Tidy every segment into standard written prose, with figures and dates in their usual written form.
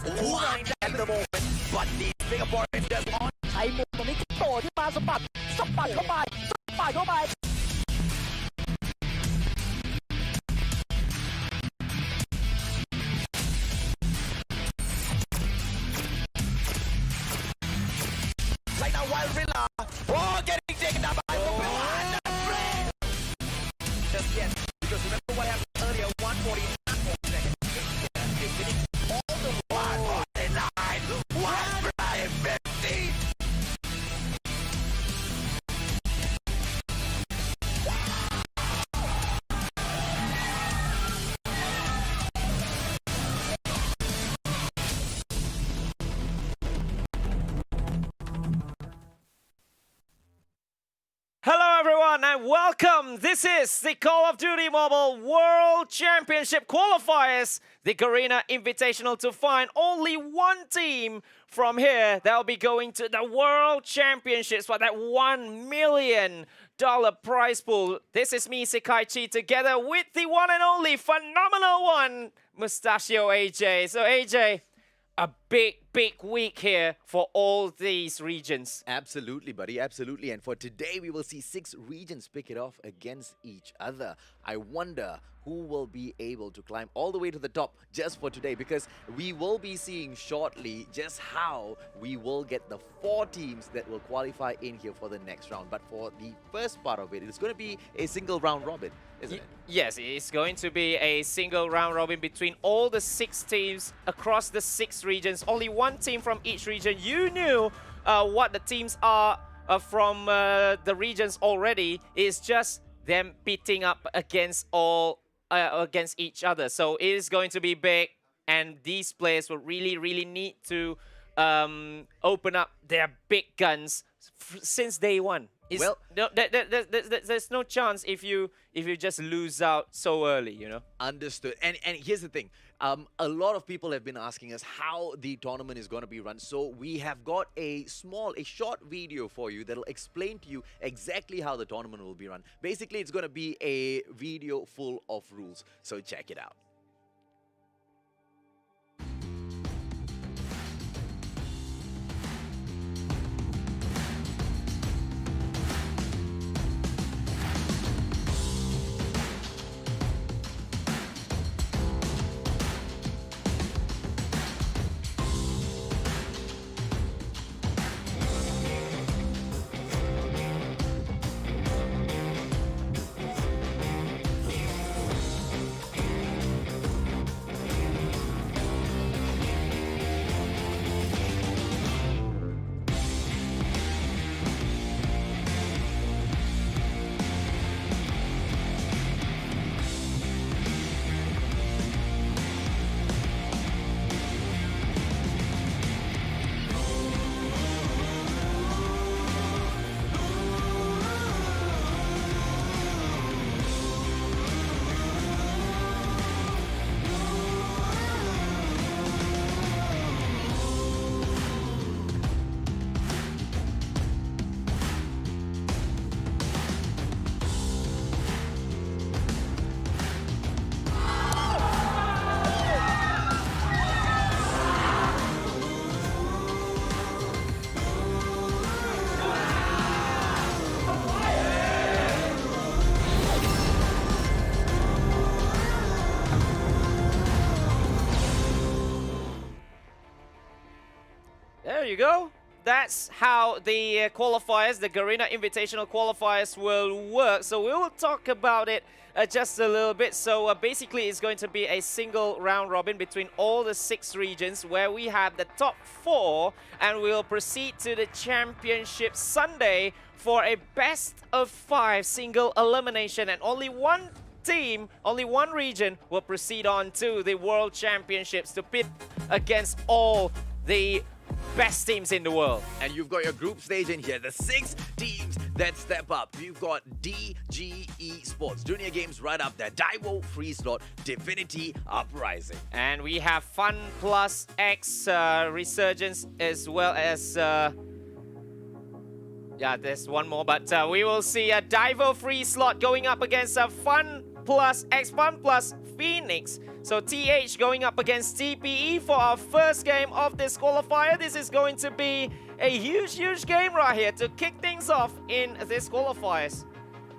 just 2-9 at the moment but these Singaporeans just on ใช้มุมตรงนี้โตที่มาสะบัดเข้าไป like now Wild Villa. Oh, getting taken down by Villa. Just yet, because remember what happened earlier, 149 seconds. All the 149, 150. Hello everyone and welcome! This is the Call of Duty Mobile World Championship Qualifiers, the Garena Invitational to find only one team from here that will be going to the World Championships for that $1 million prize pool. This is me, Sekaichi, together with the one and only phenomenal one, Mustachio AJ. So AJ, a big week here for all these regions. Absolutely, buddy, absolutely. And for today, we will see 6 regions pick it off against each other. I wonder who will be able to climb all the way to the top just for today, because we will be seeing shortly just how we will get the 4 teams that will qualify in here for the next round. But for the first part of it, it's going to be a single round robin, isn't it? Yes, it's going to be a single round robin between all the 6 teams across the 6 regions. Only one team from each region. You knew what the teams are from the regions already. It's just them pitting up against against each other. So it is going to be big, and these players will really need to open up their big guns since day one. Well, there's no chance if you just lose out so early, you know. Understood. And here's the thing. A lot of people have been asking us how the tournament is going to be run. So we have got a short video for you that'll explain to you exactly how the tournament will be run. Basically, it's going to be a video full of rules. So check it out. There you go. That's how the qualifiers, the Garena Invitational qualifiers will work. So we will talk about it just a little bit. So basically it's going to be a single round robin between all the 6 regions where we have the top 4, and we'll proceed to the championship Sunday for a best of 5 single elimination, and only one team, only one region will proceed on to the World Championships to pit against all the best teams in the world. And you've got your group stage in here, the 6 teams that step up. You've got DG Esports, Dunia Games right up there, Daivo.FreeSlot, Divinity, Uprising. And we have FunPlus X, Resurgence, as well as yeah, there's one more, but we will see a Daivo.FreeSlot going up against a FunPlus FunPlus x FunPlus Phoenix. So TH going up against TPE for our first game of this qualifier. This is going to be a huge game right here to kick things off in this qualifiers.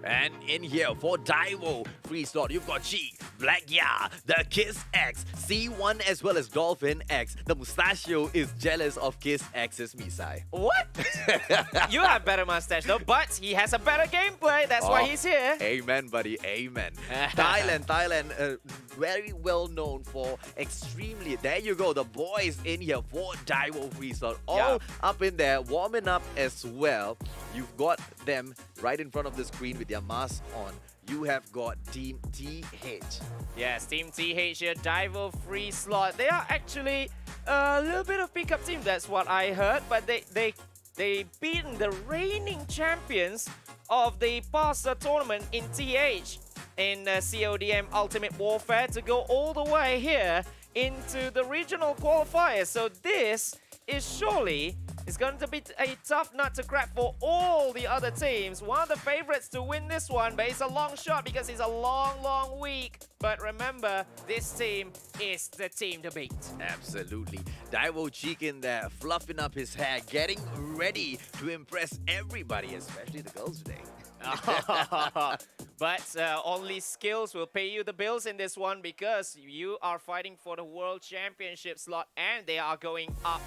And in here for Daivo.FreeSlot, you've got Cheek, Black Ya, the Kiss X, C1 as well as Dolphin X. The Mustachio is jealous of Kiss X's Misai. What? You have better mustache though, but he has a better gameplay. That's why he's here. Amen, buddy. Amen. Thailand, very well known for extremely. There you go. The boys in here for Daivo.FreeSlot, all up in there, warming up as well. You've got them right in front of the screen with their masks on. You have got Team TH. Yes, Team TH here, Daivo.FreeSlot. They are actually a little bit of pickup team. That's what I heard, but they beaten the reigning champions of the past tournament in TH in CODM Ultimate Warfare to go all the way here into the regional qualifiers. So this is surely going to be a tough nut to crack for all the other teams. One of the favorites to win this one, but it's a long shot because it's a long week. But remember, this team is the team to beat. Absolutely. Daivo Cheek in there, fluffing up his hair, getting ready to impress everybody, especially the girls today. But only skills will pay you the bills in this one because you are fighting for the World Championship slot and they are going up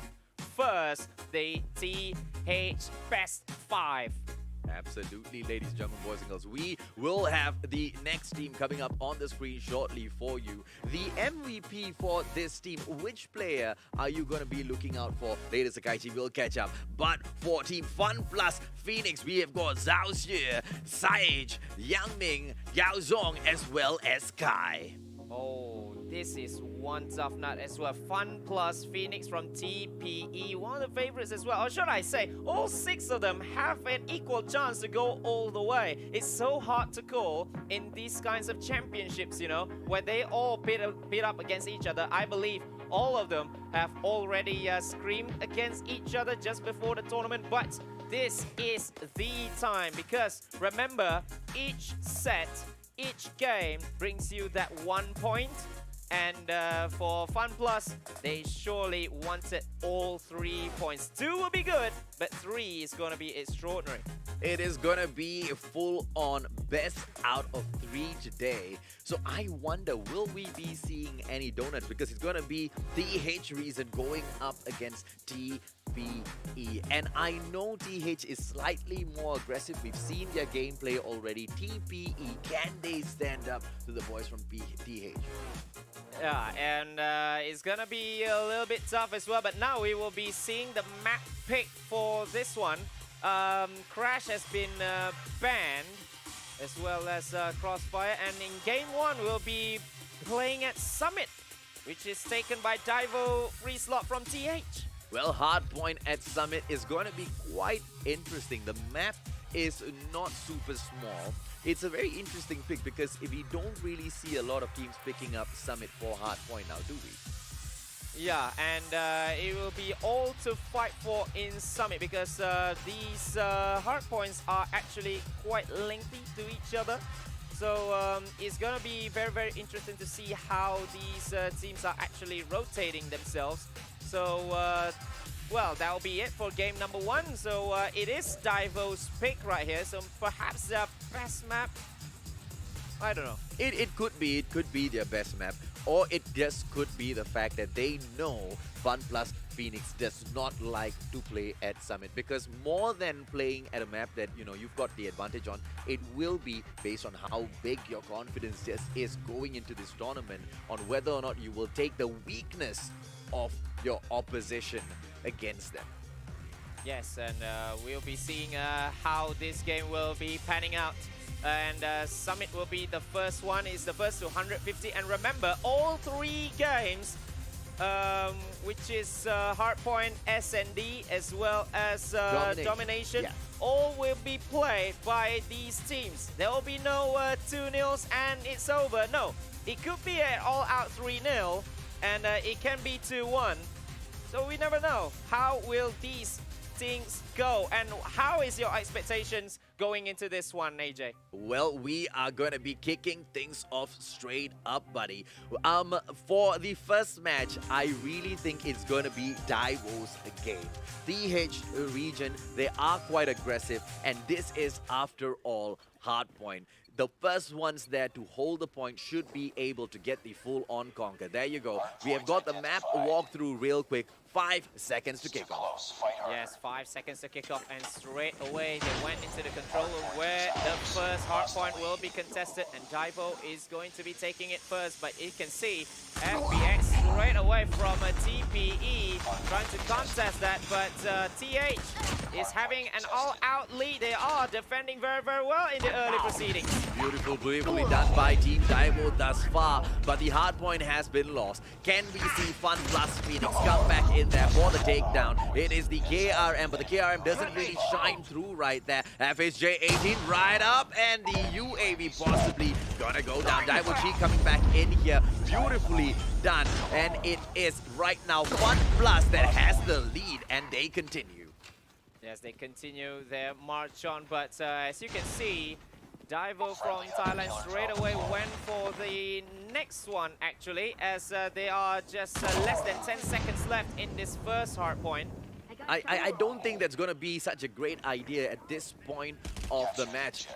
first, the TH Best 5. Absolutely, ladies and gentlemen, boys and girls. We will have the next team coming up on the screen shortly for you. The MVP for this team, which player are you going to be looking out for? Later, Sakaichi will catch up. But for Team FunPlus Phoenix, we have got Zhao Xue, Sage, Yang Ming, Yao Zhong, as well as Kai. Oh, this is one tough nut as well. FunPlus Phoenix from TPE, one of the favorites as well. Or should I say, all 6 of them have an equal chance to go all the way. It's so hard to call in these kinds of championships, you know, where they all pit up against each other. I believe all of them have already screamed against each other just before the tournament, but this is the time because remember, each set, each game brings you that 1 point. And for FunPlus, they surely wanted all 3 points. 2 will be good, but 3 is going to be extraordinary. It is going to be full-on best out of 3 today. So I wonder, will we be seeing any donuts? Because it's going to be TH Reason going up against TPE. And I know TH is slightly more aggressive. We've seen their gameplay already. TPE, can they stand up to the boys from TH? Yeah, and it's gonna be a little bit tough as well, but now we will be seeing the map pick for this one. Crash has been banned, as well as Crossfire, and in game 1 we'll be playing at Summit, which is taken by Daivo.FreeSlot from TH. Well, Hardpoint at Summit is going to be quite interesting. The map is not super small. It's a very interesting pick because we don't really see a lot of teams picking up Summit for Hardpoint now, do we? Yeah, and it will be all to fight for in Summit because these Hardpoints are actually quite lengthy to each other. So it's going to be very interesting to see how these teams are actually rotating themselves. So well, that'll be it for game number 1. So it is Daivo's pick right here. So perhaps the best map, I don't know. It could be their best map, or it just could be the fact that they know FunPlus Phoenix does not like to play at Summit, because more than playing at a map that, you know, you've got the advantage on, it will be based on how big your confidence just is going into this tournament, on whether or not you will take the weakness of your opposition against them. Yes, and we'll be seeing how this game will be panning out. And Summit will be the first one, is the first to 150. And remember, all 3 games, which is Hardpoint, S&D, as well as Domination, all will be played by these teams. There will be no 2-0s and it's over. No, it could be an all-out 3-0, and it can be 2-1. So we never know. How will these things go? And how is your expectations going into this one, AJ? Well, we are going to be kicking things off straight up, buddy. For the first match, I really think it's going to be Daivo's game. TH region, they are quite aggressive, and this is, after all, Hardpoint. The first ones there to hold the point should be able to get the full-on conquer. There you go. We have got the map walkthrough real quick. 5 seconds to kick off. Yes, 5 seconds to kick off, and straight away they went into the control room where the first hardpoint will be contested, and Daivo is going to be taking it first. But you can see FBX straight away from a TPE trying to contest that, but TH is having an all-out lead. They are defending very, very well in the early proceedings. Beautifully done by Team Daivo thus far, but the hardpoint has been lost. Can we see FunPlus Phoenix come back in there for the takedown? It is the KRM, but the KRM doesn't really shine through right there. FHJ 18 right up, and the UAV possibly gonna go down. Daivo Chi coming back in here. Beautifully done, and it is right now FunPlus that has the lead, and they continue. Yes, they continue their march on, but as you can see, Daivo from Thailand straight away went for the next one, actually, as they are just less than 10 seconds left in this first hardpoint. I don't think that's going to be such a great idea at this point of the match.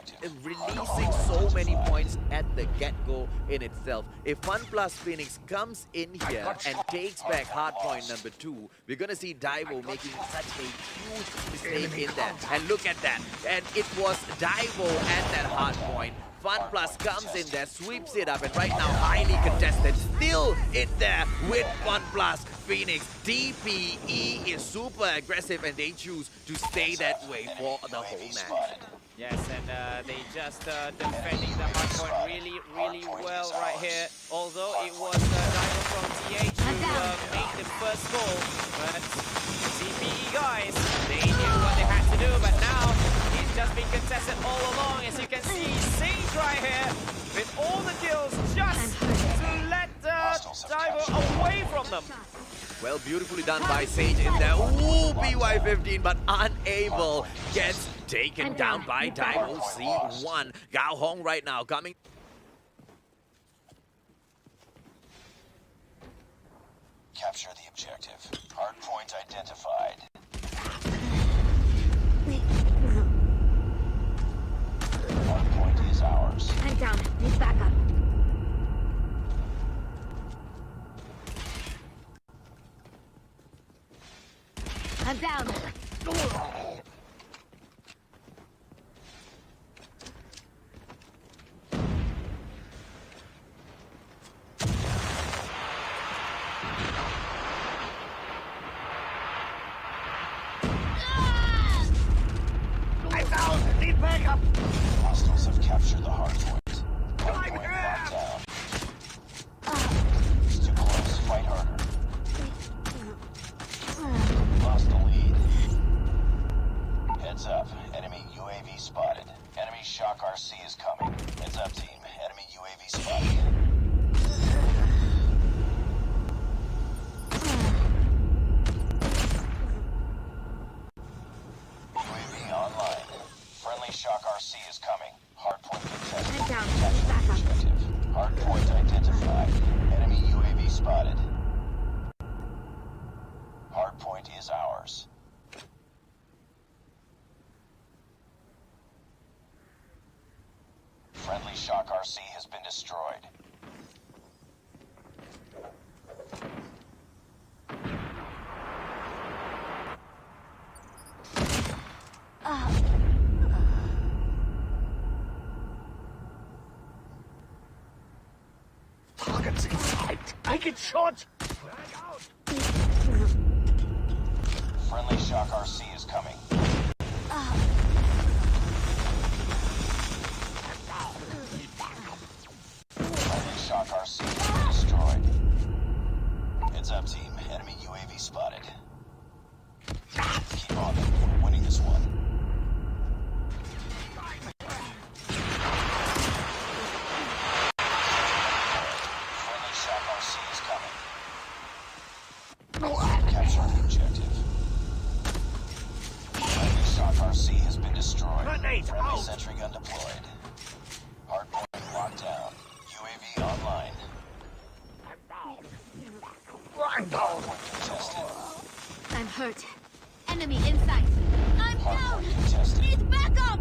Releasing so many points at the get-go in itself. If FunPlus Phoenix comes in here and takes back hardpoint number 2, we're going to see Daivo making such a huge mistake in there. And look at that. And it was Daivo at that hardpoint. FunPlus comes in there, sweeps it up, and right now highly contested. Still in there with FunPlus Phoenix. TPE is super aggressive, and they choose to stay that way for the whole match. Yes, and they just defending the hardpoint really, really well right here. Although it was Daivo from TH who made the first goal, but TPE guys, they knew what they had to do, but now he's just been contested all along. As you can see, Sage right here with all the kills just to let Daivo away from them. Well, beautifully done by Sage in there. Ooh, BY15, but unable. Gets taken down by Daivo C1. Gao Hong right now coming. Capture the objective. Hardpoint identified. Hardpoint is ours. I'm down. Need backup. I'm down. I'm down. Need backup. Hostiles have captured the hardpoint. Hardpoint locked down. It's too close. Fight harder. Lost the lead. Heads up. Enemy UAV spotted. Enemy Shock RC is coming. Heads up, team. Enemy UAV spotted. UAV online. Friendly Shock RC is coming. Hardpoint contested. I'm down. Capture the Backup. objective. Hardpoint identified. Enemy UAV spotted. Hardpoint is ours. Friendly Shock RC has been destroyed. Targets in sight. Take it short. Friendly Shock RC is coming. Friendly Shock RC has been destroyed. Heads up, team. Enemy UAV spotted. Keep on them. We're winning this one. Friendly Shock RC is coming. Capture the objective. FRC has been destroyed. Grenade Friendly out! sentry gun deployed. Hardpoint locked down. UAV online. I'm down! Hardpoint contested. I'm hurt. Enemy in sight. I'm down! Hardpoint contested. Need backup!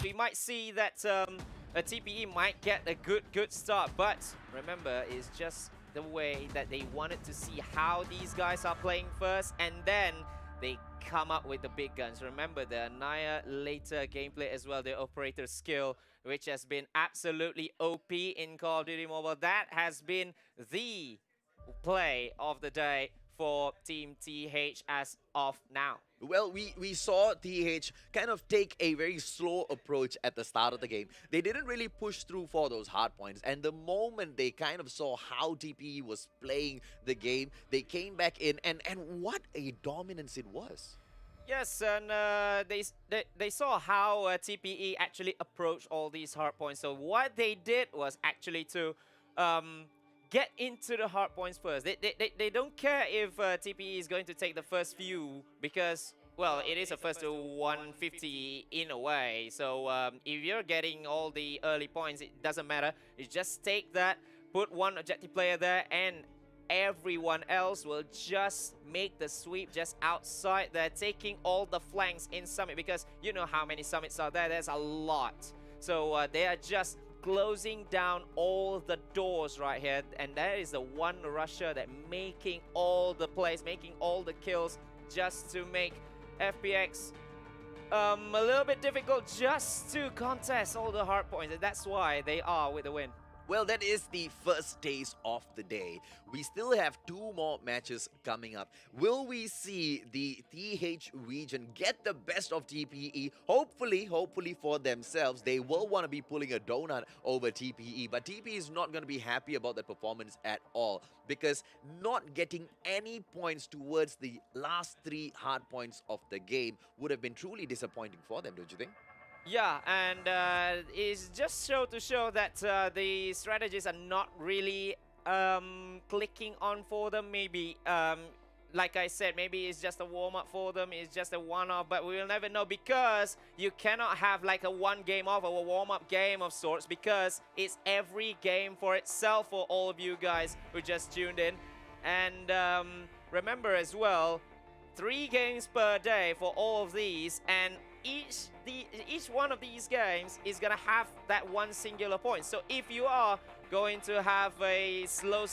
We might see that a TPE might get a good start, but remember, it's just the way that they wanted to see how these guys are playing first, and then they come up with the big guns. Remember the Annihilator gameplay as well, the operator skill, which has been absolutely OP in Call of Duty Mobile. That has been the play of the day for Team TH as of now. Well, we saw TH kind of take a very slow approach at the start of the game. They didn't really push through for those hard points. And the moment they kind of saw how TPE was playing the game, they came back in, and what a dominance it was. Yes, and they saw how TPE actually approached all these hard points. So what they did was actually to get into the hard points first. They don't care if TPE is going to take the first few because, well, it is a first to 150 in a way. So if you're getting all the early points, it doesn't matter. You just take that, put one objective player there, and everyone else will just make the sweep just outside there, taking all the flanks in Summit, because you know how many Summits are there. There's a lot. So they are just closing down all the doors right here, and that is the one rusher that making all the plays, making all the kills, just to make FPX a little bit difficult just to contest all the hard points, and that's why they are with the win. Well, that is the first taste of the day. We still have 2 more matches coming up. Will we see the TH region get the best of TPE? Hopefully for themselves. They will want to be pulling a donut over TPE, but TPE is not going to be happy about that performance at all, because not getting any points towards the last 3 hard points of the game would have been truly disappointing for them, don't you think? Yeah, and it's just to show that the strategies are not really clicking on for them. Maybe, like I said, maybe it's just a warm-up for them. It's just a one-off, but we will never know, because you cannot have like a one game off or a warm-up game of sorts, because it's every game for itself for all of you guys who just tuned in. And remember as well, 3 games per day for all of these, and each one of these games is gonna have that one singular point. So if you are going to have a slow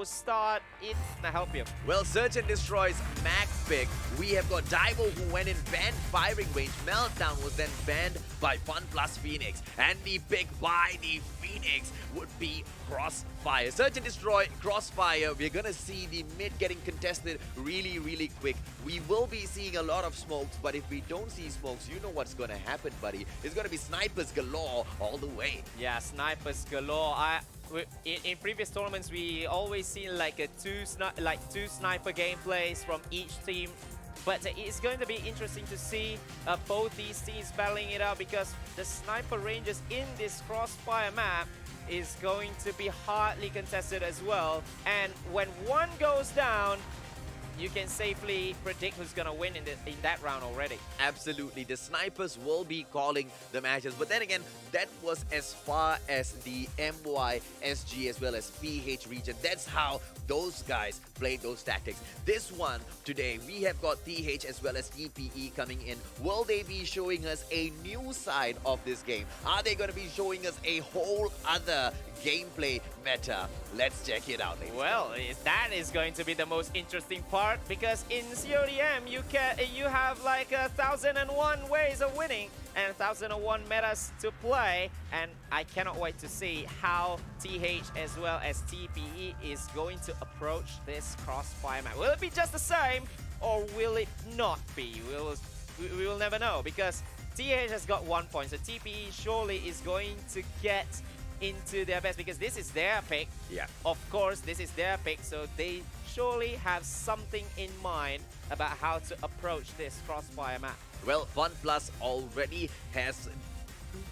start, it's gonna help you. Well, Search and Destroy's Mac pick. We have got Daivo, who went in banned firing range. Meltdown was then banned by FunPlus Phoenix. And the pick by the Phoenix would be Crossfire. Search and Destroy, Crossfire. We're gonna see the mid getting contested really quick. We will be seeing a lot of smokes, but if we don't see smokes, you know what's gonna happen, buddy. It's gonna be snipers galore all the way. Yeah, snipers galore. In previous tournaments, we always seen like two sniper gameplays from each team. But it's going to be interesting to see both these teams battling it out, because the sniper ranges in this Crossfire map is going to be hardly contested as well. And when one goes down, you can safely predict who's going to win in that round already. Absolutely, the snipers will be calling the matches. But then again, that was as far as the MY, SG, as well as PH region. That's how those guys played those tactics. This one, today, we have got TH as well as TPE coming in. Will they be showing us a new side of this game? Are they going to be showing us a whole other gameplay meta? Let's check it out, ladies. Well, that is going to be the most interesting part, because in CODM you have like 1,001 ways of winning and 1,001 metas to play, and I cannot wait to see how TH as well as TPE is going to approach this Crossfire map. Will it be just the same, or will it not be? We will never know, because TH has got 1 point, so TPE surely is going to get into their best, because this is their pick. Yeah. Of course, this is their pick, so they surely have something in mind about how to approach this Crossfire map. Well, FunPlus already has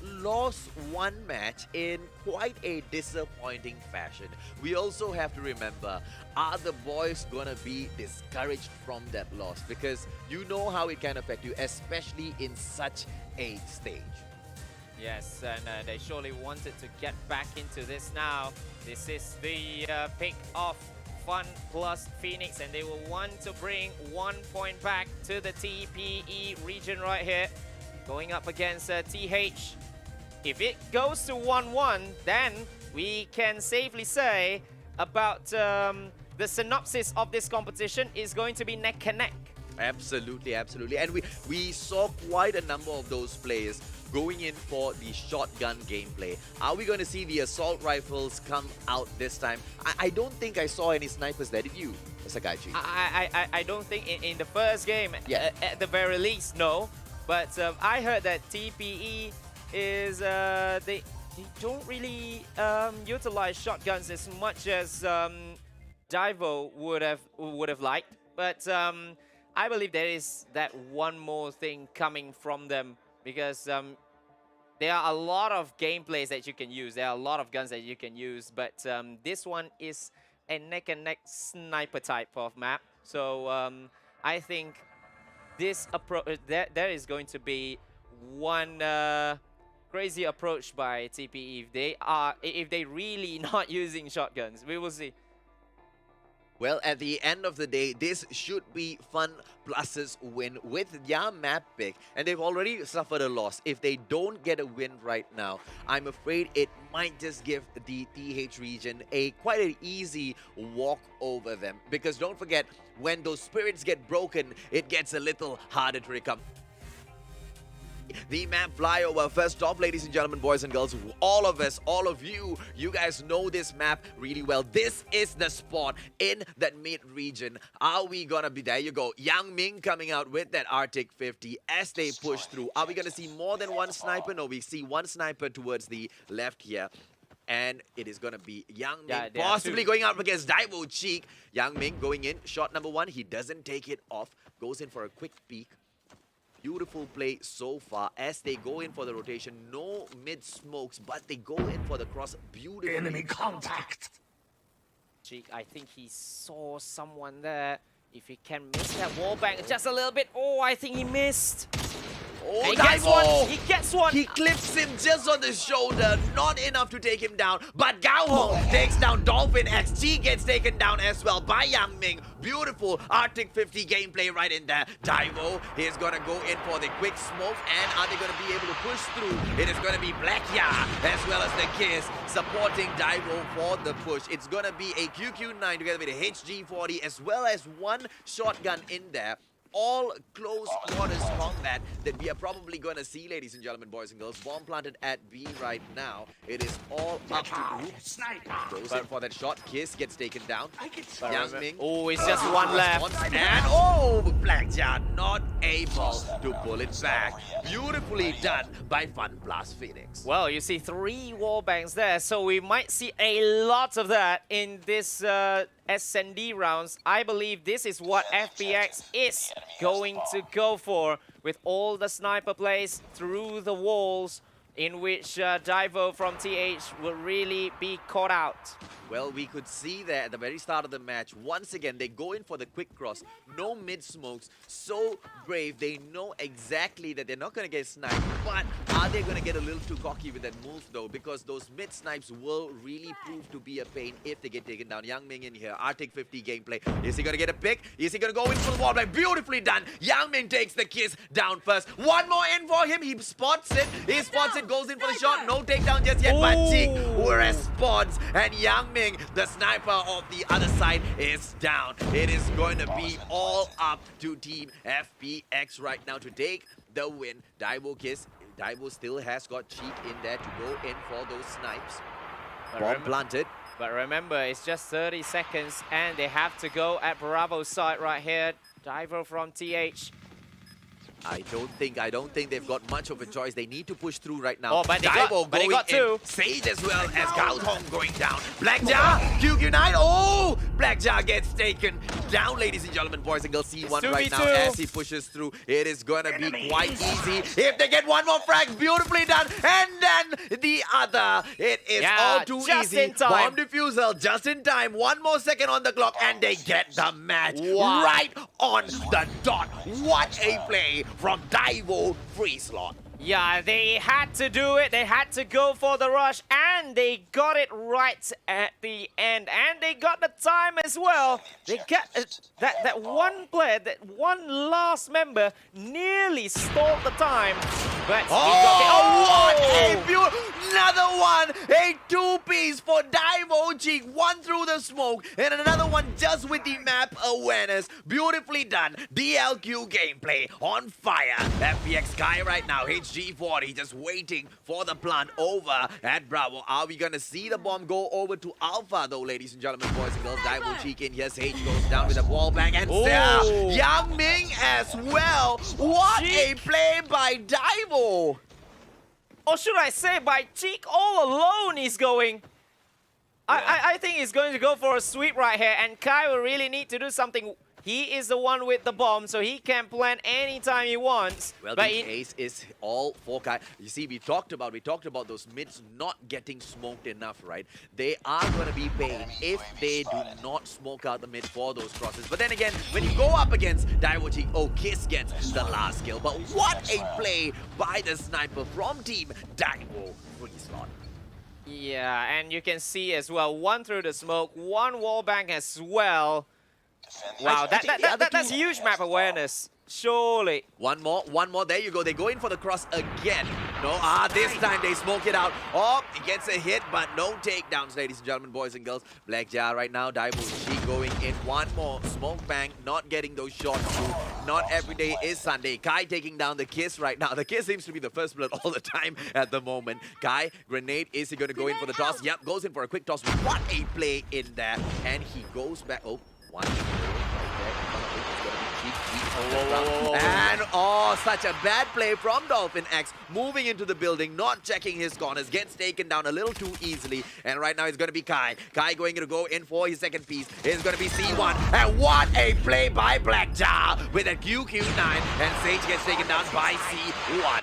lost one match in quite a disappointing fashion. We also have to remember, are the boys gonna be discouraged from that loss? Because you know how it can affect you, especially in such a stage. Yes, and they surely wanted to get back into this now. This is the pick of FunPlus Phoenix, and they will want to bring 1 point back to the TPE region right here. Going up against TH. If it goes to 1-1, then we can safely say about the synopsis of this competition is going to be neck and neck. Absolutely. And we saw quite a number of those players going in for the shotgun gameplay. Are we going to see the assault rifles come out this time? I don't think I saw any snipers there. Did you, Sakaichi? I don't think in the first game, yeah. At the very least, no. But I heard that TPE is they don't really utilize shotguns as much as Daivo would have liked. But I believe there is that one more thing coming from them, because there are a lot of gameplays that you can use. There are a lot of guns that you can use, but this one is a neck-and-neck sniper type of map. So I think this approach, there is going to be one crazy approach by TPE if they really not using shotguns. We will see. Well, at the end of the day, this should be FunPlus's win with their map pick, and they've already suffered a loss. If they don't get a win right now, I'm afraid it might just give the TH region quite an easy walk over them. Because don't forget, when those spirits get broken, it gets a little harder to recover. The map flyover. First off, ladies and gentlemen, boys and girls, all of us, all of you guys know this map really well. This is the spot in that mid region. Are we gonna be there? You go. Yang Ming coming out with that Arctic 50 as they push through. Are we gonna see more than one sniper? No, we see one sniper towards the left here. And it is going to be Yang Ming possibly going out against Daivo Cheek. Yang Ming going in. Shot number 1. He doesn't take it off. Goes in for a quick peek. Beautiful play so far as they go in for the rotation. No mid smokes, but they go in for the cross. Beautiful. Enemy contact. Cheek, I think he saw someone there. If he can miss that wall bang just a little bit. Oh, I think he missed. Oh, And he gets Daivo! one. He gets one. He clips him just on the shoulder, not enough to take him down. But Gao Hong takes down Dolphin X. G gets taken down as well by Yang Ming. Beautiful Arctic 50 gameplay right in there. Daivo is gonna go in for the quick smoke, and are they gonna be able to push through? It is gonna be Black Ya as well as the Kiss supporting Daivo for the push. It's gonna be a QQ9 together with a HG40 as well as one shotgun in there. All close quarters combat that we are probably going to see, ladies and gentlemen, boys and girls. Bomb planted at B right now. It is all up to group. Goes in for that shot. Kiss gets taken down. Yang Ming. Oh, it's just one left. And oh, Blackjack not able to pull it back. Beautifully done by FunPlus Phoenix. Well, you see 3 wall bangs there, so we might see a lot of that in this S&D rounds. I believe this is what FPX is going to go for, with all the sniper plays through the walls, in which Daivo from TH will really be caught out. Well, we could see there at the very start of the match, once again, they go in for the quick cross. No mid-smokes. So brave. They know exactly that they're not going to get sniped. But are they going to get a little too cocky with that move, though? Because those mid-snipes will really prove to be a pain if they get taken down. Yang Ming in here. Arctic 50 gameplay. Is he going to get a pick? Is he going to go in for the wall play? Beautifully done. Yang Ming takes the Kiss down first. One more in for him. He spots it. He spots it. Goes in for the shot. No takedown just yet. But Jig responds. And Yang Ming, the sniper of the other side, is down. It is going to be all up to Team FPX right now to take the win. Daivo Kiss. Daivo still has got cheat in there to go in for those snipes. Bomb planted. But remember, it's just 30 seconds, and they have to go at Bravo's side right here. Daivo from TH. I don't think they've got much of a choice. They need to push through right now. Oh, but they got two. In. Sage as well as Gao Hong going down. Blackjaw, QQ9. Oh, Blackjaw gets taken down, ladies and gentlemen, boys and girls. C1 right now as he pushes through. It is gonna be quite easy if they get one more frag. Beautifully done, and then the other. It is all too easy. In time. Bomb defusal just in time. One more second on the clock, and they get the match right on the dot. What a play from Daivo.FreeSlot. Yeah, they had to do it. They had to go for the rush, and they got it right at the end. And they got the time as well. They got that one player, that one last member nearly stalled the time. But he got it. What a beautiful... Another one! A two-piece for Daivo Jig. One through the smoke, and another one just with the map awareness. Beautifully done. DLQ gameplay on fire. FPX guy right now. HG40 just waiting for the plant over at Bravo. Are we gonna see the bomb go over to Alpha, though, ladies and gentlemen, boys and girls? Daivo Jig in here. Sage goes down with a wall bang, and Yang Ming as well. What a play by Daivo! Or should I say, by Cheek all alone he's going. I think he's going to go for a sweep right here, and Kai will really need to do something. He is the one with the bomb, so he can plant anytime he wants. Well, but the ace is all for Kai. You see, we talked about those mids not getting smoked enough, right? They are going to be paid if they do not smoke out the mid for those crosses. But then again, when you go up against Daivo Jig, Kiss gets the last kill. But what a play by the sniper from Team Daivo.FreeSlot. Yeah, and you can see as well, one through the smoke, one wallbang as well. Wow, that's huge map awareness. Surely. One more. There you go. They go in for the cross again. No, this time they smoke it out. Oh, it gets a hit, but no takedowns, ladies and gentlemen, boys and girls. Blackjaw right now. Daivo, she going in. One more. Smoke bang, not getting those shots through. Not every day is Sunday. Kai taking down the Kiss right now. The Kiss seems to be the first blood all the time at the moment. Kai, grenade. Is he going to go in for the toss? Yep, goes in for a quick toss. What a play in there. And he goes back. Oh, one. And such a bad play from Dolphin X, moving into the building, not checking his corners, gets taken down a little too easily. And right now it's going to be Kai. Kai going to go in for his second piece. It's going to be C1. And what a play by Blackjaw with a QQ9. And Sage gets taken down by C1.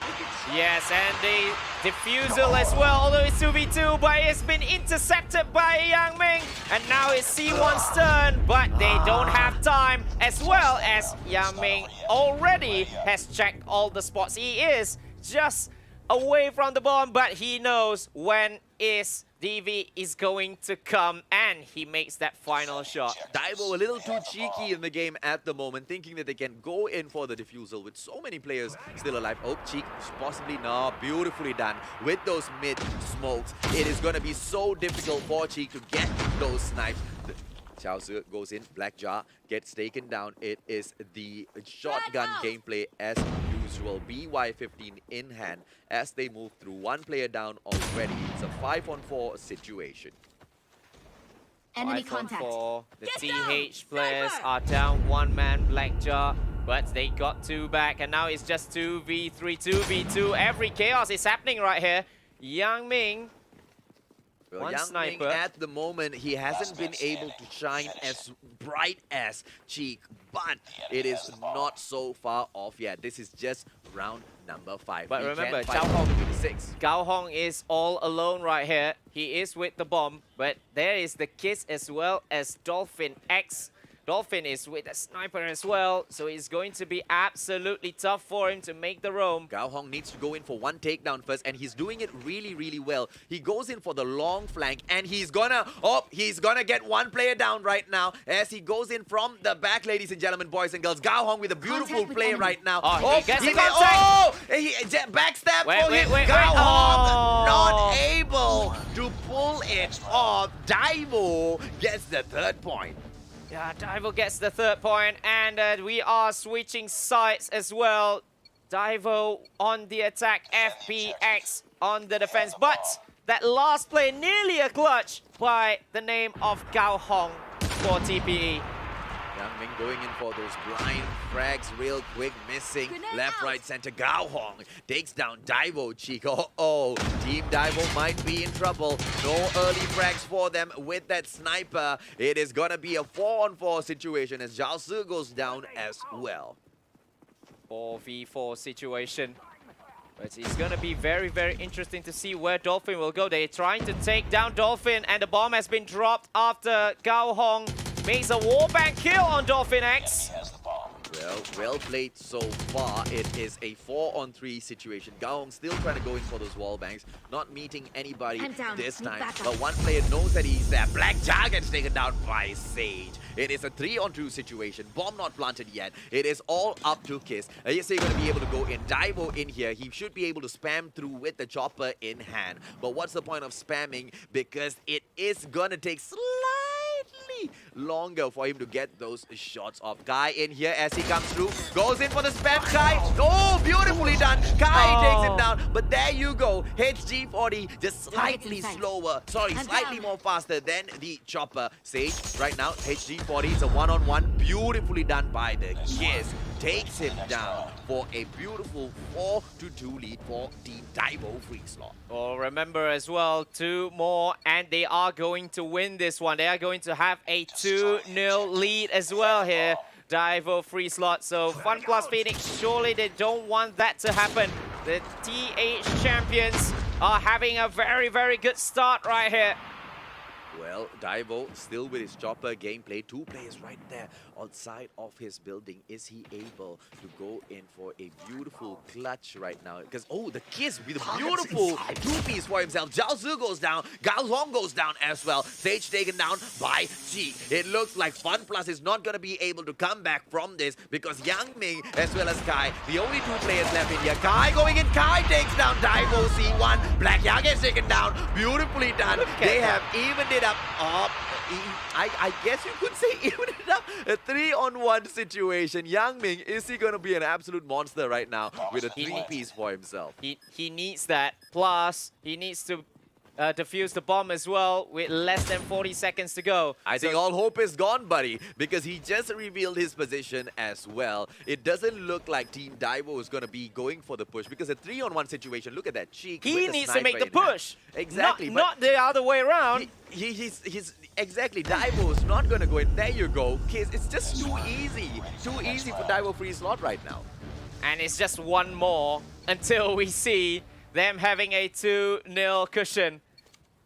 Yes, and the defusal as well, although it's 2v2, but it's been intercepted by Yang Ming. And now it's C1's turn, but they don't have time, as well as Yang Ming already has checked all the spots. He is just away from the bomb, but he knows when is DV is going to come, and he makes that final shot. Daivo a little too cheeky in the game at the moment, thinking that they can go in for the defusal with so many players still alive. Oh, Cheek, possibly not. Beautifully done with those mid smokes. It is going to be so difficult for Cheek to get those snipes. Chao Su goes in, Black Jar gets taken down. It is the shotgun gameplay as usual. BY15 in hand as they move through. One player down already. It's a 5-on-4 situation. Enemy 5 on contact. 4. The Get TH down! players Sniper! are down. One man, Black Jar, but they got 2 back, and now it's just 2v3, 2v2. Every chaos is happening right here. Yang Ming. Well, One Yang sniper. Ming at the moment, he hasn't been able to shine as bright as Cheek, but it is not so far off yet. This is just round number 5. But He remember, can't fight Chao Hong- with 6. Gao Hong is all alone right here. He is with the bomb, but there is the Kiss as well as Dolphin X. Dolphin is with a sniper as well, so it's going to be absolutely tough for him to make the roam. Gao Hong needs to go in for one takedown first, and he's doing it really, really well. He goes in for the long flank, and he's gonna get one player down right now as he goes in from the back, ladies and gentlemen, boys and girls. Gao Hong with a beautiful Contact with play enemy. right now. Oh, he gets the made- contact. Oh, backstab Wait, for wait, him. wait, Gao wait. Hong Oh. not able to pull it off. Daivo gets the 3rd point. Yeah, Daivo gets the 3rd point, and we are switching sides as well. Daivo on the attack, FBX on the defense, but that last play nearly a clutch by the name of Gao Hong for TPE. Yang Ming going in for those blind frags real quick, missing Grenade left, out. right, center. Gao Hong takes down Daivo Cheek. Oh, Team Daivo might be in trouble. No early frags for them with that sniper. It is gonna be a 4-on-4 situation as Zhao Su goes down as well. 4v4 situation. But it's going to be very, very interesting to see where Dolphin will go. They're trying to take down Dolphin, and the bomb has been dropped after Gao Hong makes a wallbang kill on Dolphin X. Has the bomb. Well played so far. It is a 4-on-3 situation. Gao Hong still trying to go in for those wall bangs, not meeting anybody I'm down. this Need time. backup. But one player knows that he's there. Black Jar gets taken down by Sage. It is a 3-on-2 situation. Bomb not planted yet. It is all up to Kiss. Yes, he's going to be able to go in. Daivo in here. He should be able to spam through with the chopper in hand. But what's the point of spamming? Because it is going to take slightly longer for him to get those shots off. Kai in here as he comes through. Goes in for the spam. Kai. Oh, beautifully done. Kai takes him down. But there you go. HG40 just slightly inside. slower. Sorry, I'm slightly down. more faster than the chopper. Sage right now. HG40 is a 1-on-1. Beautifully done by the Kiss. Takes him down for a beautiful 4-2 lead for Team Daivo.FreeSlot. Oh, remember as well, 2 more, and they are going to win this one. They are going to have a 2-0 lead as well here. Daivo.FreeSlot. So FunPlus Phoenix, surely they don't want that to happen. The TH champions are having a very, very good start right here. Well, Daivo still with his chopper gameplay. 2 players right there outside of his building. Is he able to go in for a beautiful clutch right now? Because, oh, the Kiss with a beautiful 2-piece for himself. Zhao Su goes down. Gao Hong goes down as well. Sage taken down by Chi. It looks like FunPlus is not going to be able to come back from this because Yang Ming as well as Kai, the only 2 players left in here. Kai going in. Kai takes down Daivo C1. Black Yang gets taken down. Beautifully done. They have evened it up. I guess you could say even it up. A 3-on-1 situation. Yang Ming, is he going to be an absolute monster right now with a 3-piece for himself? He needs that. Plus, he needs to defuse the bomb as well with less than 40 seconds to go. I think all hope is gone, buddy, because he just revealed his position as well. It doesn't look like Team Daivo is going to be going for the push because a 3-on-1 situation, look at that Cheek. He with the needs to make the sniper in hand. push. Exactly. Not the other way around. He's exactly. Daivo's not going to go in. There you go. Kiss, it's just too easy. Too easy for Daivo.FreeSlot right now. And it's just one more until we see them having a 2-0 cushion.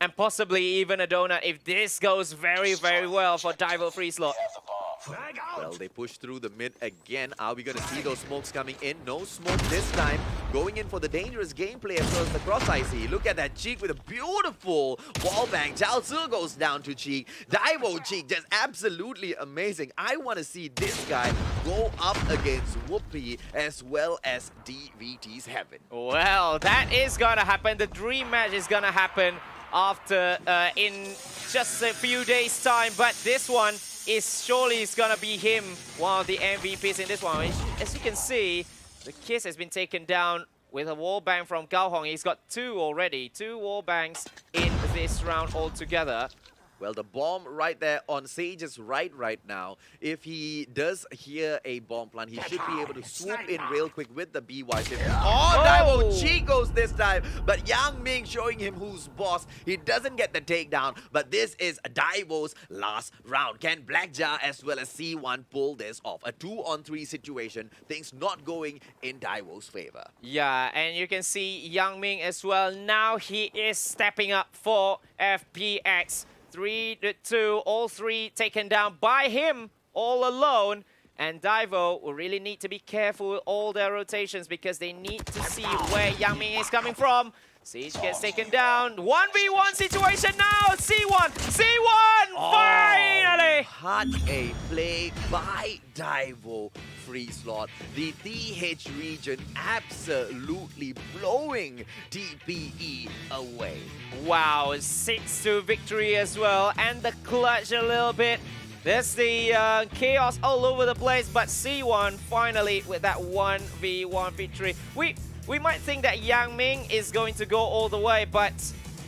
And possibly even a donut if this goes very, very well for Daivo.FreeSlot. Have the bomb. Frag Well, out. they push through the mid again. Are we going to see those smokes coming in? No smoke this time. Going in for the dangerous gameplay as well as the cross IC. Look at that Cheek with a beautiful wall bang. Chao Tzu goes down to Cheek. Daivo Cheek just absolutely amazing. I want to see this guy go up against Whoopi as well as DVT's Heaven. Well, that is gonna happen. The dream match is gonna happen after in just a few days' time. But this one is surely gonna be him, one of the MVPs in this one. As you can see, the Kiss has been taken down with a wall bang from Gao Hong. He's got two already, two wall bangs in this round altogether. Well, the bomb right there on Sage's right now. If he does hear a bomb plant, he should be able to swoop in real quick with the BY shift. Oh, Daivo Chi goes this time, but Yang Ming showing him who's boss. He doesn't get the takedown, but this is Daivo's last round. Can Blackjaw as well as C1 pull this off? A 2-on-3 situation, things not going in Daivo's favor. Yeah, and you can see Yang Ming as well. Now he is stepping up for FPX. 3-2, all three taken down by him all alone. And Daivo will really need to be careful with all their rotations because they need to see where Yang Ming is coming from. Siege gets taken down. 1v1 situation now. C1, finally! Hot a play by Daivo.FreeSlot. The TH region absolutely blowing TPE away. Wow, 6-2 victory as well. And the clutch a little bit. There's the chaos all over the place, but C1 finally with that 1v1 victory. We might think that Yang Ming is going to go all the way, but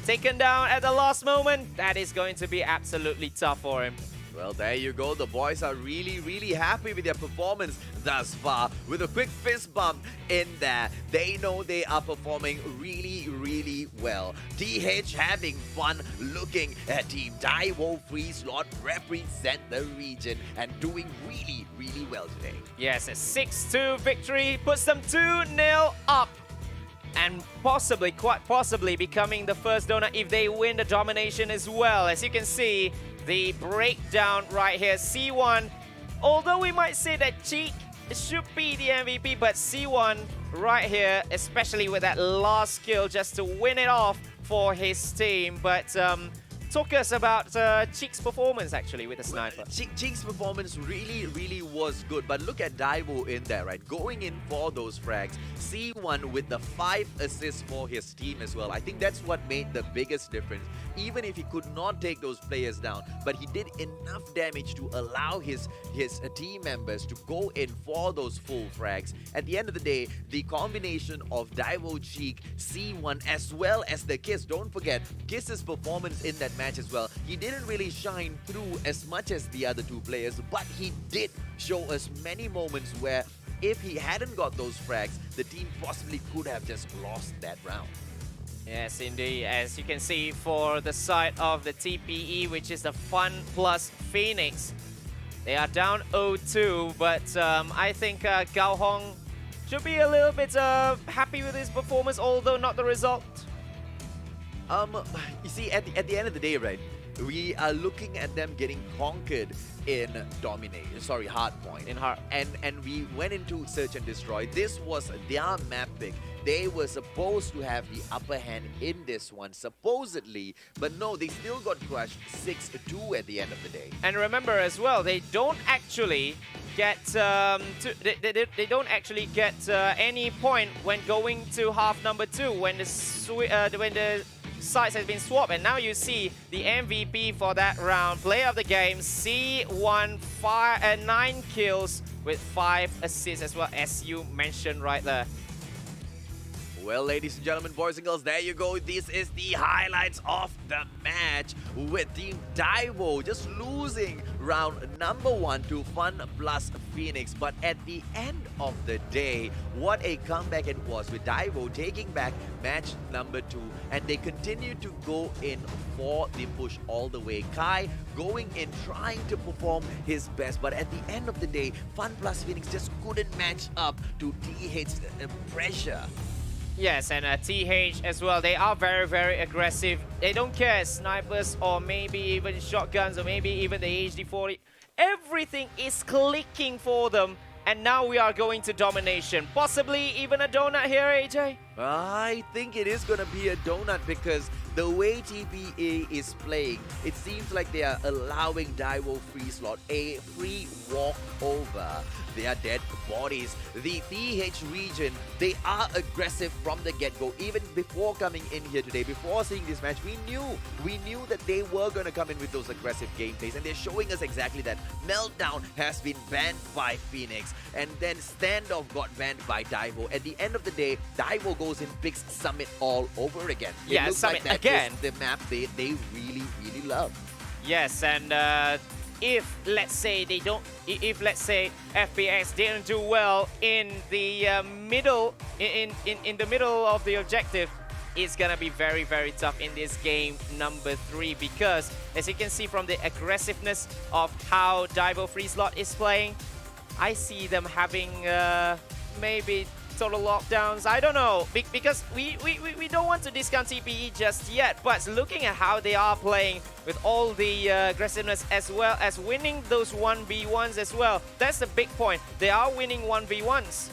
taken down at the last moment, that is going to be absolutely tough for him. Well, there you go. The boys are really happy with their performance thus far. With a quick fist bump in there, they know they are performing really well. TH having fun looking at Team Daivo.FreeSlot represent the region and doing really well today. Yes, a 6-2 victory puts them 2-0 up. And possibly, quite possibly, becoming the first donor if they win the domination as well. As you can see, the breakdown right here. C1, although we might say that Cheek should be the MVP, but C1 right here, especially with that last kill just to win it off for his team. But talk us about Cheek's performance actually with the sniper. Cheek's performance really was good, but look at Daivo in there, right? Going in for those frags. C1 with the 5 assists for his team as well. I think that's what made the biggest difference. Even if he could not take those players down, but he did enough damage to allow his team members to go in for those full frags. At the end of the day, the combination of Daivo, Cheek, C1 as well as the Kiss. Don't forget, Kiss's performance in that match as well. He didn't really shine through as much as the other two players, but he did show us many moments where if he hadn't got those frags, the team possibly could have just lost that round. Yes, indeed. As you can see for the side of the TPE, which is the FunPlus Phoenix, they are down 0-2, but I think Gao Hong should be a little bit happy with his performance, although not the result. You see, at the end of the day, right, we are looking at them getting conquered in Domination, sorry, Hardpoint. And we went into Search and Destroy. This was their map pick. They were supposed to have the upper hand in this one, supposedly, but no, they still got crushed 6-2 at the end of the day. And remember as well, they don't actually get they don't actually get any point when going to half number 2 when the sides has been swapped. And now you see the MVP for that round, player of the game, C1, 9 kills with 5 assists as well, as you mentioned right there. Well, ladies and gentlemen, boys and girls, there you go. This is the highlights of the match with Team Daivo just losing round number 1 to FunPlus Phoenix. But at the end of the day, what a comeback it was with Daivo taking back match number 2. And they continue to go in for the push all the way. Kai going in, trying to perform his best. But at the end of the day, FunPlus Phoenix just couldn't match up to TH's pressure. Yes, and TH as well, they are very aggressive. They don't care snipers or maybe even shotguns or maybe even the HD40 Everything is clicking for them. And now we are going to Domination. Possibly even a donut here, AJ? I think it is going to be a donut because the way TPE is playing, it seems like they are allowing Daivo.FreeSlot a free walk over their dead bodies. The TH region, they are aggressive from the get-go. Even before coming in here today, before seeing this match, we knew that they were going to come in with those aggressive gameplays, and they're showing us exactly that. Meltdown has been banned by Phoenix, and then Standoff got banned by Daivo. At the end of the day, Daivo goes and picks Summit all over again. Yeah, it looks Summit like that again. is the map they really, really love. Yes, and if let's say they don't, if let's say FPX didn't do well in the middle, in the middle of the objective, it's gonna be very, very tough in this game number 3 because as you can see from the aggressiveness of how Daivo.FreeSlot is playing, I see them having maybe total lockdowns. I don't know, because we don't want to discount TPE just yet, but looking at how they are playing with all the aggressiveness as well as winning those 1v1s as well, that's the big point. They are winning 1v1s.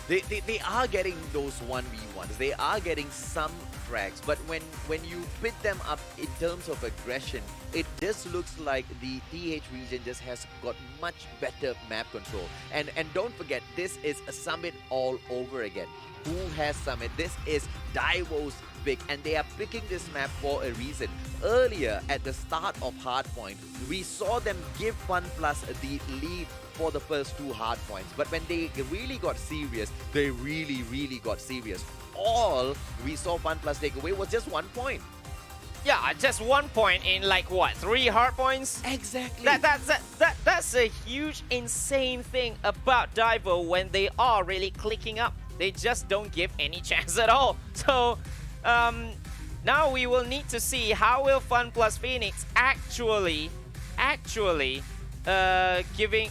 They are getting those 1v1s. They are getting some frags, but when you pit them up in terms of aggression, it just looks like the TH region just has got much better map control. And don't forget, this is a Summit all over again. Who has Summit? This is Daivo's pick, and they are picking this map for a reason. Earlier, at the start of Hardpoint, we saw them give FunPlus the lead for the first 2 Hardpoints, but when they really got serious, they really got serious. All we saw FunPlus take away was just 1 point. Yeah, just 1 point in like what, 3 Hardpoints? Exactly. That's a huge, insane thing about Daivo when they are really clicking up. They just don't give any chance at all. So now we will need to see how will FunPlus Phoenix actually giving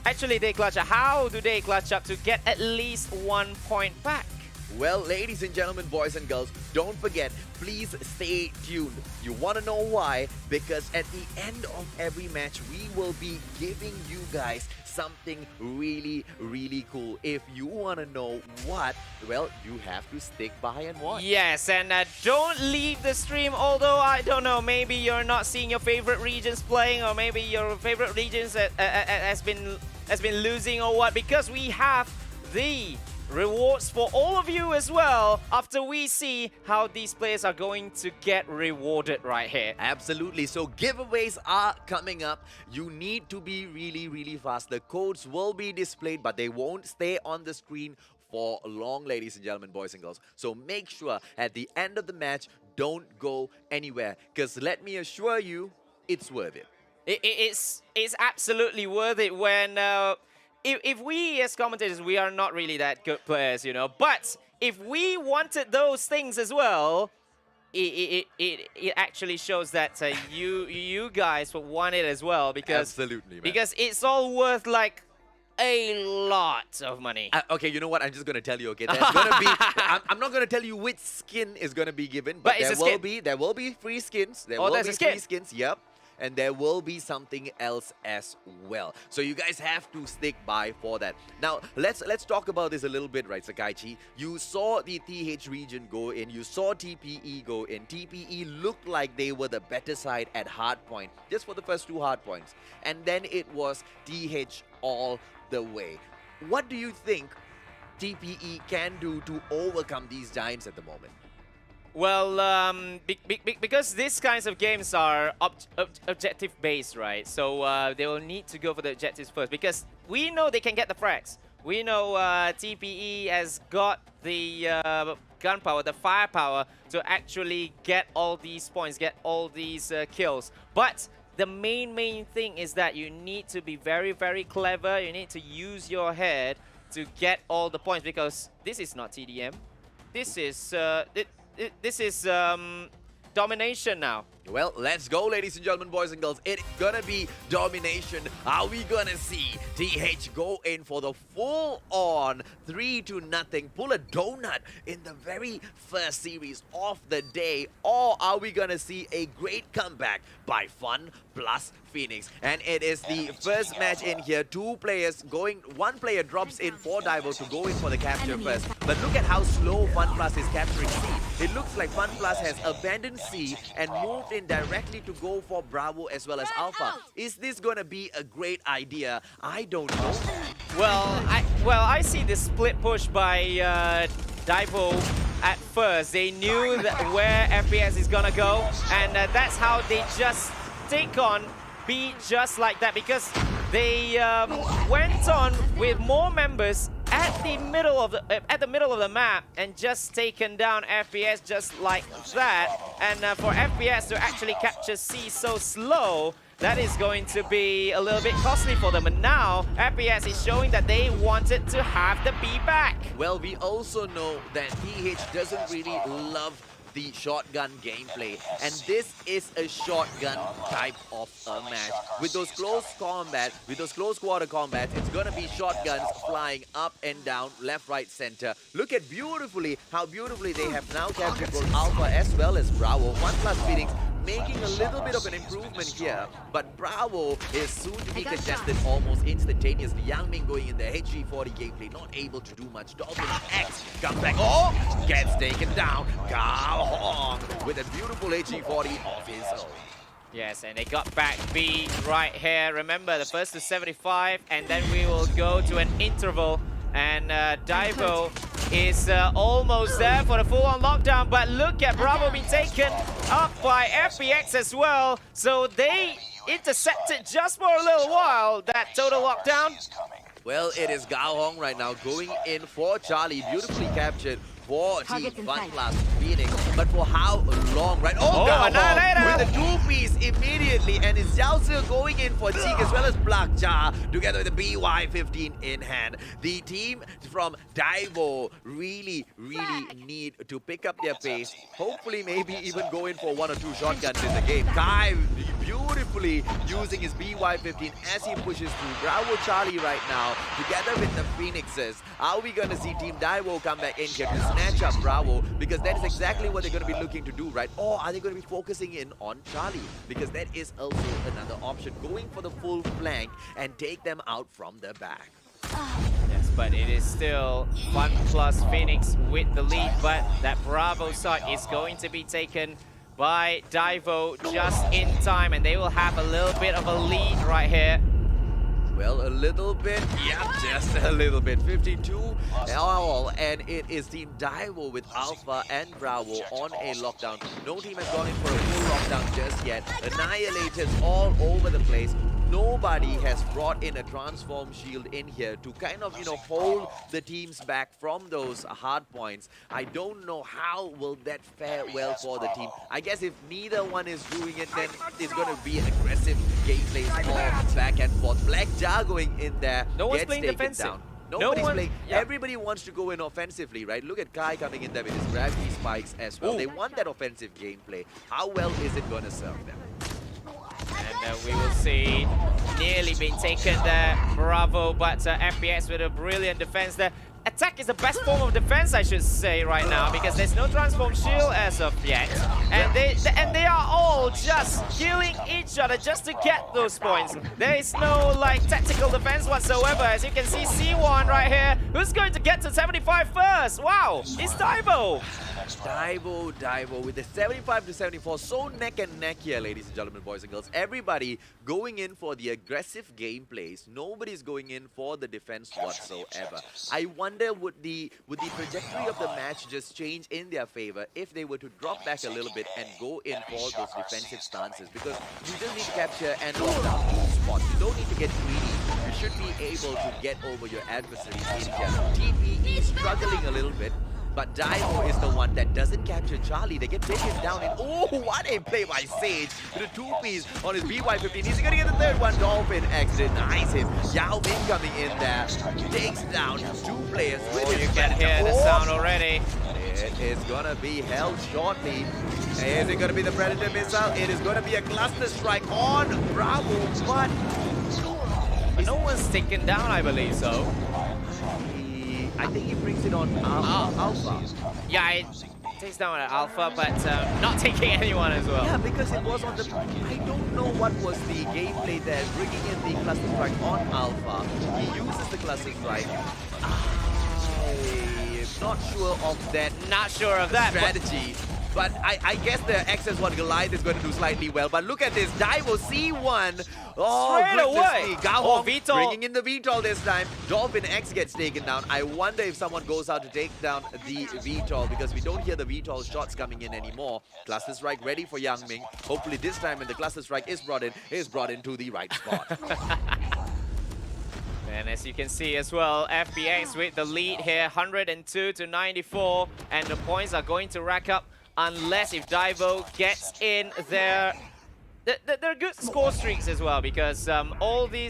actually they clutch up. How do they clutch up to get at least 1 point back? Well, ladies and gentlemen, boys and girls, don't forget, please stay tuned. You want to know why? Because at the end of every match, we will be giving you guys something really cool. If you want to know what, well, you have to stick by and watch. Yes, and don't leave the stream, although I don't know, maybe you're not seeing your favorite regions playing, or maybe your favorite regions has been losing or what, because we have the rewards for all of you as well after we see how these players are going to get rewarded right here. Absolutely. So giveaways are coming up. You need to be really fast. The codes will be displayed, but they won't stay on the screen for long, ladies and gentlemen, boys and girls. So make sure at the end of the match, don't go anywhere, because let me assure you, it's worth it. It's absolutely worth it when if we as commentators, we are not really that good players, you know, but if we wanted those things as well, it actually shows that you guys would want it as well, because absolutely, man. Because it's all worth like a lot of money. Okay, you know what? I'm just gonna tell you. Okay, there's gonna be. I'm not gonna tell you which skin is gonna be given, but there will be free skins. There will be free skins. Yep. And there will be something else as well. So you guys have to stick by for that. Now, let's talk about this a little bit, right, Sakaichi? You saw the TH region go in. You saw TPE go in. TPE looked like they were the better side at Hardpoint, just for the first 2 Hardpoints. And then it was TH all the way. What do you think TPE can do to overcome these giants at the moment? Well, because these kinds of games are objective-based, right? So they will need to go for the objectives first, because we know they can get the frags. We know TPE has got the gunpowder, the firepower to actually get all these points, get all these kills. But the main thing is that you need to be very clever. You need to use your head to get all the points, because this is not TDM. This is... This is Domination now. Well, let's go, ladies and gentlemen, boys and girls. It's gonna be domination. Are we gonna see TH go in for the full-on 3-0, pull a donut in the very first series of the day? Or are we gonna see a great comeback by FunPlus Phoenix? And it is the first match in here. Two players going, one player drops in for Daivo to go in for the capture first. But look at how slow FunPlus is capturing C. It looks like FunPlus has abandoned C and moved in directly to go for Bravo as well as Alpha. Is this gonna be a great idea? I don't know. Well, I see the split push by Daivo at first. They knew that where FPS is gonna go, and that's how they just take on B just like that, because they went on with more members at the middle of the map and just taken down FPS just like that. And for FPS to actually capture C so slow, that is going to be a little bit costly for them. And now FPS is showing that they wanted to have the B back. Well, we also know that TH doesn't really love the shotgun gameplay, and this is a shotgun type of a match. With those close combat, with those close quarter combats, it's gonna be shotguns flying up and down, left, right, center. Look at how beautifully they have now captured both Alpha as well as Bravo. FunPlus Phoenix making a little bit of an improvement here, but Bravo is soon to be contested almost instantaneously. Yangming going in the HG40 gameplay, not able to do much. Dolphin X comes back, gets taken down. Gao Hong with a beautiful HG40 of his own. Yes, and they got back B right here. Remember, the first to 75, and then we will go to an interval. And Daivo is almost there for the full-on lockdown, but look at Bravo being taken up by FPX as well. So they intercepted just for a little while that total lockdown. Well, it is Gao Hong right now going in for Charlie, beautifully captured for Team FunPlus Phoenix. But for how long, right? Gao Hong with the two-piece immediately, and is Xiaozi going in for Cheek as well as Blackja together with the BY-15 in hand. The team from Daivo really need to pick up their pace. Hopefully, maybe even go in for one or two shotguns in the game. Kai beautifully using his BY-15 as he pushes through. Bravo Charlie right now together with the Phoenixes. Are we gonna see Team Daivo come back in here to snatch up Bravo? Because that is exactly what they're gonna be looking to do, right? Or are they gonna be focusing in on Charlie? Because that is also another option, going for the full flank and take them out from the back. Yes, but it is still FunPlus Phoenix with the lead, but that Bravo side is going to be taken by Daivo just in time, and they will have a little bit of a lead right here. Well, a little bit, yeah, just a little bit. 52 all, and it is Team Daivo with Alpha and Bravo on a lockdown. No team has gone in for a full lockdown just yet. Annihilators all over the place. Nobody has brought in a transform shield in here to kind of, hold the teams back from those hard points. I don't know how will that fare well for the team. I guess if neither one is doing it, then it's going to be an aggressive gameplay for back and forth. Black Jar going in there, no one's gets playing taken defensive. down. Nobody's playing. Yeah. Everybody wants to go in offensively, right? Look at Kai coming in there with his gravity spikes as well. They want that offensive gameplay. How well is it going to serve them? And we will see nearly being taken there, Bravo, but FPS with a brilliant defense there. Attack is the best form of defense, I should say, right now, because there's no transform shield as of yet. And they are all just killing each other just to get those points. There is no, tactical defense whatsoever. As you can see, C1 right here. Who's going to get to 75 first? Wow, it's Daivo. Daivo with the 75 to 74, so neck and neck here, ladies and gentlemen, boys and girls. Everybody going in for the aggressive gameplays. Nobody's going in for the defense whatsoever. I wonder, would the trajectory of the match just change in their favor if they were to drop back a little bit and go in for those defensive stances? Because you just need to capture and lock down each spot. You don't need to get greedy. You should be able to get over your adversaries in here. TP is struggling a little bit, but Daivo is the one that doesn't capture Charlie. They get taken down, and what a play by Sage with a two-piece on his BY-15. Is he gonna get the third one? Dolphin X denies him. Yao Ming coming in there, takes down two players with his You can hear the sound already. It is is gonna be held shortly. Is it gonna be the Predator missile? It is gonna be a cluster strike on Bravo, but no one's taken down, I believe so. I think he brings it on Alpha. Yeah, it takes down an Alpha, but not taking anyone as well. Yeah, because it was on the... I don't know what was the gameplay there, bringing in the cluster strike on Alpha. He uses the cluster strike. I'm not sure of that. Not sure of that strategy. But I guess the XS1 Goliath is going to do slightly well. But look at this, Daivo C1. Oh, straight away. Me. Gahong VTOL. bringing in the VTOL this time. Dolphin X gets taken down. I wonder if someone goes out to take down the VTOL because we don't hear the VTOL shots coming in anymore. Cluster strike ready for Youngming. Hopefully this time when the cluster strike is brought in to the right spot. And as you can see as well, FBX with the lead here, 102 to 94, and the points are going to rack up unless if Daivo gets in their good score streaks as well, because all the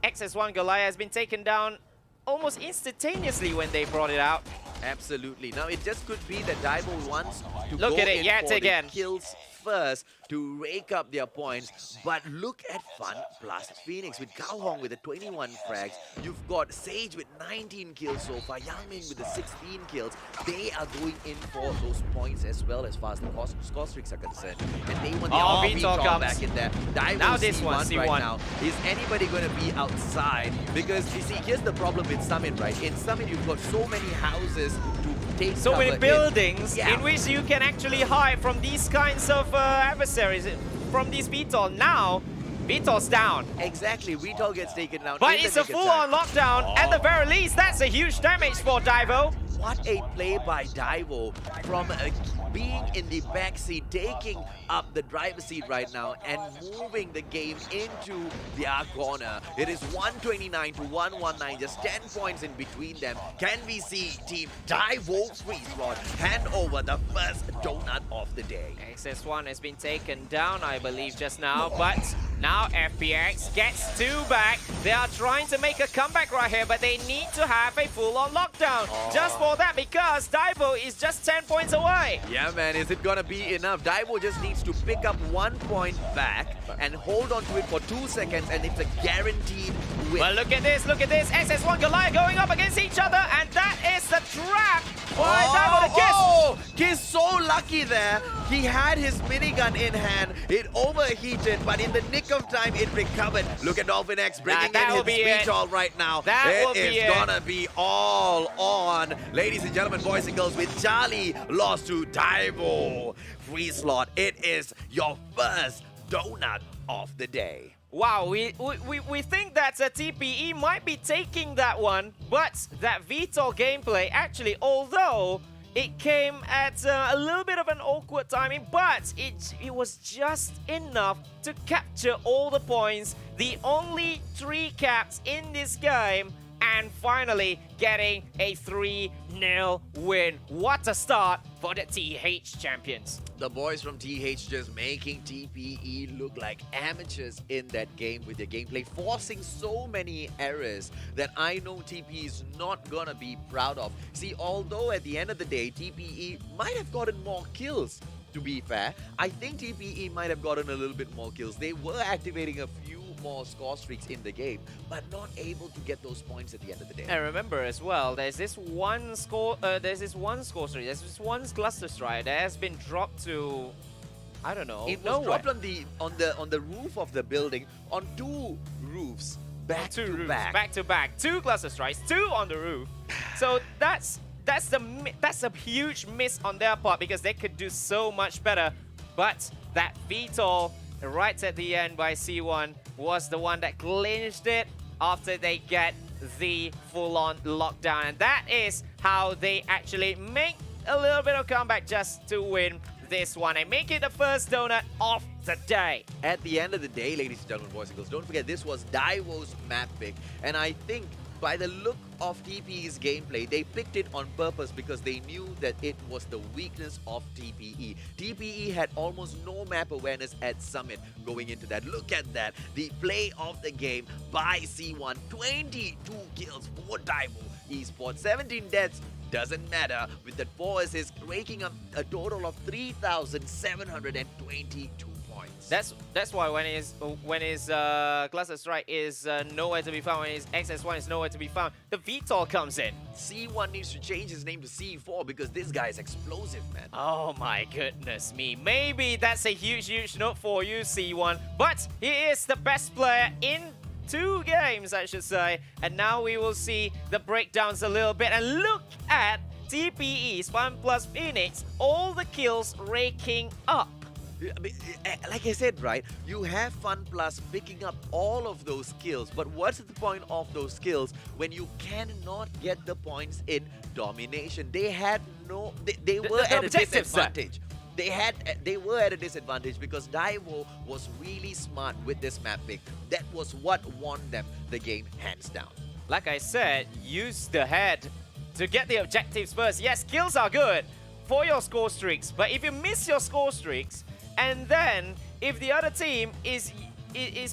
XS1 Goliath has been taken down almost instantaneously when they brought it out. Absolutely. Now it just could be that Daivo wants to Look go at it in yet for again. the kills first to rake up their points. But look at FunPlus Phoenix with Gahong with the 21 frags. You've got Sage with 19 kills so far. Yangming with the 16 kills. They are going in for those points as well as far as the score streaks are concerned. And they want the VTOL VTOL comes back in there. Daivo now this C1 one, right C1. now. Is anybody going to be outside? Because you see, here's the problem with Summit, right? In Summit, you've got so many houses to take So cover many buildings Yeah. in which you can actually hide from these kinds of adversaries, from these VTOL. Now, VTOL's down. Exactly, VTOL gets taken down. But in the it's a nick of full-on time. lockdown. At the very least, that's a huge damage for Daivo. What a play by Daivo from being in the backseat, taking up the driver's seat right now and moving the game into their corner. It is 129 to 119, just 10 points in between them. Can we see Team Daivo.FreeSlot hand over the first donut of the day? XS1 has been taken down, I believe, just now, but now FPX gets 2 back. They are trying to make a comeback right here, but they need to have a full-on lockdown just for that, because Daivo is just 10 points away. Yeah, man, is it gonna be enough? Daivo just needs to pick up 1 point back and hold on to it for 2 seconds, and it's a guaranteed win. Well, look at this, XS1 Goliath going up against each other, and that is the trap for Daivo to Kiss. Oh, Kiss so lucky there. He had his minigun in hand. It overheated, but in the nick of time, it recovered. Look at Dolphin X bringing in his VTOL right now. That it is gonna be all on. Ladies and gentlemen, boys and girls, with Charlie lost to Daivo.FreeSlot, it is your first donut of the day. Wow, we think that TPE might be taking that one, but that VTOL gameplay, actually, although it came at a little bit of an awkward timing, but it was just enough to capture all the points, the only 3 caps in this game, and finally getting a 3-0 win. What a start for the TH champions. The boys from TH just making TPE look like amateurs in that game with their gameplay, forcing so many errors that I know TPE is not gonna be proud of. See, although at the end of the day, TPE might have gotten more kills, to be fair, I think TPE might have gotten a little bit more kills. They were activating a few more score streaks in the game, but not able to get those points at the end of the day. And remember as well, there's this one score streak, there's this one cluster strike that has been dropped to, I don't know, It was nowhere. dropped on the roof of the building, on 2 roofs, back to back. Back to back, 2 cluster strikes, 2 on the roof. So that's a huge miss on their part, because they could do so much better. But that VTOL right at the end by C1 was the one that clinched it after they get the full-on lockdown. And that is how they actually make a little bit of comeback just to win this one and make it the first donut of the day. At the end of the day, ladies and gentlemen, boys and girls, don't forget this was Daivo's map pick, and I think by the look of TPE's gameplay, they picked it on purpose because they knew that it was the weakness of TPE. TPE had almost no map awareness at Summit going into that. Look at that. The play of the game by C1. 22 kills for Daivo Esports. 17 deaths. doesn't matter. With that 4 assists, raking up a total of 3,722 points. That's why when his cluster strike is nowhere to be found, when his XS1 is nowhere to be found, the VTOL comes in. C1 needs to change his name to C4 because this guy is explosive, man. Oh my goodness me. Maybe that's a huge note for you, C1. But he is the best player in 2 games, I should say. And now we will see the breakdowns a little bit. And look at TPE's FunPlus Phoenix. All the kills raking up. Like I said, right, you have FunPlus picking up all of those kills, but what's the point of those kills when you cannot get the points in Domination? They had no, they were at a disadvantage. They were at a disadvantage because Daivo was really smart with this map pick. That was what won them the game hands down. Like I said, use the head to get the objectives first. Yes, kills are good for your score streaks, but if you miss your score streaks, and then if the other team is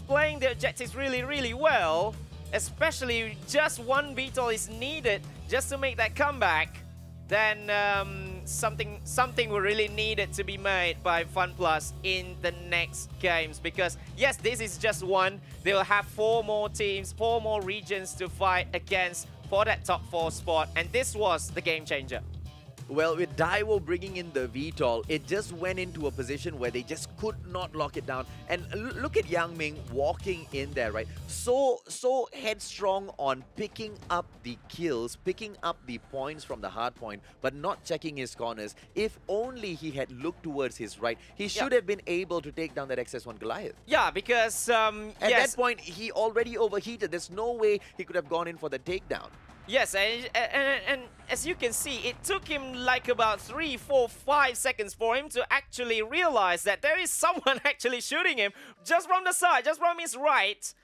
playing the objectives really well, especially just one VTOL is needed just to make that comeback, then something will really needed to be made by FunPlus in the next games. Because yes, this is just one. They will have 4 more teams, 4 more regions to fight against for that top 4 spot, and this was the game changer. Well, with Daivo bringing in the VTOL, it just went into a position where they just could not lock it down. And look at Yang Ming walking in there, right? So headstrong on picking up the kills, picking up the points from the hardpoint, but not checking his corners. If only he had looked towards his right, he should have been able to take down that XS1 Goliath. Yeah, because at that point, he already overheated. There's no way he could have gone in for the takedown. Yes, and as you can see, it took him like about 3, 4, 5 seconds for him to actually realize that there is someone actually shooting him just from the side, just from his right.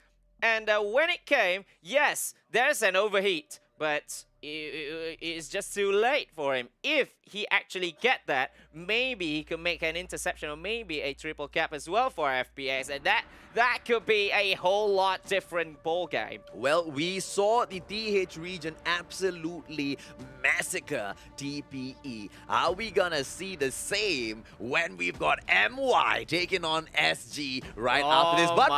And when it came, yes, there's an overheat, but it's just too late for him. If he actually get that, maybe he could make an interception or maybe a triple cap as well for FPS, and that could be a whole lot different ball game. Well, we saw the TH region absolutely massacre TPE. Are we gonna see the same when we've got MY taking on SG right after this? But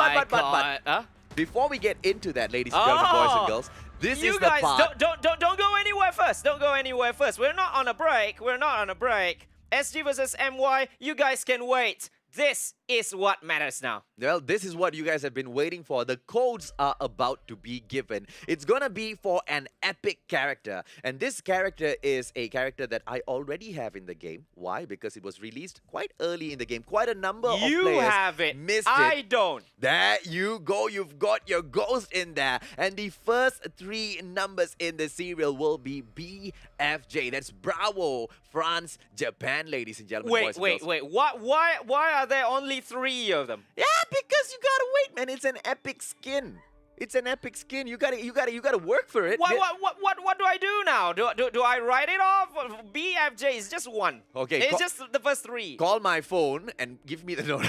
before we get into that, ladies and gentlemen, boys and girls, this is the part. Don't go anywhere first. Don't go anywhere first. We're not on a break. We're not on a break. SG versus MY. You guys can wait. This is what matters now. Well, this is what you guys have been waiting for. The codes are about to be given. It's gonna be for an epic character. And this character is a character that I already have in the game. Why? Because it was released quite early in the game. Quite a number of players You have it. missed it. I don't. There you go. You've got your ghost in there. And the first 3 numbers in the serial will be BFJ. That's Bravo, France, Japan, ladies and gentlemen. boys and girls. Wait. Why are there only 3 of them? Yeah, because you gotta wait, man. It's an epic skin. It's an epic skin. You gotta work for it. What do I do now? Do I write it off? BFJ is just 1. Okay, It's just the first 3. Call my phone and give me the note.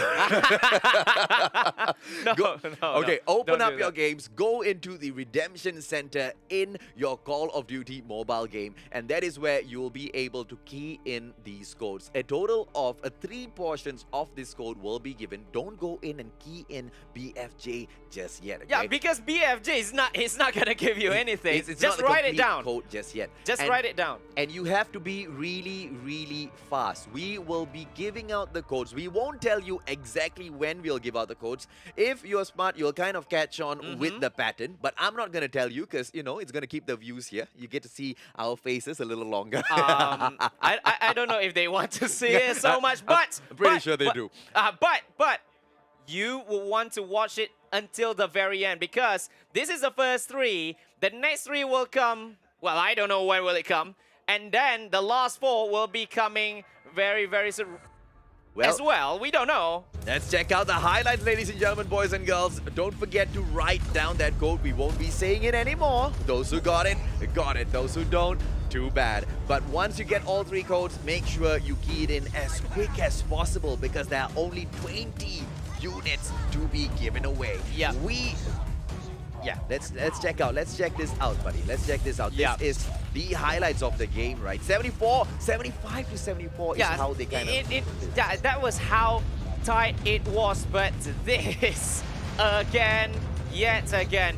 Okay, open up your games. Go into the Redemption Center in your Call of Duty mobile game. And that is where you will be able to key in these codes. A total of 3 portions of this code will be given. Don't go in and key in BFJ just yet. Okay? Yeah, because BFJ is not gonna give you anything. It's just not write the it down. code just yet. Just write it down. And you have to be really fast. We will be giving out the codes. We won't tell you exactly when we'll give out the codes. If you're smart, you'll kind of catch on with the pattern. But I'm not going to tell you because, you know, it's going to keep the views here. You get to see our faces a little longer. I don't know if they want to see it so much, but I'm pretty sure they do. But you will want to watch it until the very end because this is the first 3. The next 3 will come. Well, I don't know when will it come. And then the last 4 will be coming very soon as well. We don't know. Let's check out the highlights, ladies and gentlemen, boys and girls. Don't forget to write down that code. We won't be saying it anymore. Those who got it, got it. Those who don't, too bad. But once you get all 3 codes, make sure you key it in as quick as possible because there are only 20 units to be given away. Yeah. Yeah, let's check this out, buddy. Let's check this out. Yeah. This is the highlights of the game, right? 75 to 74 is how they kind of... that was how tight it was, but this again, yet again,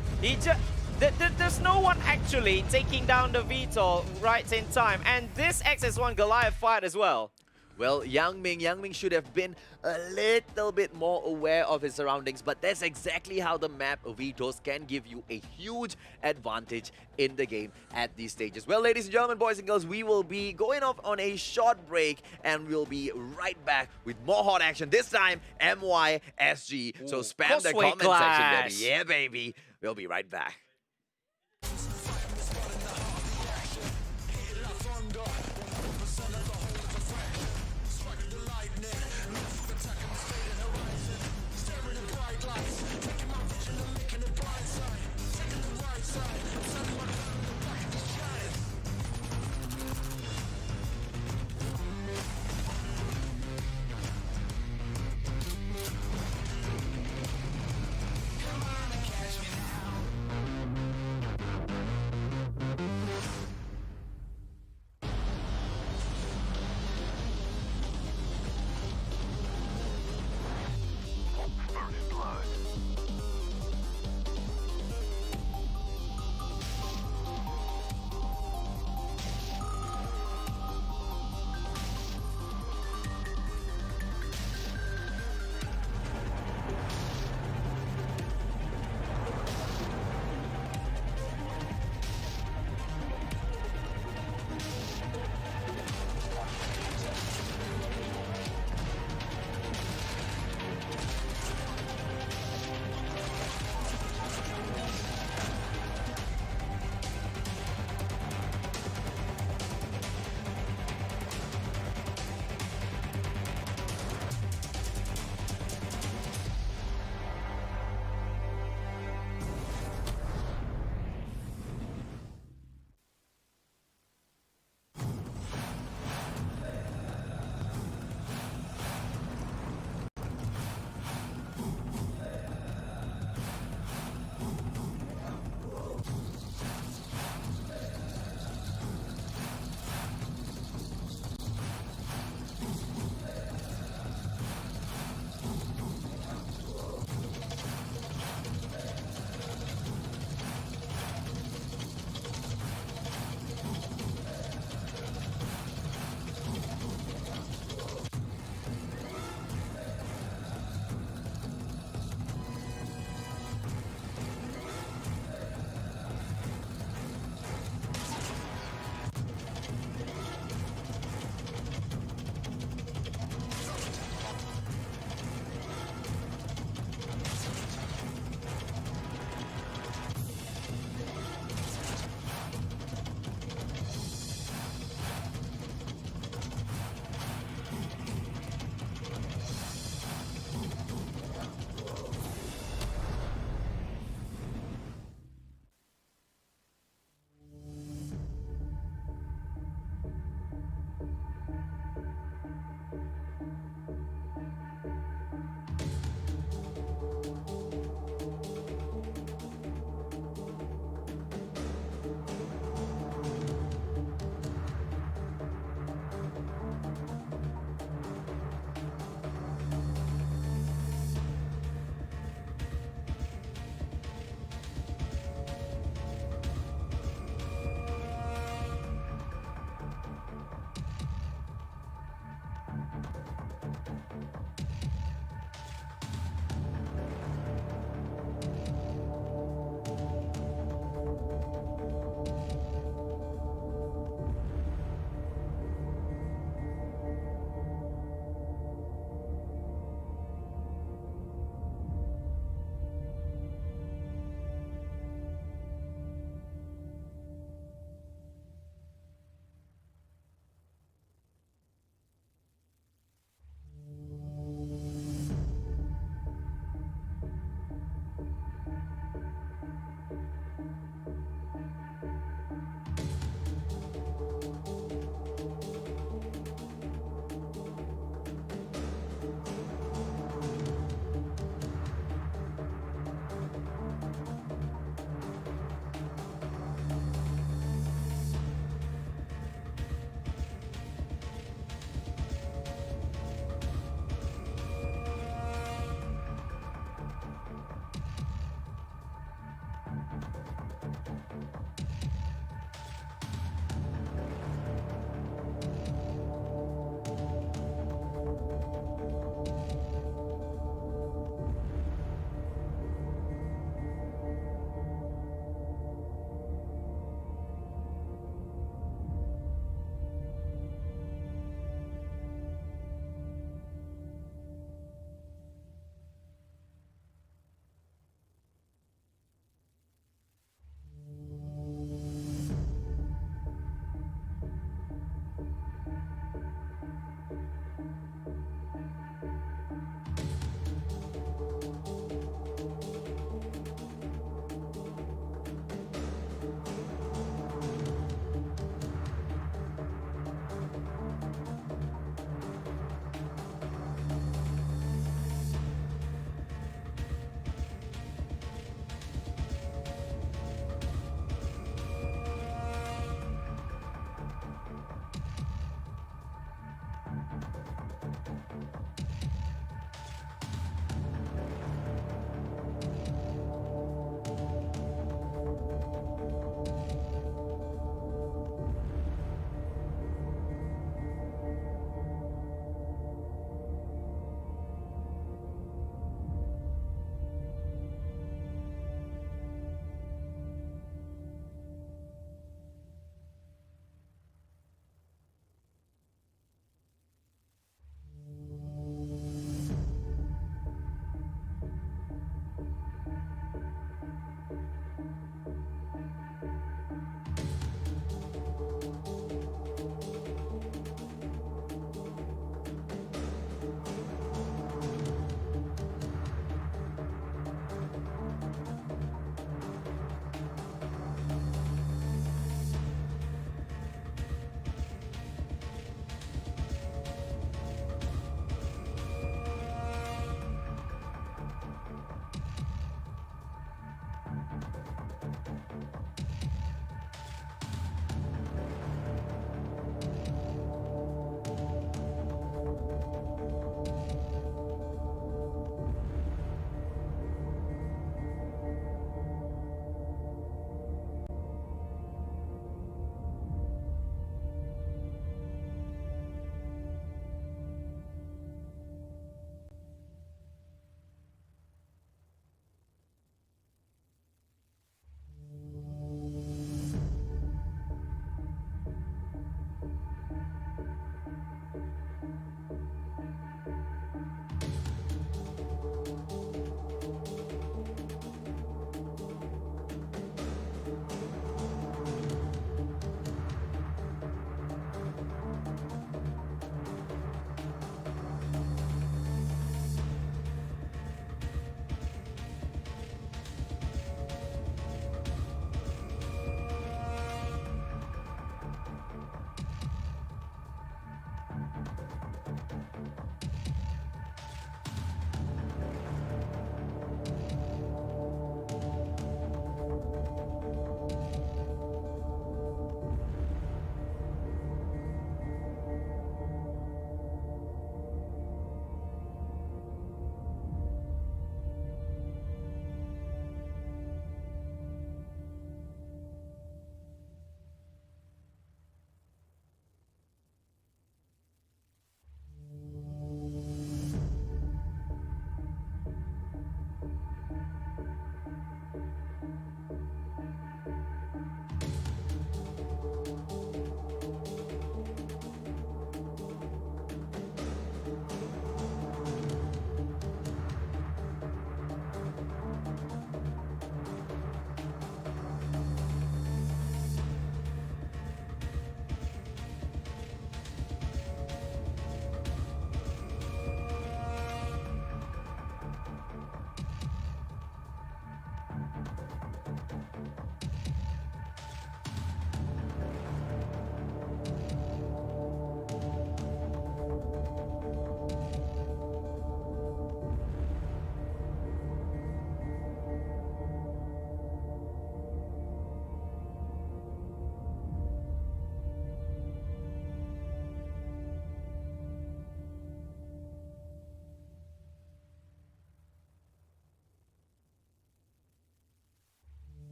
there's no one actually taking down the VTOL right in time, and this XS1 Goliath fight as well. Well, Yang Ming should have been a little bit more aware of his surroundings, but that's exactly how the map Vetoes can give you a huge advantage in the game at these stages. Well, ladies and gentlemen, boys and girls, we will be going off on a short break and we'll be right back with more hot action. This time, MYSG. So spam the Crossway comment section, clash. baby. Yeah, baby. We'll be right back.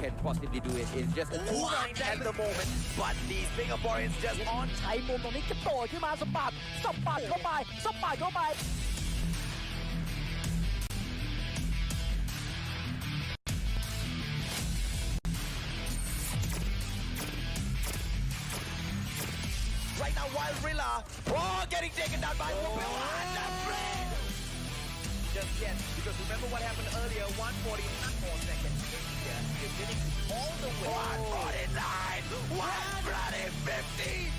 can possibly do it. It's just a 2-9 at the moment, but the Singaporeans just on ใช้มุมตรงนี้กระโดดขึ้นมาสปาดเข้าไป right now. Wild Rilla, getting taken down by Propel and the break. Just yet, because remember what happened earlier, 149 seconds. India is getting all the way. 149, 150.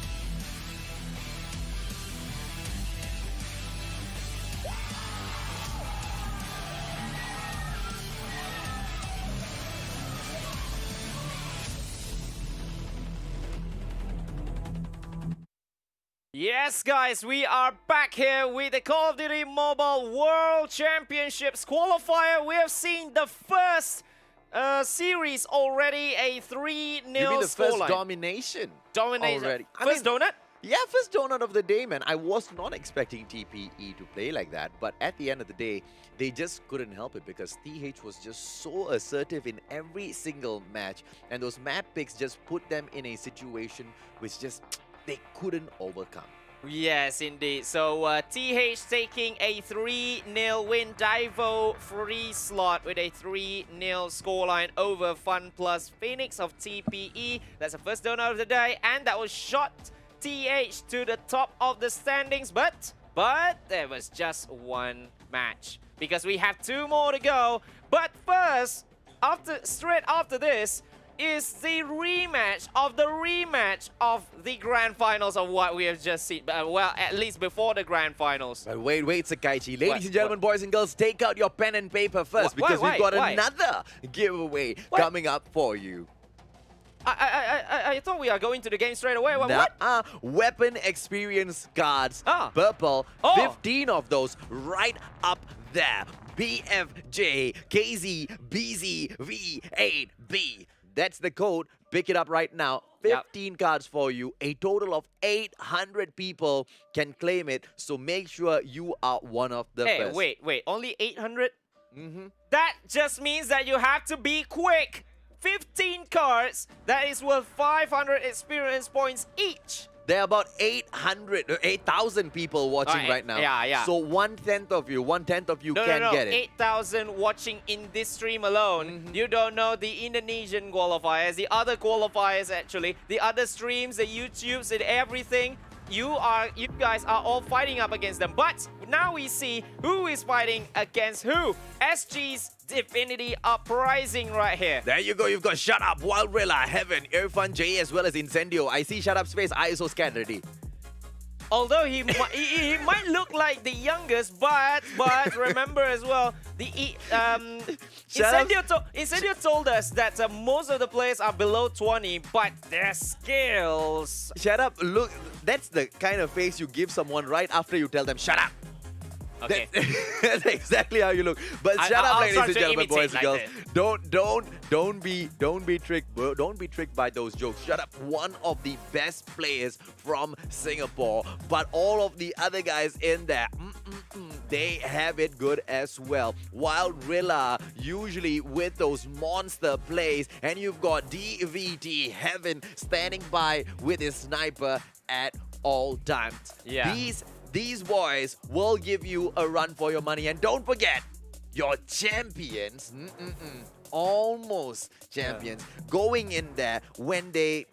Yes, guys, we are back here with the Call of Duty Mobile World Championships qualifier. We have seen the first series already, a 3-0 You mean the first scoreline. domination? Domination. Already. First donut? Yeah, first donut of the day, man. I was not expecting TPE to play like that, but at the end of the day, they just couldn't help it because TH was just so assertive in every single match, and those map picks just put them in a situation which just they couldn't overcome. Yes, indeed. So TH taking a 3-0 win. Daivo.FreeSlot with a 3-0 scoreline over FunPlus Phoenix of TPE. That's the first donut of the day, and that was shot TH to the top of the standings. But there was just one match because we have 2 more to go. But first, straight after this, is the rematch of the grand finals of what we have just seen. Well, at least before the grand finals. But wait, Sakaichi. Ladies and gentlemen, boys and girls, take out your pen and paper first because we've got another giveaway coming up for you. I thought we are going to the game straight away. What? Weapon experience cards. Ah. Purple. Oh. 15 of those right up there. BFJ KZ BZ V8B. That's the code. Pick it up right now. 15 cards for you. A total of 800 people can claim it. So make sure you are one of the first. Wait. Only 800? Mm-hmm. That just means that you have to be quick. 15 cards. That is worth 500 experience points each. There are about 8,000 people watching right now. Yeah. So 1/10 of you can get it. 8,000 watching in this stream alone. You don't know the Indonesian qualifiers, the other qualifiers actually, the other streams, the YouTubes and everything. You guys are all fighting up against them. But now we see who is fighting against who. SG's Divinity Uprising right here. There you go. You've got Shut Up, Wild Rilla, Heaven, Irfan J as well as Incendio. I see Shut Up's face. ISO scan ready. Although he might look like the youngest, but remember as well, the Incendio told us that most of the players are below 20, but their skills. Shut up. Look, that's the kind of face you give someone right after you tell them, shut up. Okay. That's exactly how you look. But shut up, ladies and gentlemen, boys and girls. Don't be tricked. Don't be tricked by those jokes. Shut up. One of the best players from Singapore, but all of the other guys in there, they have it good as well. Wild Rilla usually with those monster plays, and you've got DVT Heaven standing by with his sniper at all times. Yeah. These boys will give you a run for your money. And don't forget, your champions, almost champions, going in there when they...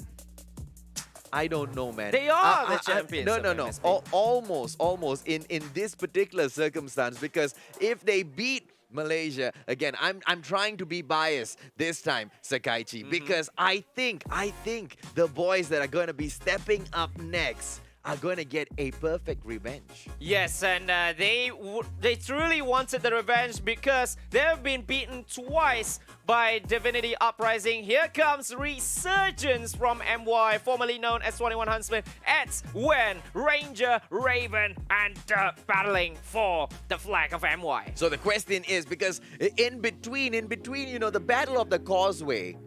I don't know, man. They are the champions. No. Almost in this particular circumstance, because if they beat Malaysia, again, I'm trying to be biased this time, Sakaichi, because I think the boys that are going to be stepping up next are going to get a perfect revenge. Yes, and they truly wanted the revenge because they have been beaten twice by Divinity Uprising. Here comes Resurgence from MY, formerly known as 21 Huntsman, at Wen, Ranger, Raven, and battling for the flag of MY. So the question is, because in between, you know, the Battle of the Causeway,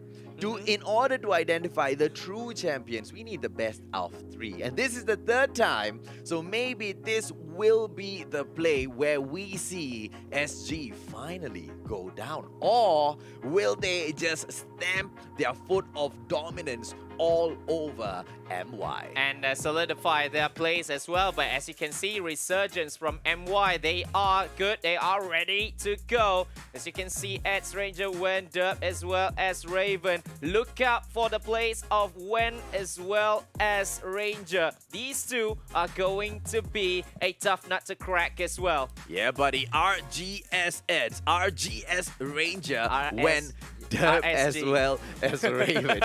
in order to identify the true champions, we need the best of 3. And this is the 3rd time, so maybe this will be the play where we see SG finally go down? Or will they just stamp their foot of dominance all over MY? And solidify their place as well. But as you can see, Resurgence from MY, they are good. They are ready to go. As you can see, Ed's Ranger, Wen, Derp, as well as Raven. Look out for the plays of Wen as well as Ranger. These two are going to be a tough nut to crack as well. Yeah, buddy. RGS Eds, RGS Ranger, RS Wen, Derp, as RSG. well as Raven.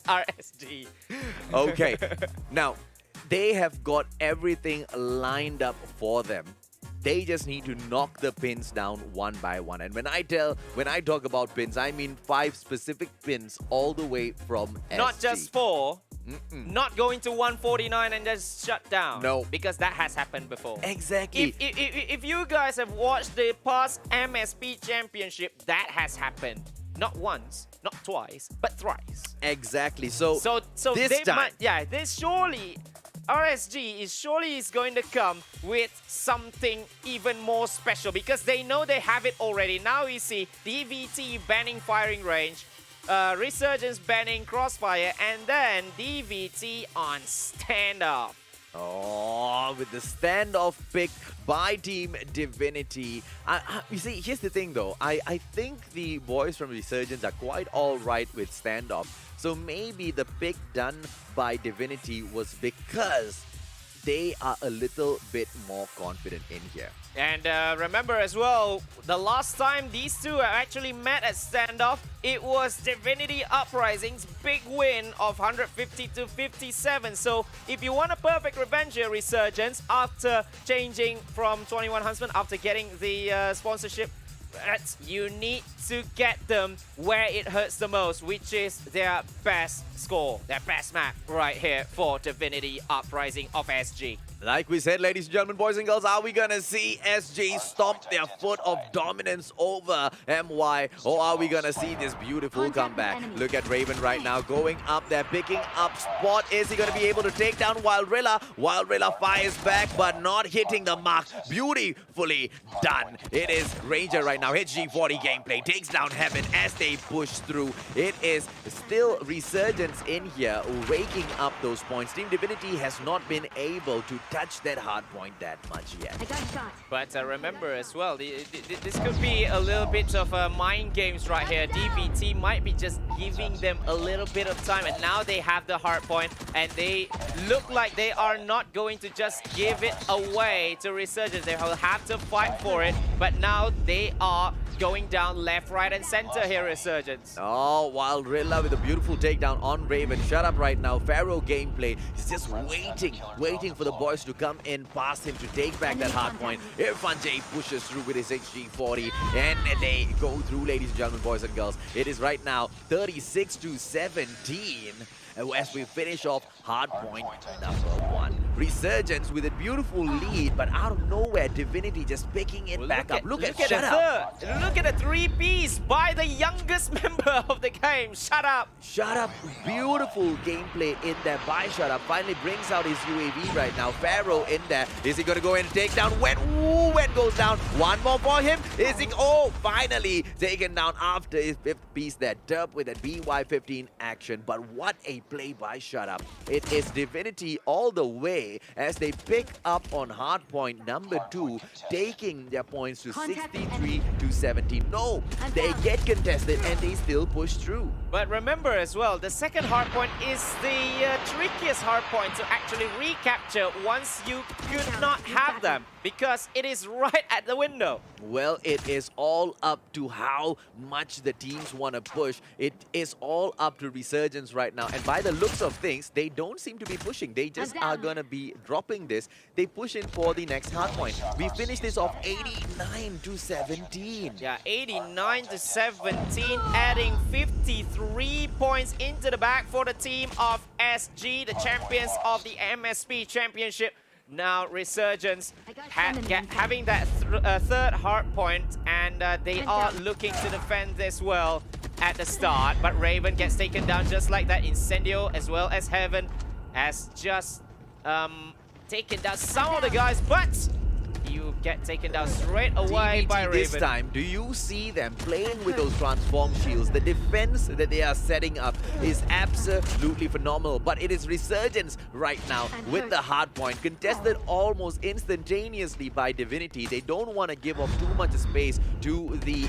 RSG. Okay, now they have got everything lined up for them. They just need to knock the pins down one by one. And when I talk about pins, I mean 5 specific pins all the way from Not SG. just 4. Not going to 149 and just shut down. No. Because that has happened before. Exactly. If you guys have watched the past MSP Championship, that has happened. Not once, not twice, but thrice. Exactly. So this they time, might, yeah, this surely RSG is going to come with something even more special because they know they have it already. Now we see DVT banning firing range, Resurgence banning crossfire, and then DVT on standoff. oh, with the standoff pick by Team Divinity. You see, here's the thing though. I think the boys from Resurgence are quite alright with standoff. So maybe the pick done by Divinity was because they are a little bit more confident in here. And remember as well, the last time these two have actually met at standoff, it was Divinity Uprising's big win of 150 to 57. So if you want a perfect revenge here, Resurgence, after changing from 21 Huntsman, after getting the sponsorship, you need to get them where it hurts the most, which is their best score, their best map right here for Divinity Uprising of SG. Like we said, ladies and gentlemen, boys and girls, are we gonna see SG stomp their foot of dominance over MY? Or are we gonna see this beautiful comeback? Look at Raven right now going up there, picking up spot. Is he gonna be able to take down Wildrilla? Wildrilla fires back, but not hitting the mark. Beautifully done. It is Ranger right now. HG40 gameplay takes down Heaven as they push through. It is still Resurgence in here, raking up those points. Team Divinity has not been able to touch that hard point that much yet. I got shot. But remember as well, this could be a little bit of mind games right here. DVT might be just giving them a little bit of time, and now they have the hard point, and they look like they are not going to just give it away to Resurgence. They will have to fight for it, but now they are going down left, right, and center here, Resurgence. Oh, Wildrilla with a beautiful takedown on Raven. Shut up right now. Pharaoh gameplay is just waiting for the boys to come in past him to take back that hard point. Irfan J pushes through with his HG40, and they go through, ladies and gentlemen, boys and girls. It is right now 36 to 17 as we finish off Hardpoint #1. Resurgence with a beautiful lead, but out of nowhere, Divinity just picking it back up. Look at the Shut Up. third. Look at the 3-piece by the youngest member of the game. Shut Up. Shut Up, beautiful gameplay in there by Shut Up. Finally brings out his UAV right now. Pharaoh in there. Is he going to go in and take down Wen? Ooh, Wen goes down. One more for him. Is he? Oh, finally taken down after his 5th piece there. Derp with a BY15 action. But what a play by Shut Up. It is Divinity all the way as they pick up on Hardpoint #2, taking their points to 63 to 17. No, they get contested and they still push through. But remember as well, the second hardpoint is the trickiest hardpoint to actually recapture once you could not have them, because it is right at the window. Well, it is all up to how much the teams want to push. It is all up to Resurgence right now. And by the looks of things, they don't seem to be pushing. They just are going to be dropping this. They push in for the next hardpoint. We finish this off 89 to 17. Yeah, 89 to 17, adding 53 points into the bag for the team of SG, the champions of the MSP Championship. Now Resurgence having that third hard point, and they are looking to defend as well at the start. But Raven gets taken down just like that. Incendio as well as Heaven has just taken down some of the guys, but you get taken down straight away by DVT this Raven. time, do you see them playing with those transform shields? The defense that they are setting up is absolutely phenomenal, but it is Resurgence right now with the hardpoint, contested almost instantaneously by Divinity. They don't want to give up too much space to the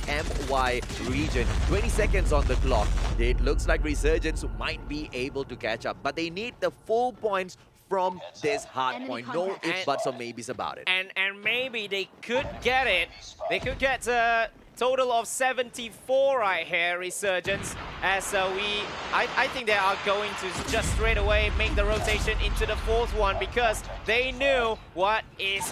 MY region. 20 seconds on the clock. It looks like Resurgence might be able to catch up, but they need the full points from this hardpoint. No ifs, buts, or maybes about it. And maybe they could get it. They could get a total of 74 right here, Resurgence. As I think they are going to just straight away make the rotation into the fourth one because they knew what it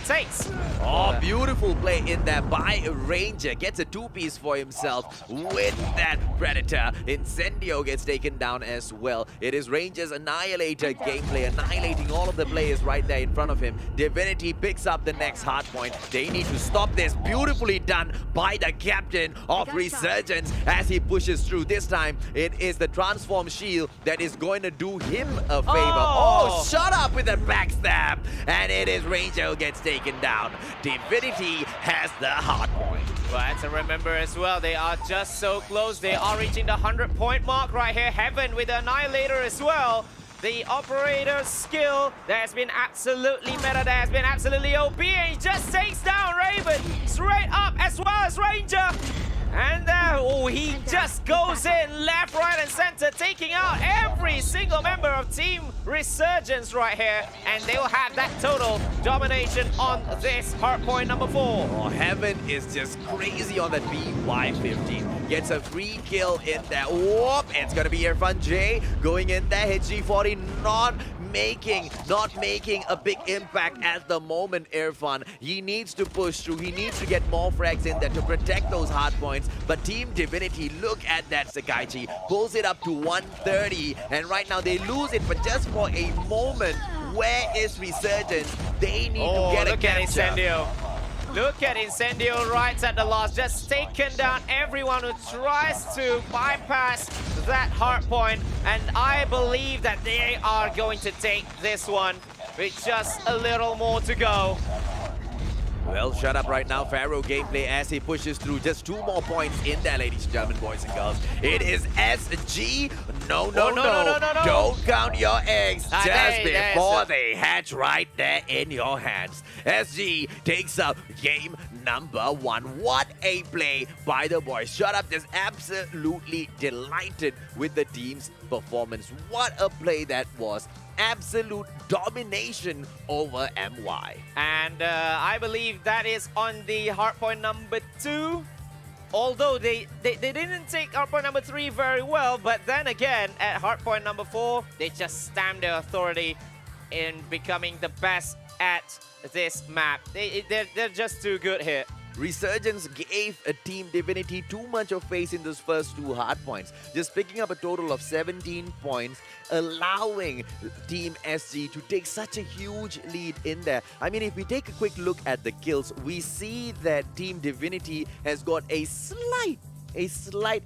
takes. Oh, beautiful play in there by Ranger. Gets a two-piece for himself with that Predator. Incendio gets taken down as well. It is Ranger's Annihilator gameplay, annihilating all of the players right there in front of him. Divinity picks up the next hard point. They need to stop this. Beautifully done by the captain of Resurgence as he pushes through. This time, it is the Transform Shield that is going to do him a favor. Oh, shut up with a backstab. And it is Ranger who gets taken down. Divinity has the hard point. But to remember as well, they are just so close. They are reaching the 100-point mark right here. Heaven with the Annihilator as well. The operator's skill that has been absolutely meta, that has been absolutely OP, and he just takes down Raven straight up as well as Ranger. And he just goes in left, right, and center, taking out every single member of Team Resurgence right here. And they will have that total domination on this hardpoint number 4. Oh, Heaven is just crazy on that BY-15. Gets a free kill in there. Whoop! It's gonna be Irfan J going in there. HG40 not making a big impact at the moment. Irfan, he needs to push through. He needs to get more frags in there to protect those hard points. But Team Divinity, look at that. Sakaichi pulls it up to 130, and right now they lose it, but just for a moment. Where is Resurgence? They need to get a capture. Look at Incendio. Look at Incendio right at the last, just taken down everyone who tries to bypass that hard point. And I believe that they are going to take this one with just a little more to go. Well, shut up right now, Pharaoh gameplay as he pushes through. Just 2 more points in there, ladies and gentlemen, boys and girls. It is SG. No. Don't count your eggs just before they hatch right there in your hands. SG takes up game number 1. What a play by the boys. Shut up, just absolutely delighted with the team's performance. What a play that was. Absolute domination over MY. And I believe that is on the hardpoint number 2. Although they didn't take hardpoint number 3 very well, but then again, at hardpoint number 4, they just stamped their authority in becoming the best at this map. They're just too good here. Resurgence gave a Team Divinity too much of face in those first 2 hardpoints, just picking up a total of 17 points, allowing Team SG to take such a huge lead in there. I mean, if we take a quick look at the kills, we see that Team Divinity has got a slight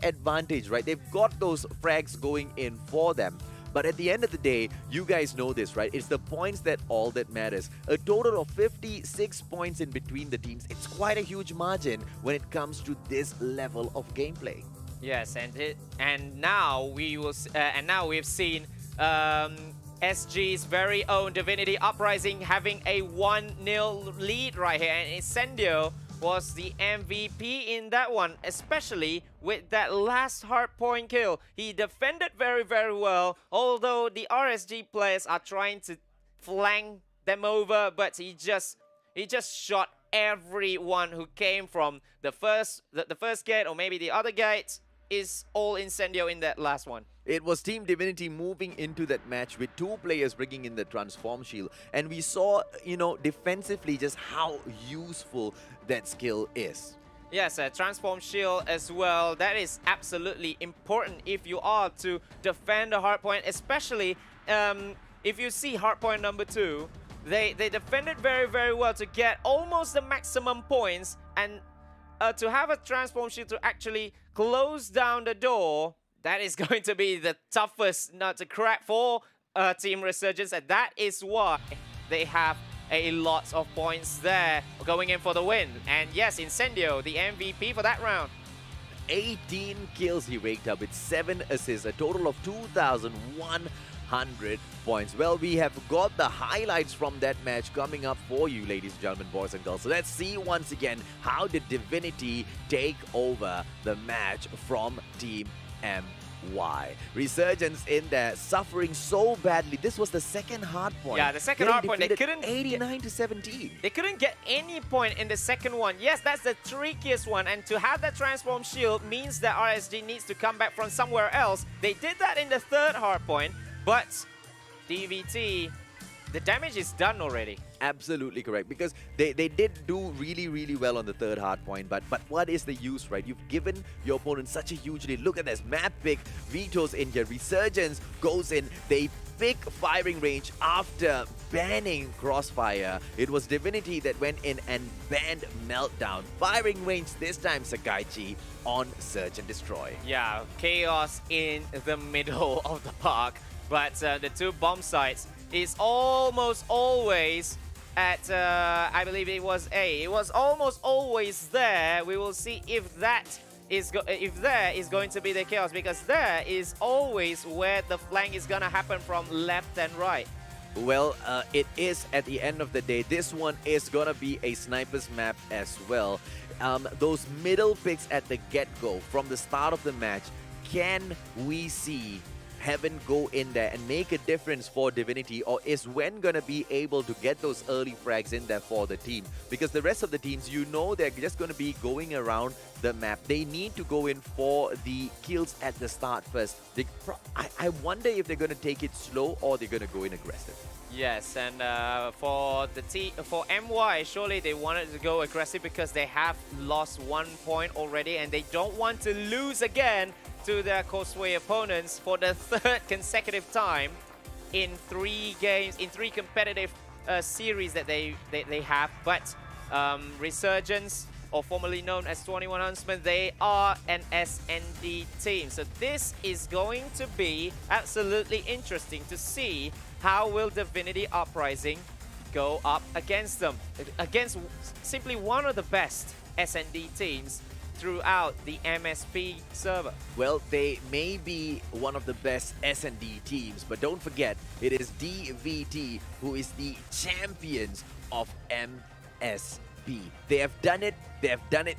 advantage, right? They've got those frags going in for them. But at the end of the day, you guys know this, right? It's the points that all that matters. A total of 56 points in between the teams. It's quite a huge margin when it comes to this level of gameplay. Yes, and now we've seen SG's very own Divinity Uprising having a 1-0 lead right here, and Incendio was the MVP in that one, especially with that last hardpoint kill. He defended very, very well, although the RSG players are trying to flank them over, but he just shot everyone who came from the first gate, or maybe the other gate. Is all Incendio in that last one. It was Team Divinity moving into that match with 2 players bringing in the Transform Shield. And we saw, defensively just how useful that skill is. Yes, Transform Shield as well. That is absolutely important if you are to defend a hardpoint, especially if you see hardpoint number 2. They defended very, very well to get almost the maximum points, and to have a Transform Shield to actually close down the door, that is going to be the toughest nut to crack for Team Resurgence, and that is why they have a lot of points there, going in for the win. And yes, Incendio, the MVP for that round. 18 kills he raked up with 7 assists, a total of 2,100 points. Well, we have got the highlights from that match coming up for you, ladies and gentlemen, boys and girls. So let's see once again, how did Divinity take over the match from Team MY? Resurgence in there, suffering so badly. This was the second hard point. Yeah, the second hard point, they couldn't 89 to 17. They couldn't get any point in the second one. Yes, that's the trickiest one. And to have that transform shield means that RSG needs to come back from somewhere else. They did that in the third hard point, but DVT, the damage is done already. Absolutely correct, because they did do really well on the third hard point, but what is the use, right? You've given your opponent such a huge lead. Look at this map pick, Vito's in here, Resurgence goes in, they pick firing range after banning Crossfire. It was Divinity that went in and banned Meltdown. Firing range this time, Sakaichi, on Search and Destroy. Yeah, chaos in the middle of the park, but the two bomb sites is almost always at, I believe it was A. It was almost always there. We will see if that is there is going to be the chaos, because there is always where the flank is gonna happen from left and right. Well, it is at the end of the day. This one is gonna be a sniper's map as well. Those middle picks at the get-go from the start of the match, can we see Heaven go in there and make a difference for Divinity, or is Wen gonna be able to get those early frags in there for the team? Because the rest of the teams, you know, they're just gonna be going around the map. They need to go in for the kills at the start first. I wonder if they're gonna take it slow or they're gonna go in aggressive. Yes, and for MY, surely they wanted to go aggressive because they have lost 1 point already, and they don't want to lose again to their Causeway opponents for the third consecutive time in 3 games, in 3 competitive series that they have. But Resurgence, or formerly known as 21 Huntsmen, they are an SND team. So this is going to be absolutely interesting to see how will Divinity Uprising go up against them, against simply one of the best SND teams throughout the MSP server. Well, they may be one of the best S&D teams, but don't forget, it is DVT who is the champions of MSP. They have done it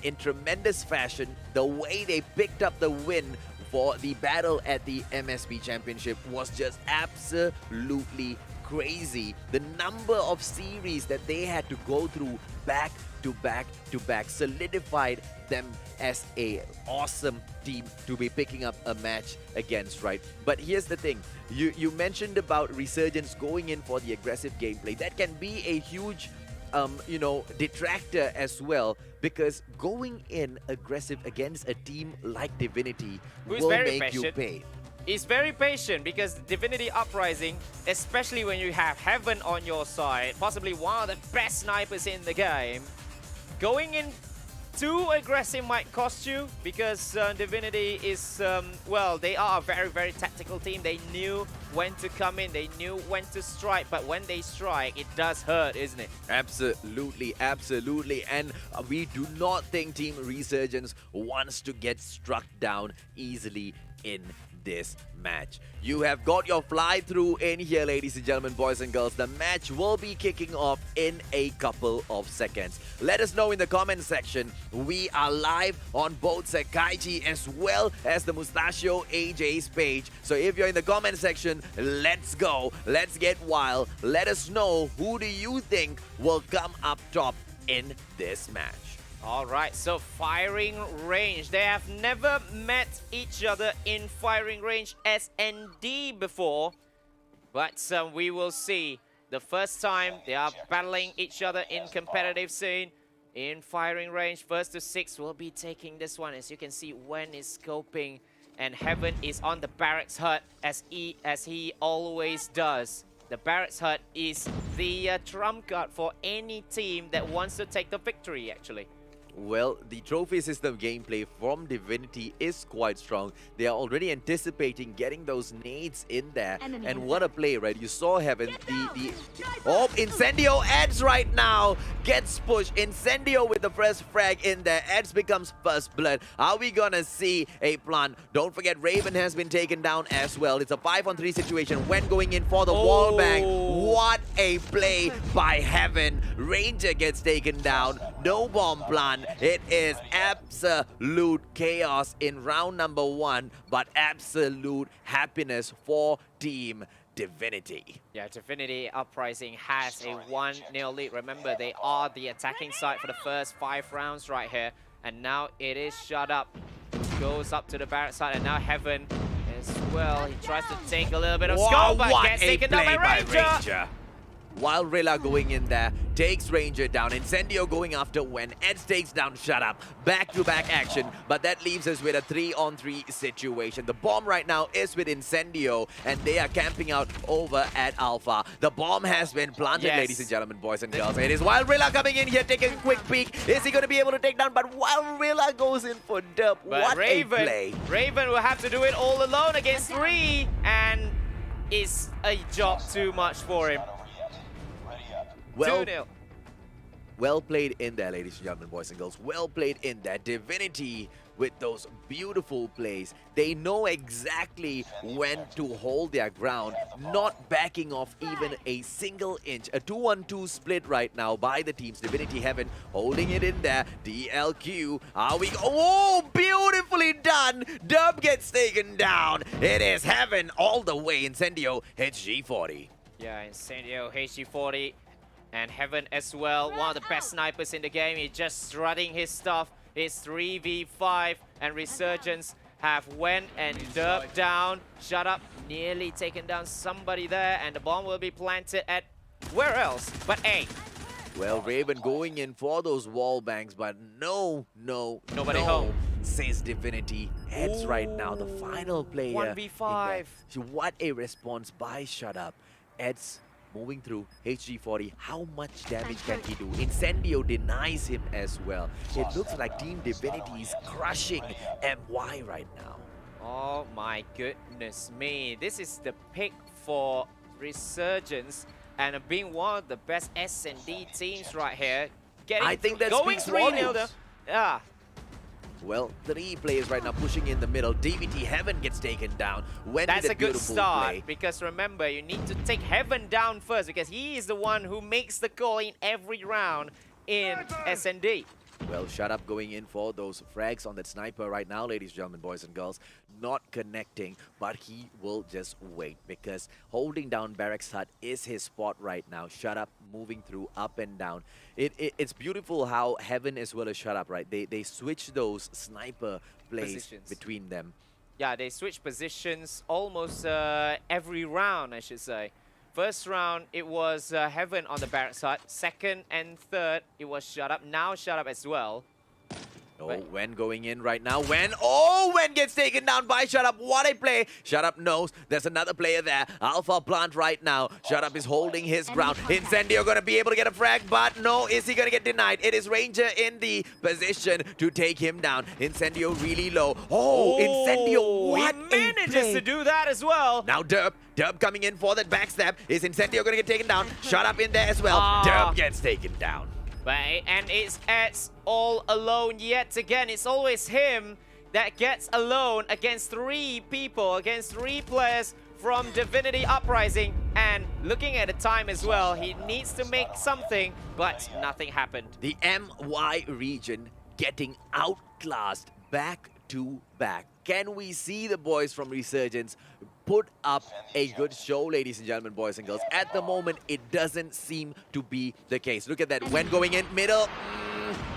in tremendous fashion. The way they picked up the win for the battle at the MSP Championship was just absolutely crazy. The number of series that they had to go through back to back to back solidified them as a awesome team to be picking up a match against, right? But here's the thing, you mentioned about Resurgence going in for the aggressive gameplay. That can be a huge detractor as well, because going in aggressive against a team like Divinity will make you pay. He's very patient, because Divinity Uprising, especially when you have Heaven on your side, possibly one of the best snipers in the game, going in too aggressive might cost you, because Divinity is, well, they are a very tactical team. They knew when to come in, they knew when to strike, but when they strike, it does hurt, isn't it? Absolutely, absolutely. And we do not think Team Resurgence wants to get struck down easily in this match. You have got your fly through in here, ladies and gentlemen, boys and girls. The match will be kicking off in a couple of seconds. Let us know in the comment section. We are live on both Sakaichi as well as the Mustachio AJ's page. So if you're in the comment section, let's go. Let's get wild. Let us know, who do you think will come up top in this match? Alright, so firing range. They have never met each other in firing range SND before. But we will see. The first time they are battling each other in competitive scene. In firing range, first to 6 will be taking this one. As you can see, Wen is scoping. And Heaven is on the barracks hut as he always does. The barracks hut is the trump card for any team that wants to take the victory, actually. Well, the trophy system gameplay from Divinity is quite strong. They are already anticipating getting those nades in there. Enemy And in what a sight. play, right? You saw Heaven, Oh, Incendio Eds right now gets pushed. Incendio with the first frag in there. Eds becomes first blood. Are we gonna see a plant? Don't forget, Raven has been taken down as well. It's a 5-on-3 situation when going in for the wall bang. What a play by Heaven. Ranger gets taken down. No bomb plant. It is absolute chaos in round number 1, but absolute happiness for Team Divinity. Yeah, Divinity Uprising has a 1-0 lead. Remember, they are the attacking side for the first 5 rounds right here. And now it is shut up. Goes up to the barrack side, and now Heaven as well. He tries to take a little bit of scope, but what gets a taken down play by Ranger. Wild Rilla going in there, takes Ranger down. Incendio going after when Eds takes down Shut Up. Back-to-back action, but that leaves us with a 3-on-3 situation. The bomb right now is with Incendio, and they are camping out over at Alpha. The bomb has been planted, Yes. ladies and gentlemen, boys and girls. It is Wild Rilla coming in here, taking a quick peek. Is he going to be able to take down? But Wild Rilla goes in for Derp. But What a play. Raven will have to do it all alone against 3, and it's a job too much for him. Not over yet. Ready up. Well, 2-0. well played in there, ladies and gentlemen, boys and girls. Well played in there. Divinity with those beautiful plays. They know exactly when to hold their ground, not backing off even a single inch. A 2-on-2 split right now by the teams. Divinity Heaven holding it in there. DLQ. Are we... Oh, beautifully done. Dub gets taken down. It is Heaven all the way. Incendio hits G40. Yeah, Incendio, HG40, and Heaven as well. One of the best snipers in the game. He's just strutting his stuff. It's 3v5, and Resurgence have went and derped down. Shut Up, nearly taken down somebody there, and the bomb will be planted at where else but A. Well, Raven going in for those wall bangs, but nobody home. Says Divinity. Heads right now, the final player. 1v5. in there. What a response by Shut Up. Eds moving through HG40. How much damage can he do? Incendio denies him as well. It looks like Team Divinity is crushing MY right now. Oh my goodness me. This is the pick for Resurgence, and being one of the best S&D teams right here. I think that going speaks 3-0 volumes. though. Yeah. Well, 3 players right now pushing in the middle. DVT Heaven gets taken down. When That's did a good beautiful start, play. because remember, you need to take Heaven down first, because he is the one who makes the call in every round in S&D. Well, Shut Up going in for those frags on that sniper right now, ladies and gentlemen, boys and girls. Not connecting, but he will just wait, because holding down Barracks Hut is his spot right now. Shut Up moving through up and down. It's beautiful how Heaven as well as Shut Up, right? They switch those sniper plays Positions. between them. Yeah, they switch positions almost every round, I should say. First round, it was Heaven on the Barracks Hut. Second and third, it was Shut Up. Now Shut Up as well. Oh, But- Wen going in right now. Wen gets taken down by Shut Up. What a play. Shut Up knows there's another player there. Alpha plant right now. Shut Up is holding his ground. Incendio going to be able to get a frag, but no, is he going to get denied? It is Ranger in the position to take him down. Incendio really low. Oh, Incendio, what he a manages play. to do that as well. Now Derp coming in for that backstab. Is Incendio going to get taken down? Shut Up in there as well. Ah. Derp gets taken down. And it's Eds all alone yet again. It's always him that gets alone against 3 people, against 3 players from Divinity Uprising. And looking at the time as well, he needs to make something, but nothing happened. The MY region getting outclassed back to back. Can we see the boys from Resurgence put up a good show, ladies and gentlemen, boys and girls? At the moment, it doesn't seem to be the case. Look at that. When going in middle,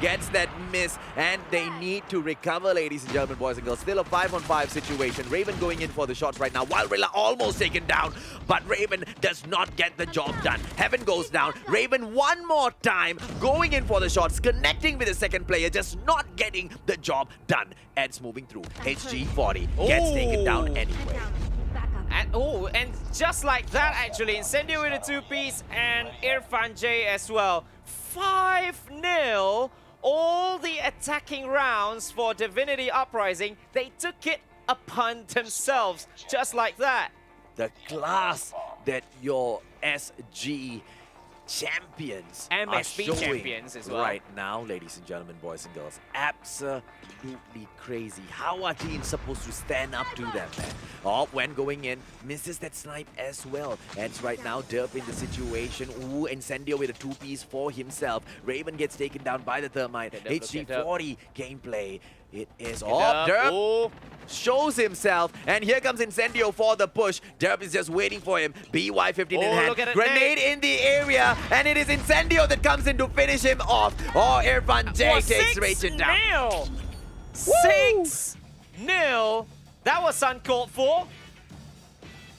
gets that miss, and they need to recover, ladies and gentlemen, boys and girls. Still a 5-on-5 situation. Raven going in for the shots right now. Wild Rilla almost taken down, but Raven does not get the job done. Heaven goes down. Raven one more time going in for the shots, connecting with the second player, just not getting the job done. Eds moving through. HG40 gets taken down anyway. And just like that, actually, Incendio with a 2-piece and Irfan J as well. 5-0 all the attacking rounds for Divinity Uprising, they took it upon themselves, just like that. The class that your SG champions are MSP showing champions as well. right now, ladies and gentlemen, boys and girls. Absolutely crazy. How are teams supposed to stand up to them, man? Oh, when going in, misses that snipe as well. And right now, Derp in the situation. Ooh, Incendio with a 2-piece for himself. Raven gets taken down by the Thermite. HG40 gameplay. It is off. Derp shows himself, and here comes Incendio for the push. Derp is just waiting for him. BY-15 in hand. Look at it, Grenade in the area, and it is Incendio that comes in to finish him off. Oh, Irfan J takes Rachel down. 6-0. That was uncalled for.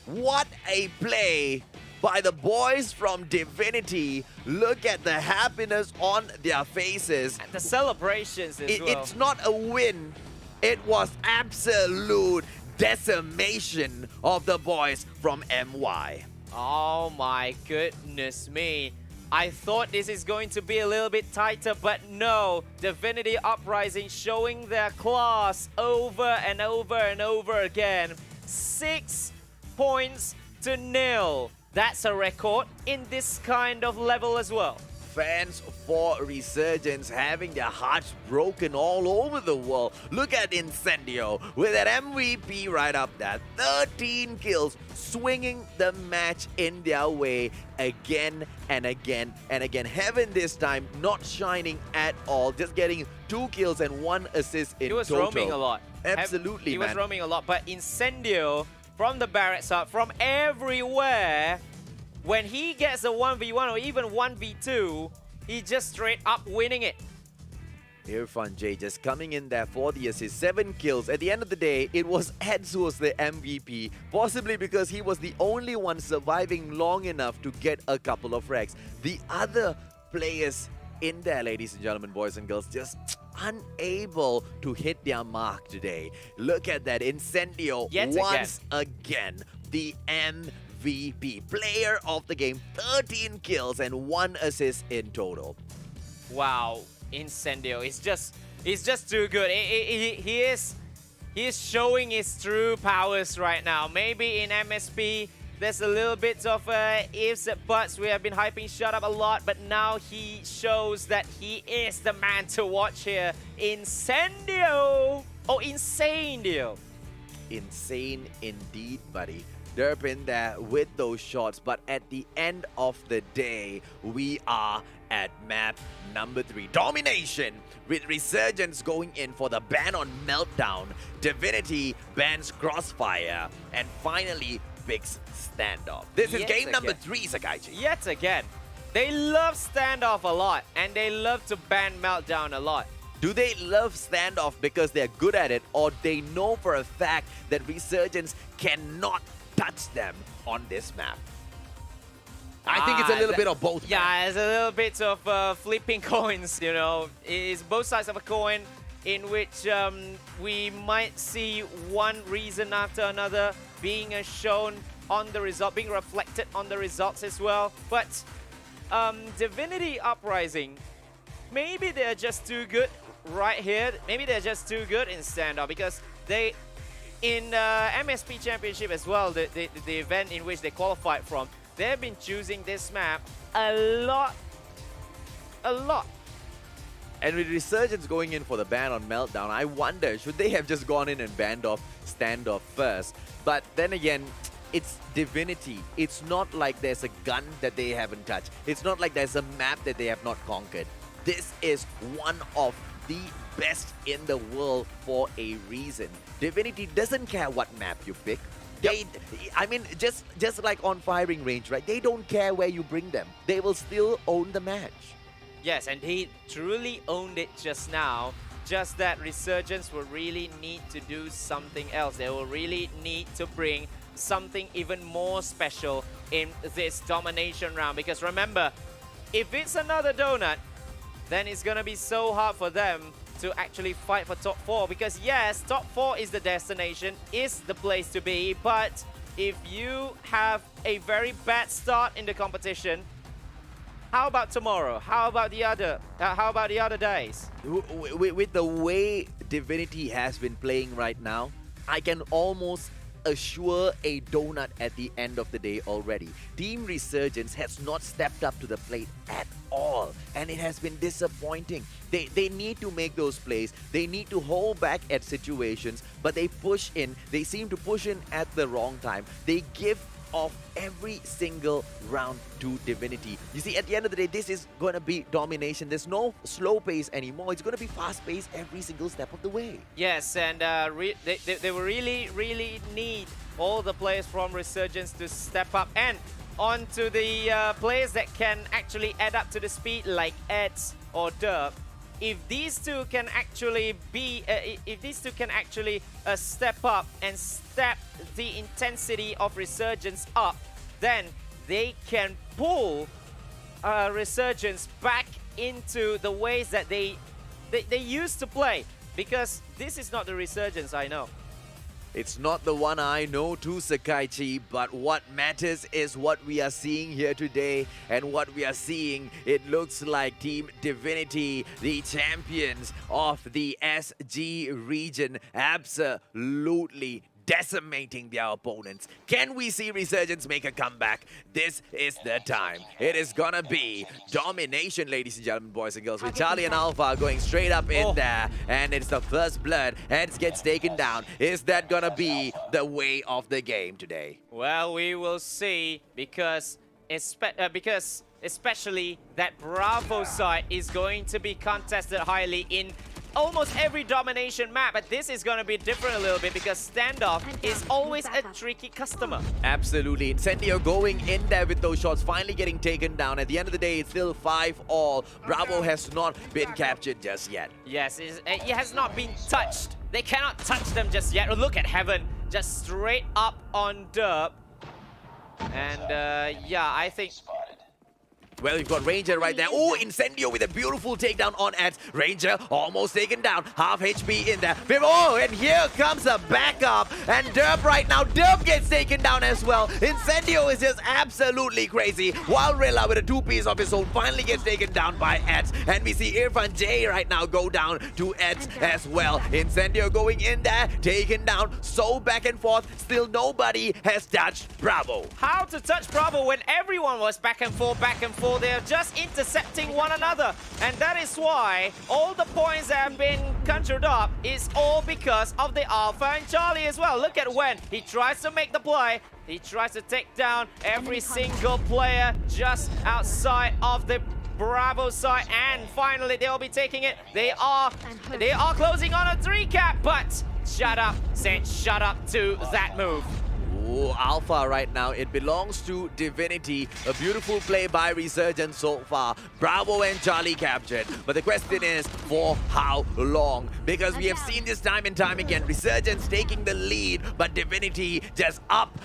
What a play by the boys from Divinity. Look at the happiness on their faces. And the celebrations as well. It's not a win. It was absolute decimation of the boys from MY. Oh my goodness me. I thought this is going to be a little bit tighter, but no. Divinity Uprising showing their class over and over and over again. 6 points to 0. That's a record in this kind of level as well. Fans for Resurgence having their hearts broken all over the world. Look at Incendio with that MVP right up there. 13 kills, swinging the match in their way again and again and again. Heaven this time not shining at all, just getting 2 kills and 1 assist in total. He was roaming a lot. Absolutely, He man. was roaming a lot, but Incendio from the barracks up, from everywhere, when he gets a 1v1 or even 1v2, he just straight up winning it. Irfan J just coming in there for the assist. 7 kills. At the end of the day, it was Eds who was the MVP, possibly because he was the only one surviving long enough to get a couple of frags. The other players in there, ladies and gentlemen, boys and girls, just unable to hit their mark today. Look at that. Incendio once again, the MVP, player of the game, 13 kills and 1 assist in total. Wow, Incendio, he's just too good. He is showing his true powers right now. Maybe in MSP, there's a little bit of ifs and buts. We have been hyping Shut Up a lot, but now he shows that he is the man to watch here. Incendio! Oh, Incendio! Insane indeed, buddy. Derp in there with those shots, but at the end of the day, we are at map number 3. Domination, with Resurgence going in for the ban on Meltdown. Divinity bans Crossfire, and finally picks Standoff. This is game number 3, Sakaichi. Yet again. They love Standoff a lot, and they love to ban Meltdown a lot. Do they love Standoff because they're good at it, or they know for a fact that Resurgence cannot touch them on this map? I think it's a little bit of both. Yeah, it's a little bit of flipping coins, you know. It's both sides of a coin in which we might see one reason after another being shown on the result, being reflected on the results as well. But Divinity Uprising, maybe they're just too good right here. Maybe they're just too good in Standoff because they, in MSP Championship as well, the event in which they qualified from, they have been choosing this map a lot. And with Resurgence going in for the ban on Meltdown, I wonder, should they have just gone in and banned off Standoff first? But then again, it's Divinity. It's not like there's a gun that they haven't touched. It's not like there's a map that they have not conquered. This is one of the best in the world for a reason. Divinity doesn't care what map you pick. I mean, just like on firing range, right? They don't care where you bring them. They will still own the match. Yes, and he truly owned it just now. Just that Resurgence will really need to do something else. They will really need to bring something even more special in this domination round. Because remember, if it's another donut, then it's gonna be so hard for them to actually fight for top 4. Because yes, top 4 is the destination, is the place to be. But if you have a very bad start in the competition, How about tomorrow? How about the other days? With the way Divinity has been playing right now, I can almost assure a donut at the end of the day already. Team Resurgence has not stepped up to the plate at all, and it has been disappointing. They need to make those plays. They need to hold back at situations, but they push in. They seem to push in at the wrong time. They give off every single round to Divinity. You see, at the end of the day, this is going to be domination. There's no slow pace anymore. It's going to be fast pace every single step of the way. Yes, and they will really need all the players from Resurgence to step up and onto the players that can actually add up to the speed like Eds or Derp. If these two can actually step up and step the intensity of Resurgence up, then they can pull Resurgence back into the ways that they used to play. Because this is not the Resurgence I know. It's not the one I know too, Sakaichi, but what matters is what we are seeing here today. And what we are seeing, it looks like Team Divinity, the champions of the SG region, absolutely decimating their opponents. Can we see Resurgence make a comeback? This is the time. It is gonna be domination, ladies and gentlemen, boys and girls, with Charlie and Alpha going straight up in there, and it's the first blood. Heads gets taken down. Is that gonna be the way of the game today? Well, we will see, because especially that Bravo side is going to be contested highly in almost every domination map, but this is going to be different a little bit because standoff is always a tricky customer. Absolutely. Incendio going in there with those shots, finally getting taken down. At the end of the day, it's still 5-all. Bravo has not been captured just yet. Yes, it has not been touched. They cannot touch them just yet. Look at Heaven, just straight up on Derp. And yeah, I think... Well, we've got Ranger right there. Oh, Incendio with a beautiful takedown on Eds. Ranger almost taken down. Half HP in there. Oh, and here comes a backup. And Derp right now. Derp gets taken down as well. Incendio is just absolutely crazy. While Rilla with a two-piece of his own finally gets taken down by Eds. And we see Irfan J right now go down to Eds as well. Incendio going in there. Taken down. So back and forth. Still nobody has touched Bravo. How to touch Bravo when everyone was back and forth, back and forth. They're just intercepting one another, and that is why all the points that have been conjured up is all because of the Alpha and Charlie as well. Look at when he tries to make the play. He tries to take down every single player just outside of the Bravo side, and finally they'll be taking it. They are closing on a 3-cap, but shut up, said shut up to that move. Oh, Alpha right now, it belongs to Divinity. A beautiful play by Resurgence so far. Bravo and Charlie captured. But the question is, for how long? Because we have seen this time and time again. Resurgence taking the lead, but Divinity just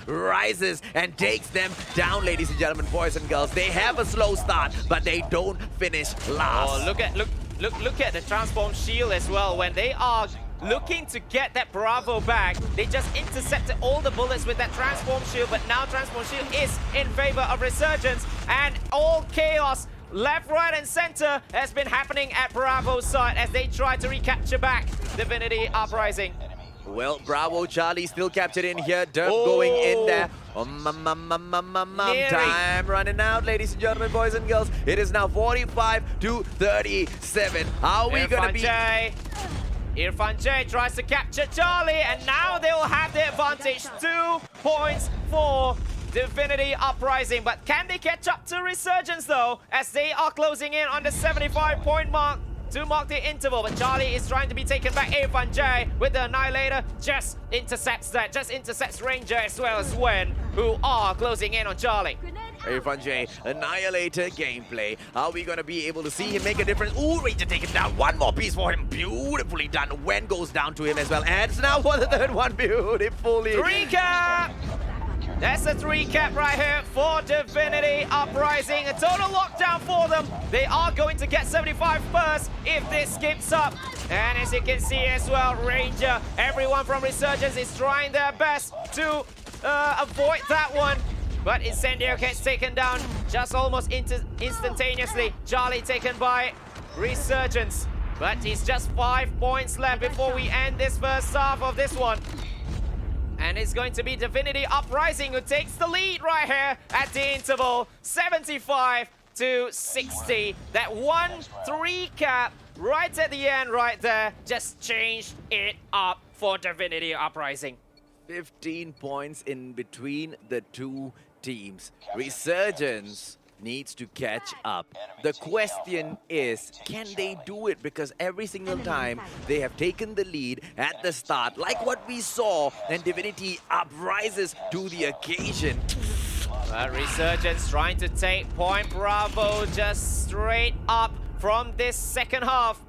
rises and takes them down, ladies and gentlemen, boys and girls. They have a slow start, but they don't finish last. Oh, look at the transform shield as well. When they are looking to get that Bravo back, they just intercepted all the bullets with that transform shield, but now transform shield is in favor of Resurgence, and all chaos left, right and center has been happening at Bravo's side as they try to recapture back Divinity Uprising. Well, Bravo, Charlie still captured in here. Derp going in there. Time running out, ladies and gentlemen, boys and girls. It is now 45-37. How are we going to be... Irfan J tries to capture Charlie, and now they will have the advantage. 2 points for Divinity Uprising. But can they catch up to Resurgence, though, as they are closing in on the 75-point mark to mark the interval? But Charlie is trying to be taken back. Irfan J with the Annihilator just intercepts that, just intercepts Ranger as well as Wen, who are closing in on Charlie. Irfan J, Annihilator gameplay. Are we going to be able to see him make a difference? Ooh, Ranger taken down. One more piece for him. Beautifully done. Wen goes down to him as well. And now for the third one. Beautifully. 3-cap! That's a 3-cap right here for Divinity Uprising. A total lockdown for them. They are going to get 75 first if this skips up. And as you can see as well, Ranger, everyone from Resurgence is trying their best to avoid that one. But Incendio gets taken down just almost instantaneously. Charlie taken by Resurgence. But it's just 5 points left before we end this first half of this one. And it's going to be Divinity Uprising who takes the lead right here at the interval. 75 to 60. That 1-3 cap right at the end right there just changed it up for Divinity Uprising. 15 points in between the two teams. Resurgence needs to catch up. The question is, can they do it? Because every single time they have taken the lead at the start, like what we saw, and Divinity uprises to the occasion. Resurgence trying to take point Bravo just straight up from this second half.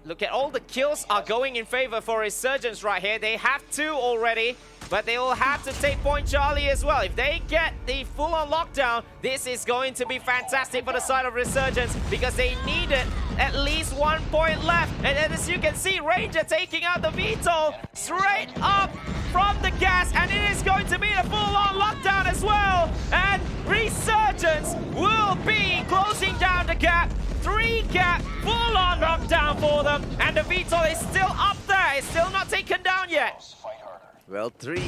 Look at all the kills are going in favor for Resurgence right here. They have 2 already, but they will have to take point Charlie as well. If they get the full-on lockdown, this is going to be fantastic for the side of Resurgence because they needed at least 1 point left. And then as you can see, Ranger taking out the VTOL straight up from the gas, and it is going to be a full-on lockdown as well. And Resurgence will be closing down the gap. 3 gap, full-on knockdown for them, and the VTOL is still up there. It's still not taken down yet. Well, 3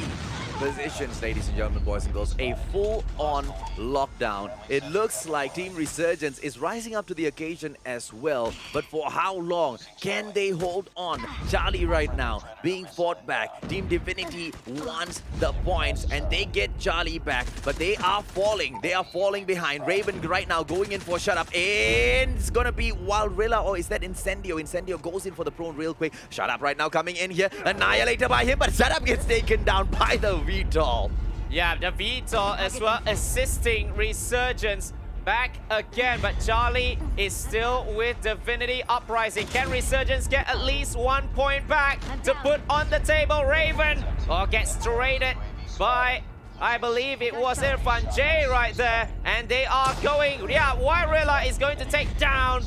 positions, ladies and gentlemen, boys and girls. A full-on lockdown. It looks like Team Resurgence is rising up to the occasion as well. But for how long can they hold on? Charlie right now being fought back. Team Divinity wants the points and they get Charlie back. But they are falling. They are falling behind. Raven right now going in for shut up. And it's gonna be Wildrilla, or is that Incendio? Incendio goes in for the prone real quick. Shut up right now coming in here. Annihilator by him, but shut up gets taken down by the VTOL. Yeah, the VTOL as well assisting Resurgence back again, but Charlie is still with Divinity Uprising. Can Resurgence get at least 1 point back to put on the table? Raven gets traded by, I believe it was Irfan J right there, and they are going, yeah, Wyrilla is going to take down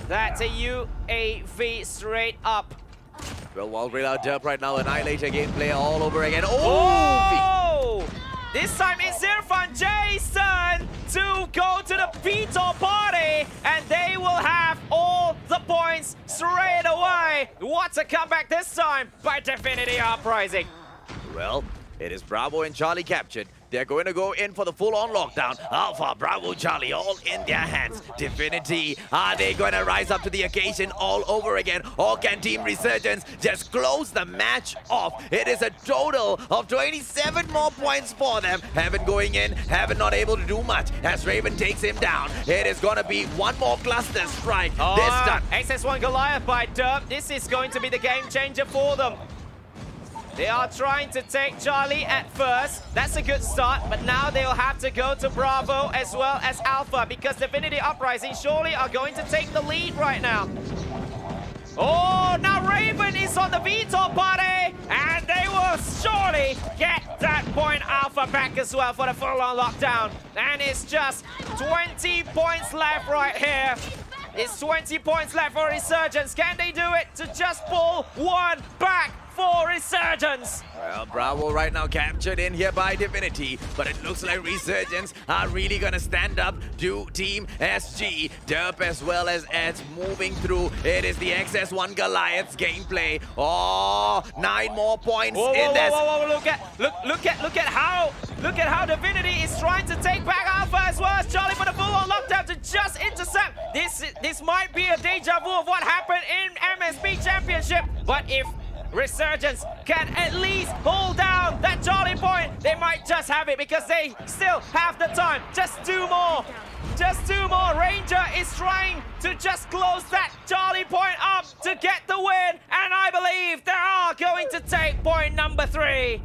that UAV straight up. Well, Wildrilla Derp right now, Annihilator gameplay all over again. Oh! This time it's Irfan J's turn to go to the VTOL party, and they will have all the points straight away. What a comeback this time by Divinity Uprising. Well, it is Bravo and Charlie captured. They're going to go in for the full-on lockdown. Alpha, Bravo, Charlie, all in their hands. Divinity, are they going to rise up to the occasion all over again? Or can Team Resurgence just close the match off? It is a total of 27 more points for them. Heaven going in, Heaven not able to do much as Raven takes him down. It is going to be one more cluster strike this time. XS1 Goliath by Derp. This is going to be the game changer for them. They are trying to take Charlie at first. That's a good start, but now they'll have to go to Bravo as well as Alpha because Divinity Uprising surely are going to take the lead right now. Oh, now Raven is on the VTOL party, and they will surely get that point Alpha back as well for the full-on lockdown. And it's just 20 points left right here. It's 20 points left for Resurgence. Can they do it to just pull 1 back for Resurgence? Well, Bravo right now captured in here by Divinity, but it looks like Resurgence are really gonna stand up to Team SG. Derp as well as Edge moving through. It is the XS1 Goliath's gameplay. Oh, 9 more points in this. Look at how Divinity is trying to take back Alpha as well as Charlie for the full-on lockdown to just intercept. This might be a deja vu of what happened in MSB Championship, but if Resurgence can at least hold down that Charlie point, they might just have it because they still have the time. Just 2 more. Just 2 more. Ranger is trying to just close that Charlie point up to get the win, and I believe they are going to take point number 3.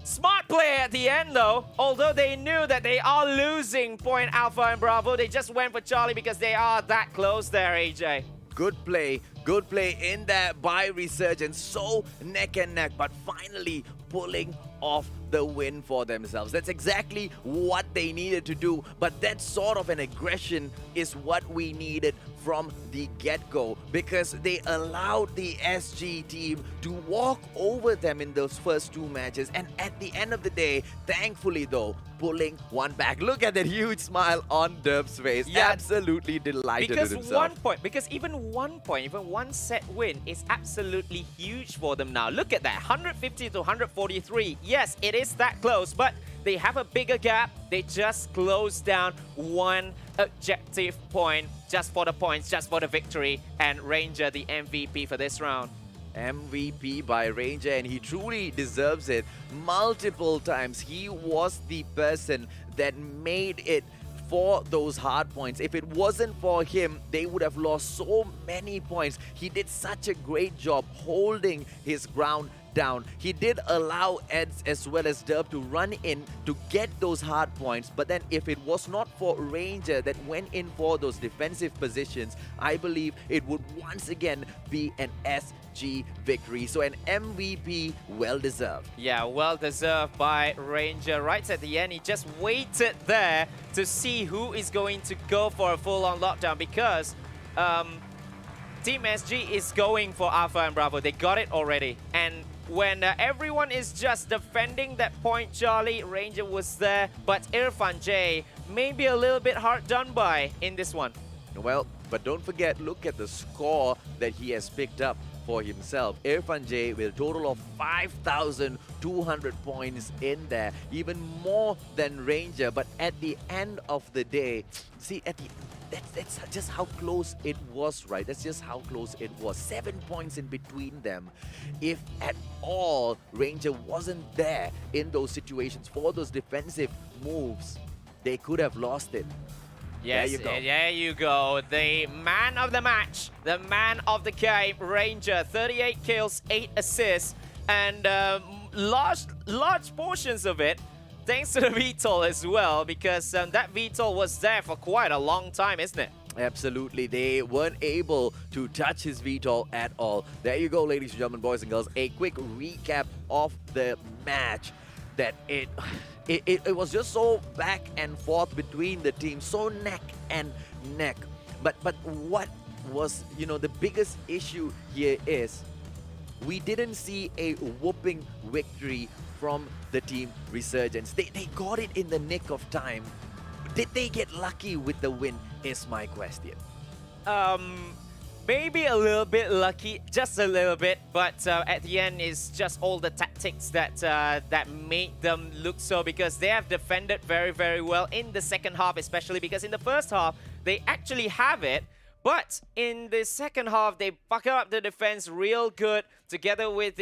Smart play at the end though, although they knew that they are losing point Alpha and Bravo, they just went for Charlie because they are that close there, AJ. Good play Good play in there by Resurgence. So neck and neck, but finally pulling off the win for themselves. That's exactly what they needed to do. But that sort of an aggression is what we needed from the get-go, because they allowed the SG team to walk over them in those first two matches. And at the end of the day, thankfully though, pulling one back. Look at that huge smile on Derb's face. Yeah. Absolutely delighted Because with himself. 1 point, because even 1 point, even one set win is absolutely huge for them now. Look at that, 150 to 143. Yes, it is that close, but they have a bigger gap. They just closed down one objective point just for the points, just for the victory. And Ranger, the MVP for this round. MVP by Ranger, and he truly deserves it. Multiple times he was the person that made it for those hard points. If it wasn't for him, they would have lost so many points. He did such a great job holding his ground down. He did allow Eds as well as Derb to run in to get those hard points, but then if it was not for Ranger that went in for those defensive positions, I believe it would once again be an SG victory. So an MVP, well deserved. Yeah, well deserved by Ranger. Right at the end, he just waited there to see who is going to go for a full-on lockdown, because Team SG is going for Alpha and Bravo. They got it already. And when everyone is just defending that point, Charlie, Ranger was there, but Irfan J may be a little bit hard done by in this one. Well, but don't forget, look at the score that he has picked up for himself. Irfan J with a total of 5,200 points in there, even more than Ranger. But at the end of the day, see, that's just how close it was, right? That's just how close it was. 7 points in between them. If at all Ranger wasn't there in those situations for those defensive moves, they could have lost it. Yes, there you go. There you go. The man of the match, the man of the game, Ranger. 38 kills, 8 assists, and large portions of it thanks to the VTOL as well, because that VTOL was there for quite a long time, isn't it? Absolutely, they weren't able to touch his VTOL at all. There you go, ladies and gentlemen, boys and girls. A quick recap of the match. That it was just so back and forth between the teams, so neck and neck. But what was, you know, the biggest issue here is we didn't see a whooping victory from the team Resurgence. They got it in the nick of time. Did they get lucky with the win is my question. Maybe a little bit lucky, just a little bit, but at the end it's just all the tactics that that made them look so, because they have defended very, very well in the second half, especially because in the first half they actually have it, but in the second half they bucket up the defense real good, together with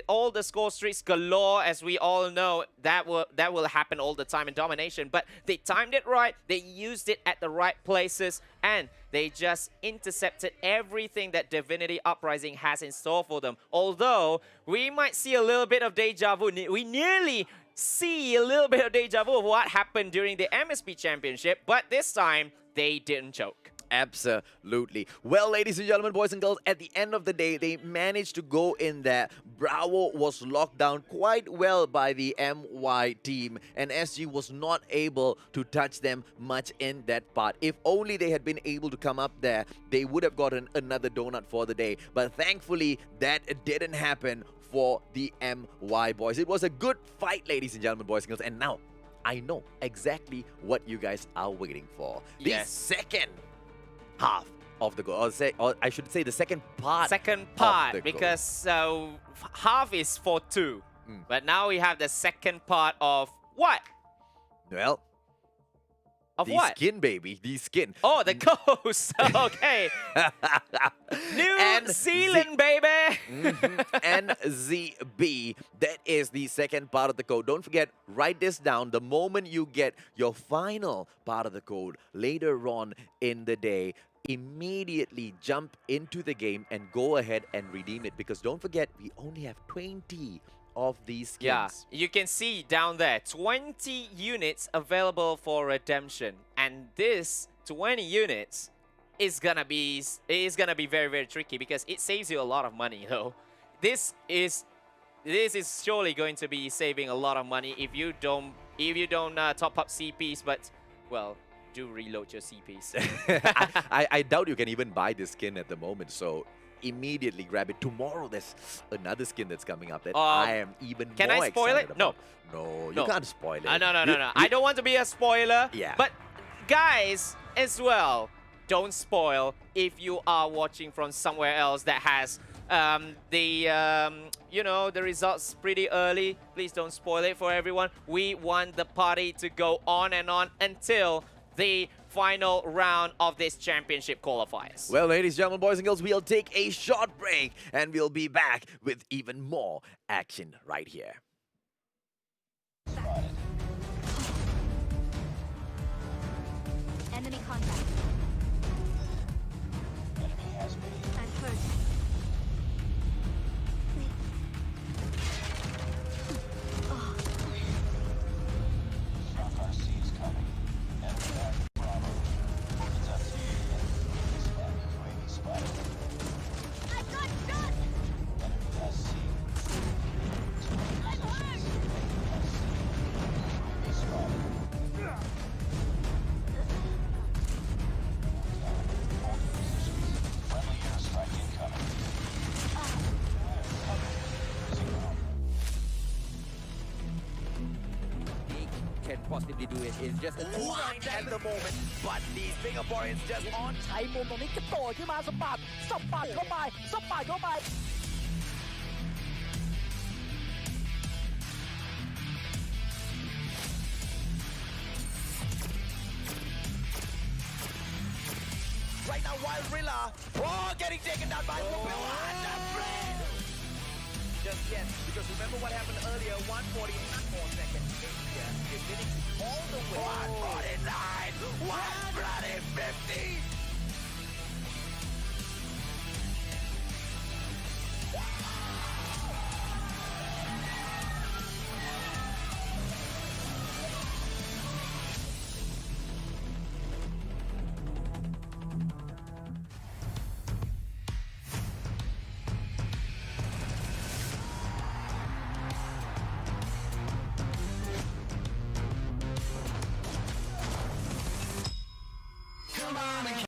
all the score streaks galore. As we all know, that will happen all the time in Domination, but they timed it right, they used it at the right places, and they just intercepted everything that Divinity Uprising has in store for them. Although we might see a little bit of deja vu, we nearly see a little bit of deja vu of what happened during the MSP Championship, but this time they didn't choke. Absolutely. Well, ladies and gentlemen, boys and girls, at the end of the day, they managed to go in there. Bravo was locked down quite well by the MY team, and SG was not able to touch them much in that part. If only they had been able to come up there, they would have gotten another donut for the day. But thankfully, that didn't happen for the MY boys. It was a good fight, ladies and gentlemen, boys and girls, and now I know exactly what you guys are waiting for. The Yes. second half of the goal, or I should say the second part. Second of part, the goal. because half is for 2. But now we have the second part of what? Well, Of the what? skin, baby, the skin. Oh, the coast. Okay. New Zealand, baby. NZB. That is the second part of the code. Don't forget, write this down. The moment you get your final part of the code later on in the day, immediately jump into the game and go ahead and redeem it. Because don't forget, we only have 20 of these skins. Yeah, you can see down there, 20 units available for redemption. And this 20 units is gonna be very, very tricky because it saves you a lot of money though. This is surely going to be saving a lot of money if you don't top up CPs, but well, do reload your CPs. I doubt you can even buy this skin at the moment, so immediately grab it. Tomorrow there's another skin that's coming up that I am even can more I spoil excited it? No. about. No, you No. can't spoil it. No. I don't want to be a spoiler. Yeah. But guys, as well, don't spoil if you are watching from somewhere else that has the results pretty early. Please don't spoil it for everyone. We want the party to go on and on until the final round of this championship qualifiers. Well, ladies, gentlemen, boys and girls, we'll take a short break and we'll be back with even more action right here. Enemy contact. Enemy has me. I'm hurt. Shock RC is coming. Enemy has Bravo. It's up to you. Enemy UAV spotted. I've got shot! Enemy has C. I'm hurt! Enemy has C. UAV spotted. Hold your positions. Friendly airstrike incoming. Losing ground. Can possibly do it. It's just a line at the moment, but these Singaporeans just on ใช้มุมตรงนี้กระโดดขึ้นมาสปัดเข้าไป Right now, Wild Rilla, getting taken down by Propella and the blade. Just yet, because remember what happened earlier, 149 more seconds. Divinity all the way. 149! 150! Come on and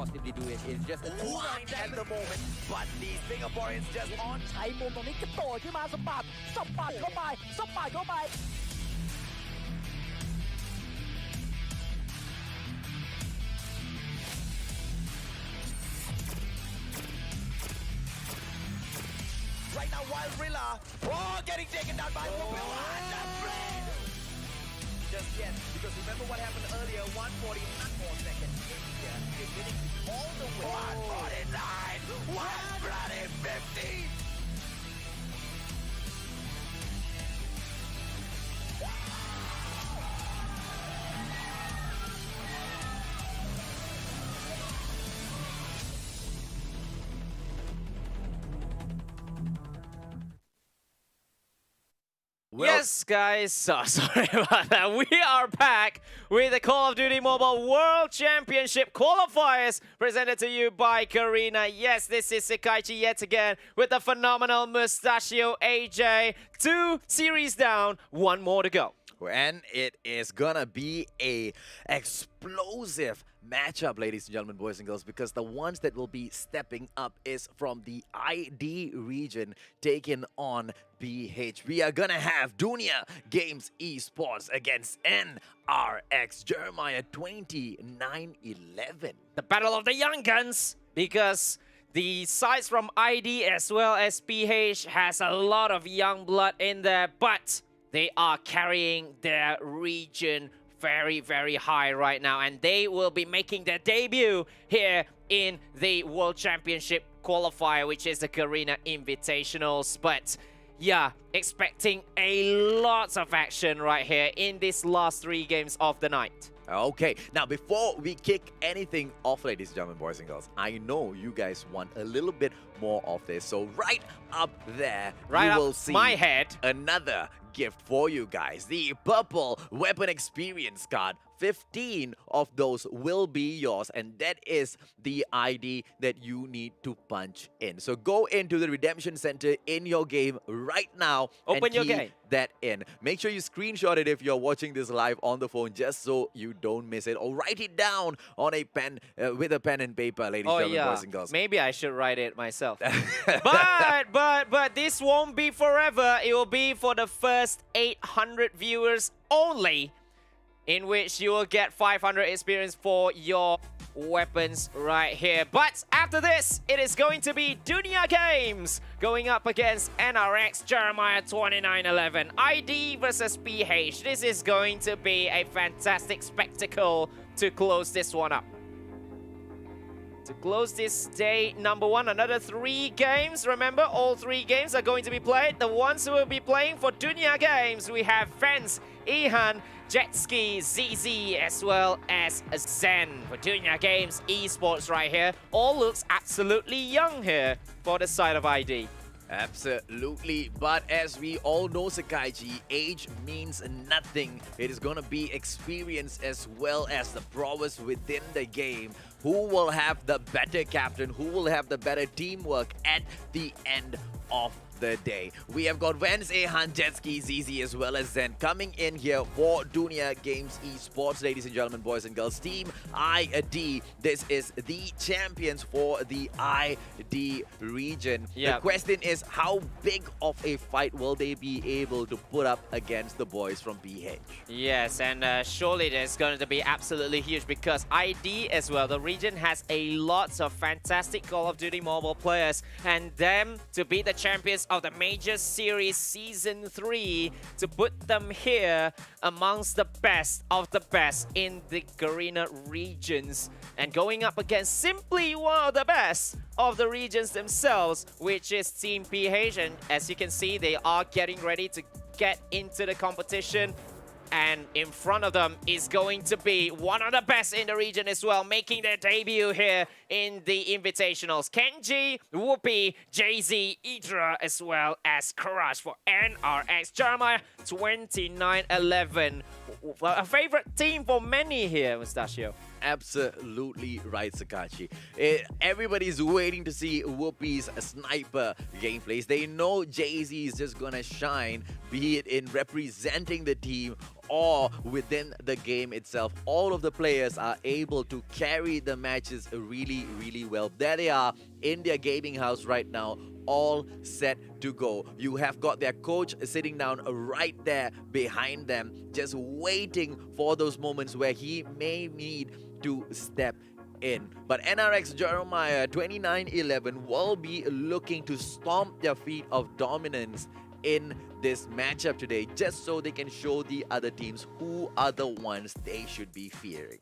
possibly do it. It's just a 2-9 at the moment, but the Singaporeans just on ใช้มุมตรงนี้กระโดดขึ้นมาสะบัดเข้าไป right now. Wild Rilla, getting taken down by Uprising. Just yet, because remember what happened earlier. 149 more seconds. India is winning all the way. 149, 150. Yes, guys, so sorry about that. We are back with the Call of Duty Mobile World Championship qualifiers presented to you by Garena. Yes, this is Sekaichi yet again with the phenomenal Mustachio AJ. 2 series down, 1 more to go. And it is gonna be a explosive matchup, ladies and gentlemen, boys and girls, because the ones that will be stepping up is from the ID region taking on BH. We are gonna have Dunia Games Esports against NRX Jeremiah 2911. The battle of the young guns, because the sides from ID as well as BH has a lot of young blood in there, but they are carrying their region very, very high right now, and they will be making their debut here in the World Championship qualifier, which is the Garena Invitationals. But yeah, expecting a lot of action right here in these last 3 games of the night. Okay, now before we kick anything off, ladies and gentlemen, boys and girls, I know you guys want a little bit more of this. So right up there, Right you up will see my head. another gift for you guys. The purple weapon experience card. 15 of those will be yours, and that is the ID that you need to punch in. So go into the redemption center in your game right now. Open and your key game. that in. Make sure you screenshot it if you're watching this live on the phone, just so you don't miss it, or write it down on a pen with a pen and paper, ladies and gentlemen, boys and girls. Maybe I should write it myself. but this won't be forever. It will be for the first 800 viewers only, in which you will get 500 experience for your weapons right here. But after this, it is going to be Dunia Games going up against NRX Jeremiah 2911. ID versus PH. This is going to be a fantastic spectacle to close this one up. To close this day number 1, another 3 games. Remember, all 3 games are going to be played. The ones who will be playing for Dunia Games, we have Fence, Ihan, Jetski, ZZ, as well as Zen. For Dunia Games Esports right here, all looks absolutely young here for the side of ID. Absolutely, but as we all know, Sekaichi, age means nothing. It is going to be experience as well as the prowess within the game. Who will have the better captain? Who will have the better teamwork at the end of the day? We have got Vance, Ehan, Jetski, ZZ, as well as Zen coming in here for Dunia Games Esports, ladies and gentlemen, boys and girls. Team ID, this is the champions for the ID region. Yep. The question is, how big of a fight will they be able to put up against the boys from BH? Yes, and surely there's going to be absolutely huge, because ID as well, the region has a lot of fantastic Call of Duty Mobile players, and them to be the champions of the Major Series Season 3, to put them here amongst the best of the best in the Garena regions, and going up against simply one of the best of the regions themselves, which is Team PH. And as you can see, they are getting ready to get into the competition. And in front of them is going to be one of the best in the region as well, making their debut here in the Invitationals. Kenji, Whoopi, Jay-Z, Idra, as well as Crush for NRX Jeremiah 2911. A favorite team for many here, Mustachio. Absolutely right, Sakachi. Everybody's waiting to see Whoopi's sniper gameplays. They know Jay-Z is just gonna shine, be it in representing the team or within the game itself. All of the players are able to carry the matches really, really well. There they are in their gaming house right now, all set to go. You have got their coach sitting down right there behind them, just waiting for those moments where he may need to step in. But NRX Jeremiah 2911 will be looking to stomp their feet of dominance in this matchup today, just so they can show the other teams who are the ones they should be fearing.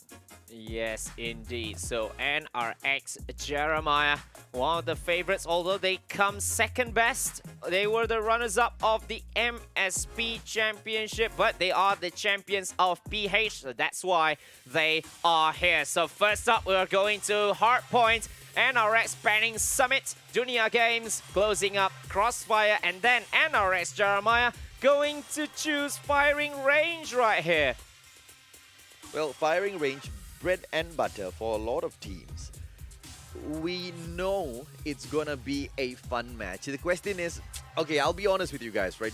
Yes, indeed. So NRX Jeremiah, one of the favorites, although they come second best. They were the runners-up of the MSP Championship, but they are the champions of PH, so that's why they are here. So first up, we're going to Hardpoint. NRX banning Summit, Dunia Games closing up Crossfire, and then NRX Jeremiah going to choose Firing Range right here. Well, firing range, bread and butter for a lot of teams. We know it's gonna be a fun match. The question is, okay, I'll be honest with you guys, right?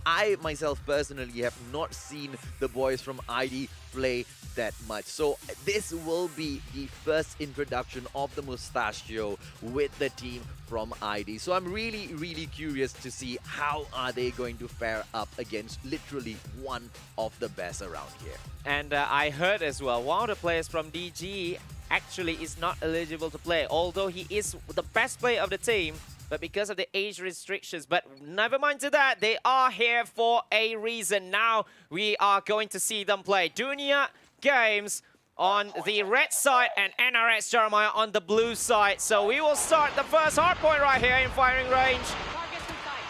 I myself personally have not seen the boys from ID play that much. So this will be the first introduction of the Mustachio with the team from ID. So I'm really, really curious to see how are they going to fare up against literally one of the best around here. And I heard as well, one of the players from DG actually is not eligible to play, although he is the best player of the team, but because of the age restrictions. But never mind to that, they are here for a reason. Now we are going to see them play. Dunia Games on the red side and NRX Jeremiah on the blue side. So we will start the first hardpoint right here in firing range.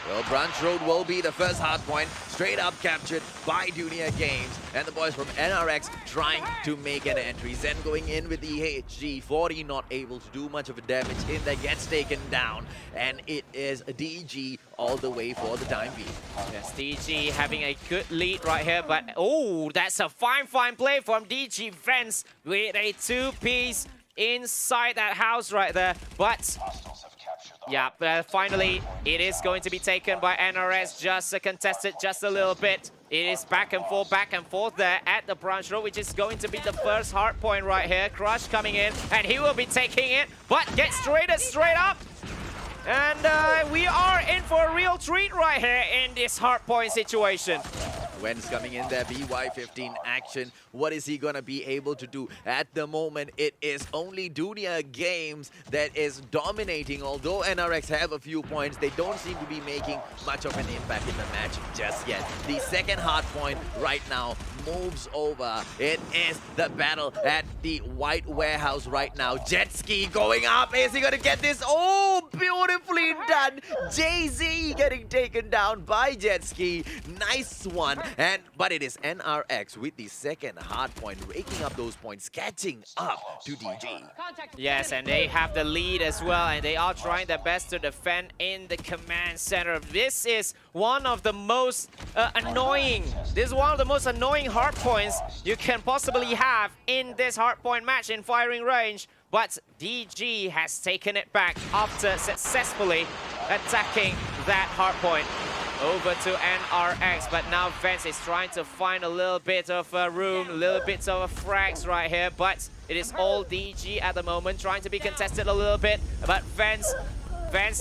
Well, Branch Road will be the first hardpoint, straight up captured by Dunia Games. And the boys from NRX trying to make an entry. Zen going in with the HG40, not able to do much of a damage in there, gets taken down. And it is DG all the way for the time being. Yes, DG having a good lead right here, but oh, that's a fine play from DG Vents with a two-piece inside that house right there. But yeah, finally, it is going to be taken by NRS, just contested just a little bit. It is back and forth there at the branch road, which is going to be the first hard point right here. Crush coming in, and he will be taking it, but gets traded straight up. And we are in for a real treat right here in this hard point situation. Wen's coming in there, BY15 action. What is he gonna be able to do? At the moment, it is only Dunia Games that is dominating. Although NRX have a few points, they don't seem to be making much of an impact in the match just yet. The second hard point right now moves over. It is the battle at the White Warehouse right now. Jet Ski going up. Is he gonna get this? Oh, beautifully done. Jay-Z getting taken down by Jet Ski. Nice one. But it is NRX with the second hard point, raking up those points, catching up to DG. Yes, and they have the lead as well, and they are trying their best to defend in the command center. This is one of the most annoying hard points you can possibly have in this hard point match in firing range. But DG has taken it back after successfully attacking that hard point. Over to NRX, but now Vance is trying to find a little bit of room, a little bit of frags right here, but it is all DG at the moment, trying to be contested a little bit, but Vance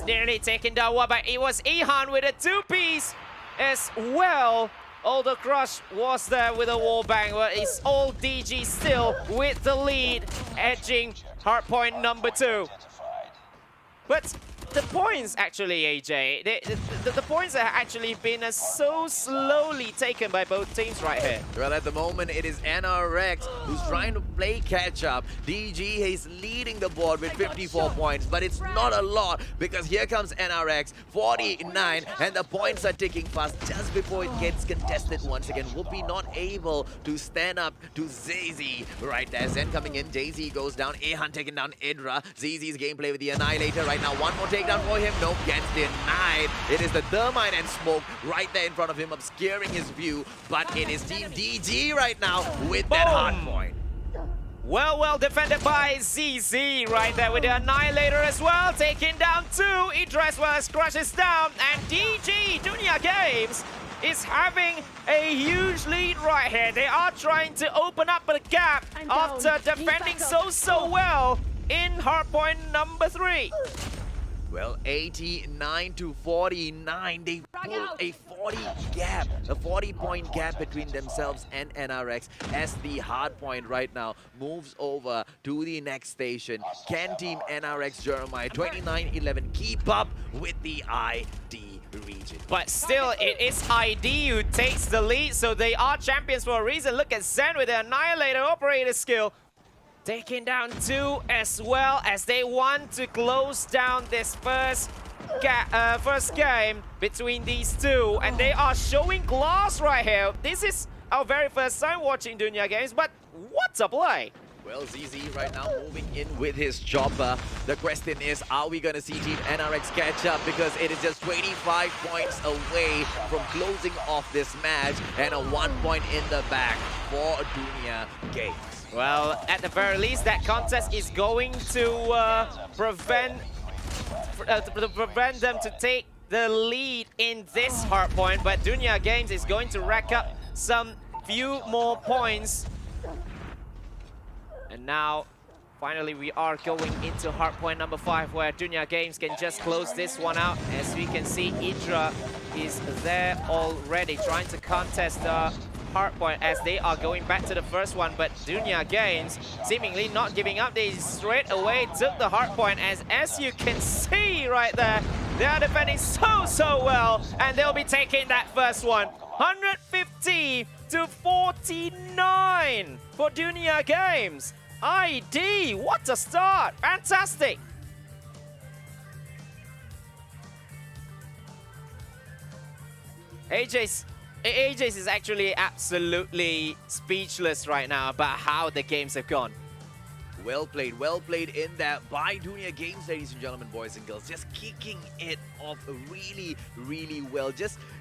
nearly taken down one, but it was Ihan with a two-piece as well. Although Crush was there with a wallbang, but it's all DG still with the lead, edging hardpoint number 2. But the points actually, AJ, the points have actually been so slowly taken by both teams right here. Well, at the moment, it is NRX who's trying to play catch-up. DG is leading the board with 54 points, but it's not a lot because here comes NRX, 49, and the points are ticking fast just before it gets contested once again. Whoopi not able to stand up to ZZ right there. Zen coming in, Jay-Z goes down, Ahan taking down Idra. ZZ's gameplay with the Annihilator right now. One more takedown for him. Nope, gets denied. It is the Thermite and Smoke right there in front of him, obscuring his view. But it is Team DG right now with that hard point. Well defended by ZZ right there with the Annihilator as well. Taking down 2. Idra as well as crushes down. And DG, Dunia Games, is having a huge lead right here. They are trying to open up a gap I'm after down. defending Need backup. so well in hardpoint number 3. Well, 89 to 49, they pull a 40-point gap between themselves and NRX as the hardpoint right now moves over to the next station. Can Team NRX Jeremiah 29-11 keep up with the ID region? But still, it is ID who takes the lead, so they are champions for a reason. Look at Zen with the Annihilator operator skill. Taking down 2 as well as they want to close down this first game between these two. And they are showing class right here. This is our very first time watching Dunia games, but what a play! Well, ZZ right now moving in with his chopper. The question is, are we going to see Team NRX catch up? Because it is just 25 points away from closing off this match and a 1 point in the back for Dunia games. Well, at the very least, that contest is going to prevent them to take the lead in this hardpoint. But Dunia Games is going to rack up some few more points. And now, finally, we are going into hardpoint number 5, where Dunia Games can just close this one out. As we can see, Idra is there already trying to contest the hardpoint as they are going back to the first one, but Dunia Games seemingly not giving up. They straight away took the hardpoint, as you can see right there, they are defending so well, and they'll be taking that first one. 150 to 49 for Dunia Games. ID, what a start! Fantastic! AJ's is actually absolutely speechless right now about how the games have gone. Well played in that by Dunia Games, ladies and gentlemen, boys and girls. Just kicking it off really well.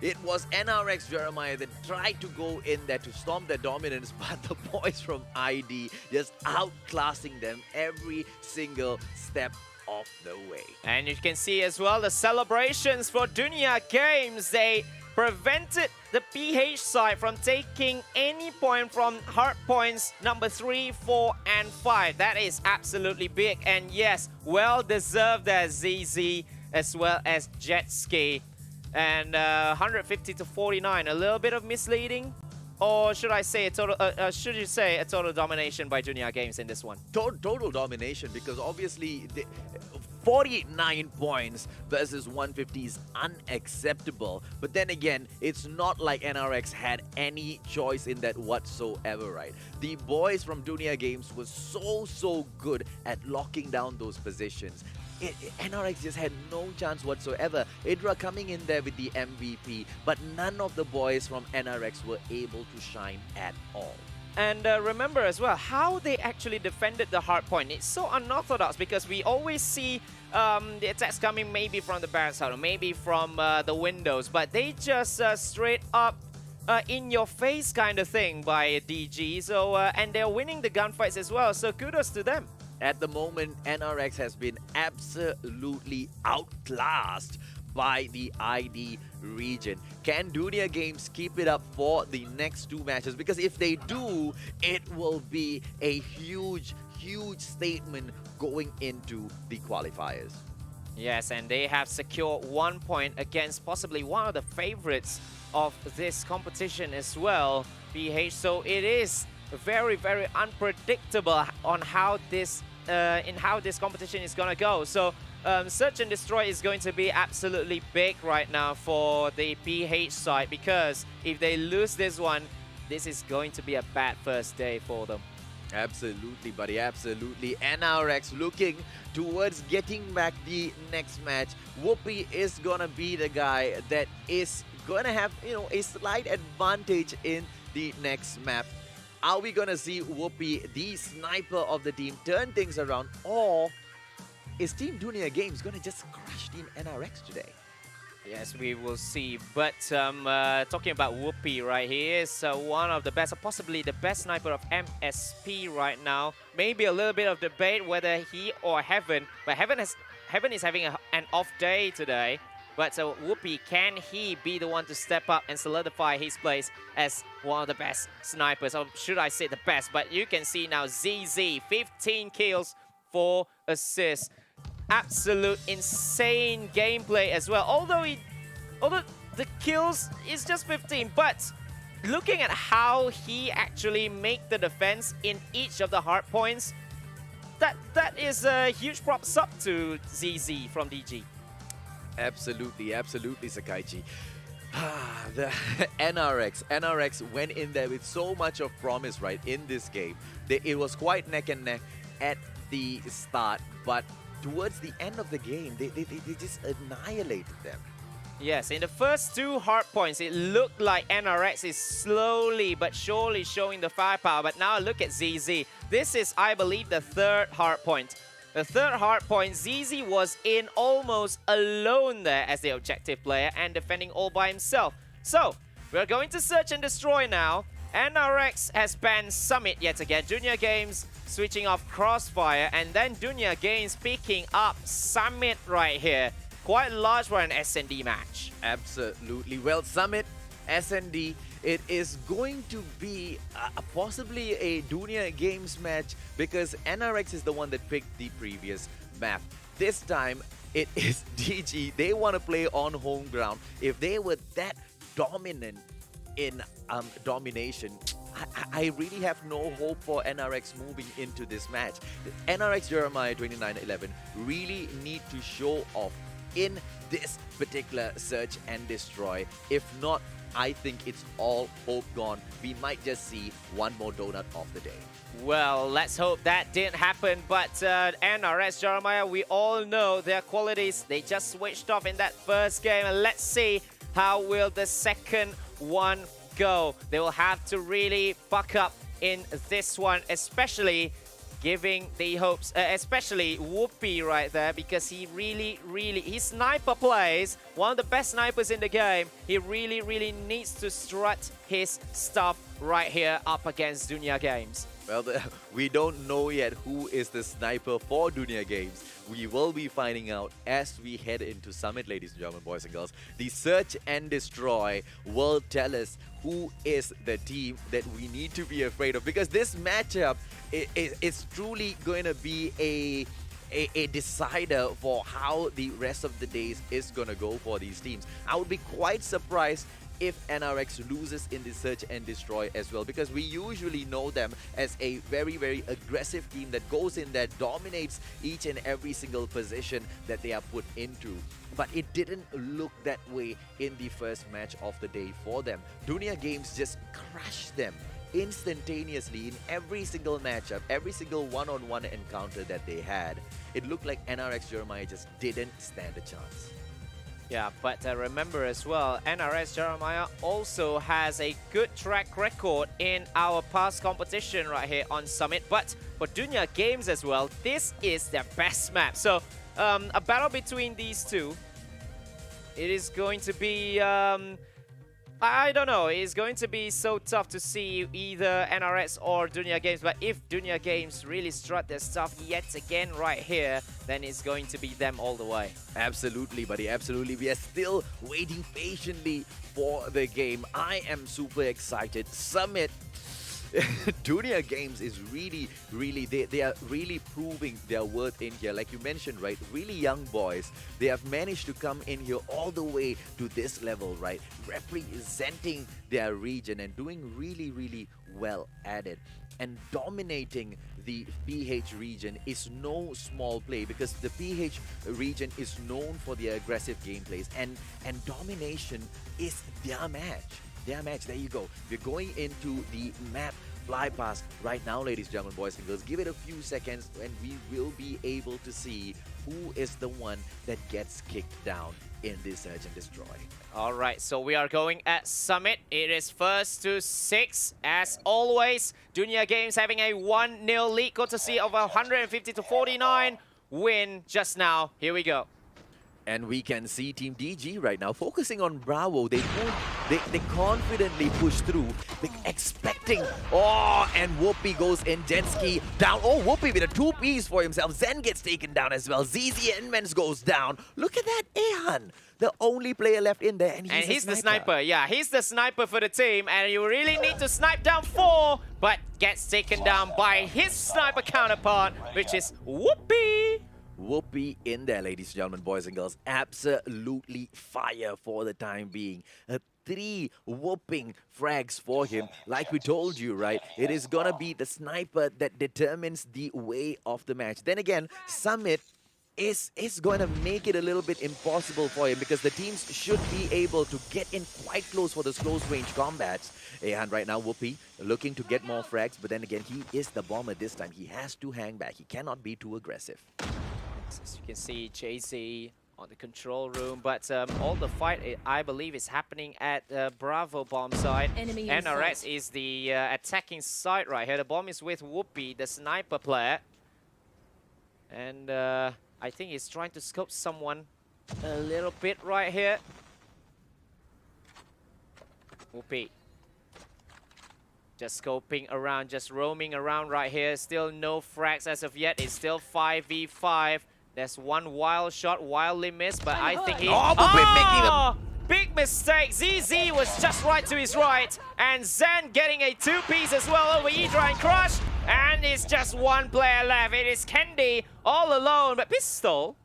It was NRX Jeremiah that tried to go in there to storm their dominance, but the boys from ID just outclassing them every single step of the way. And you can see as well the celebrations for Dunia Games. They prevented the PH side from taking any point from hard points number 3, 4, and 5. That is absolutely big. And yes, well deserved as ZZ as well as Jetski. And 150 to 49, a little bit of misleading. Or should I say a total? Should you say a total domination by Dunia Games in this one? Total domination, because obviously 49 points versus 150 is unacceptable. But then again, it's not like NRX had any choice in that whatsoever, right? The boys from Dunia Games was so good at locking down those positions. NRX just had no chance whatsoever. Idra coming in there with the MVP, but none of the boys from NRX were able to shine at all. And remember as well how they actually defended the hardpoint. It's so unorthodox because we always see the attacks coming maybe from the barracks side or maybe from the windows, but they just straight up in your face kind of thing by DG. So and they're winning the gunfights as well. So kudos to them. At the moment, NRX has been absolutely outclassed by the ID region. Can Dunia Games keep it up for the next 2 matches? Because if they do, it will be a huge statement going into the qualifiers. Yes, and they have secured 1 point against possibly one of the favorites of this competition as well, PH. So it is very unpredictable on how this competition is gonna go. So Search and Destroy is going to be absolutely big right now for the PH side, because if they lose this one, this is going to be a bad first day for them. Absolutely, buddy, absolutely. NRX looking towards getting back the next match. Whoopi is gonna be the guy that is gonna have, a slight advantage in the next map. Are we gonna see Whoopi, the sniper of the team, turn things around, or is Team Dunia Games gonna just crush Team NRX today? Yes, we will see. But talking about Whoopi right here, is one of the best, or possibly the best sniper of MSP right now. Maybe a little bit of debate whether he or Heaven, but Heaven is having an off day today. But Whoopi, can he be the one to step up and solidify his place as one of the best snipers? Or should I say the best? But you can see now ZZ, 15 kills, 4 assists. Absolute insane gameplay as well. Although the kills is just 15, but looking at how he actually make the defense in each of the hard points, that is a huge props up to ZZ from DG. Absolutely, absolutely, Sakaichi. The NRX went in there with so much of promise, right, in this game. It was quite neck and neck at the start, but towards the end of the game, they just annihilated them. Yes, in the first 2 hard points, it looked like NRX is slowly but surely showing the firepower. But now look at ZZ. This is, I believe, the 3rd hard point. The 3rd hard point, ZZ was in almost alone there as the objective player and defending all by himself. So, we're going to search and destroy now. NRX has banned Summit yet again. Dunia Games switching off Crossfire, and then Dunia Games picking up Summit right here. Quite large for an S&D match. Absolutely. Well, Summit, S&D, it is going to be possibly a Dunia Games match because NRX is the one that picked the previous map. This time, it is DG. They want to play on home ground. If they were that dominant in Domination, I really have no hope for NRX moving into this match. NRX Jeremiah 2911 really need to show off in this particular search and destroy. If not, I think it's all hope gone. We might just see one more donut of the day. Well, let's hope that didn't happen, but NRS Jeremiah, we all know their qualities. They just switched off in that first game, and let's see how will the second one go. They will have to really buck up in this one, especially giving the hopes, especially Whoopi right there, because he he sniper plays, one of the best snipers in the game. He really needs to strut his stuff right here up against Dunia Games. Well, we don't know yet who is the sniper for Dunia Games. We will be finding out as we head into Summit, ladies and gentlemen, boys and girls. The search and destroy will tell us who is the team that we need to be afraid of, because this matchup is truly going to be a decider for how the rest of the days is going to go for these teams. I would be quite surprised if NRX loses in the search and destroy as well, because we usually know them as a very aggressive team that goes in there, dominates each and every single position that they are put into. But it didn't look that way in the first match of the day for them. Dunia Games just crushed them instantaneously in every single matchup, every single one-on-one encounter that they had. It looked like NRX Jeremiah just didn't stand a chance. Yeah, but remember as well, NRS Jeremiah also has a good track record in our past competition right here on Summit. But for Dunia Games as well, this is their best map. So a battle between these two, it is going to be, I don't know, it's going to be so tough to see either NRS or Dunia Games. But if Dunia Games really strut their stuff yet again right here, then it's going to be them all the way. Absolutely, buddy, absolutely. We are still waiting patiently for the game. I am super excited. Summit, Dunia Games is really, they are really proving their worth in here. Like you mentioned, right, really young boys. They have managed to come in here all the way to this level, right, representing their region and doing really well at it. And dominating the PH region is no small play, because the PH region is known for their aggressive gameplays, and Domination is their match. There you go. We're going into the map fly past right now, ladies and gentlemen, boys and girls. Give it a few seconds and we will be able to see who is the one that gets kicked down in this search and destroy. Alright, so we are going at Summit. It is first to 6 as always. Dunia Games having a 1-0 lead courtesy of a 150-49 win just now. Here we go. And we can see Team DG right now focusing on Bravo. They confidently push through, expecting. Oh, and Whoopi goes in. Jenski down. Oh, Whoopi with a 2-piece for himself. Zen gets taken down as well. ZZ Enmens goes down. Look at that, Ehan, the only player left in there, and he's the sniper. Yeah, he's the sniper for the team, and you really need to snipe down 4, but gets taken down by his sniper counterpart, which is Whoopi. Whoopi in there, ladies and gentlemen, boys and girls. Absolutely fire for the time being. 3 whooping frags for him. Like we told you, right? It is gonna be the sniper that determines the way of the match. Then again, Summit is going to make it a little bit impossible for him because the teams should be able to get in quite close for those close range combats. And right now, Whoopi looking to get more frags, but then again, he is the bomber this time. He has to hang back. He cannot be too aggressive. As you can see, JC on the control room, but all the fight, I believe, is happening at Bravo bomb side. Enemy NRX is the attacking side right here. The bomb is with Whoopi, the sniper player. And I think he's trying to scope someone a little bit right here. Whoopi. Just scoping around, just roaming around right here. Still no frags as of yet. It's still 5v5. There's one wild shot, wildly missed, but I think he... Oh, big mistake. ZZ was just right to his right. And Zen getting a 2-piece as well over Idra and Crush. And it's just one player left. It is Kendi all alone, but Pistol.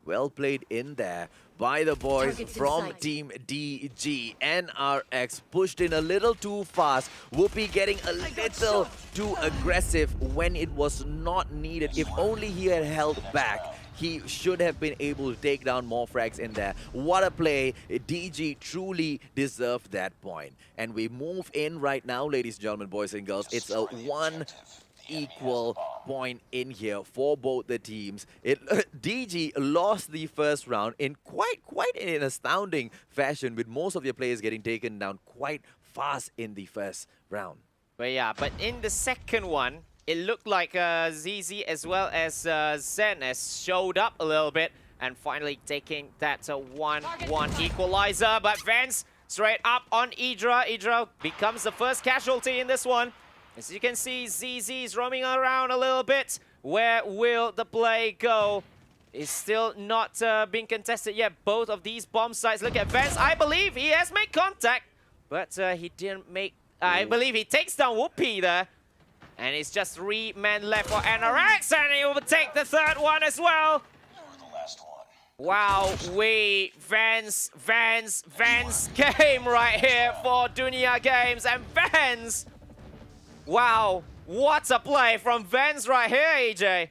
Well played in there by the boys Targets in from sight. Team DG. NRX pushed in a little too fast. Whoopi getting a little too aggressive when it was not needed. If only he had held back, he should have been able to take down more frags in there. What a play. DG truly deserved that point. And we move in right now, ladies and gentlemen, boys and girls. It's a 1 equal point in here for both the teams. DG lost the first round in quite in an astounding fashion, with most of your players getting taken down quite fast in the first round. But yeah, but in the second one, it looked like ZZ as well as Zen has showed up a little bit and finally taking that 1-1 equalizer. But Vance straight up on Idra. Idra becomes the first casualty in this one. As you can see, ZZ is roaming around a little bit. Where will the play go? It's still not being contested yet. Both of these bomb sites. Look at Vance. I believe he has made contact, but he didn't make... I believe he takes down Whoopi there. And it's just 3 men left for NRX, and he will take the third one as well. You're the last one. Wow, Vance game right here for Dunia Games, and Vance. Wow, what a play from Vance right here, AJ.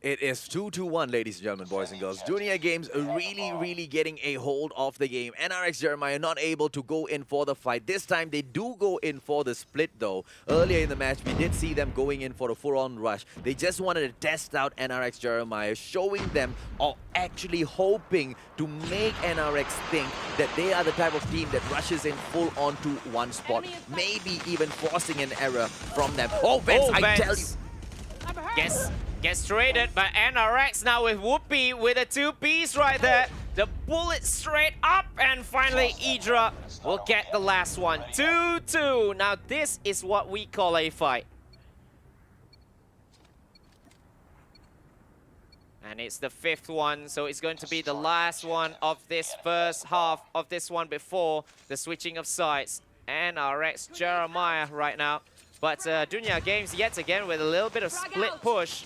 It is 2-1, ladies and gentlemen, boys and girls. Dunia Games really getting a hold of the game. NRX Jeremiah not able to go in for the fight. This time they do go in for the split though. Earlier in the match, we did see them going in for a full-on rush. They just wanted to test out NRX Jeremiah, showing them, or actually hoping to make NRX think that they are the type of team that rushes in full onto one spot. Maybe even forcing an error from them. Oh, Vance, I tell you. Gets traded, but NRX now with Whoopi with a 2-piece right there. The bullet straight up, and finally Idra will get the last one. 2-2. Now this is what we call a fight. And it's the 5th one, so it's going to be the last one of this first half of this one before the switching of sides. NRX Jeremiah right now. But Dunia Games yet again with a little bit of split push.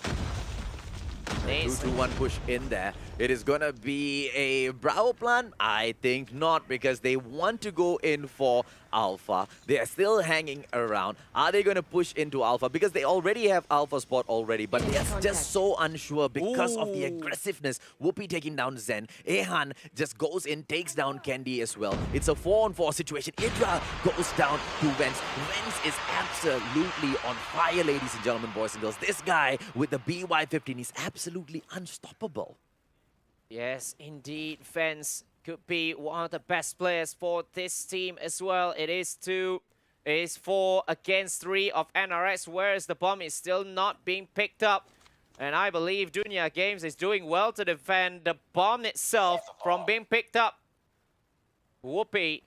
2-1 push in there. It is gonna be a Bravo plan? I think not, because they want to go in for Alpha. They are still hanging around. Are they gonna push into Alpha? Because they already have Alpha spot already, but they are just so unsure because of the aggressiveness. Whoopi taking down Zen. Ehan just goes in, takes down Kendi as well. It's a 4-on-4 situation. Idra goes down to Vance. Vance is absolutely on fire, ladies and gentlemen, boys and girls. This guy with the BY-15 is absolutely unstoppable. Yes, indeed, Vance could be one of the best players for this team as well. It is 4 against 3 of NRX, whereas the bomb is still not being picked up. And I believe Dunia Games is doing well to defend the bomb itself from being picked up. Whoopi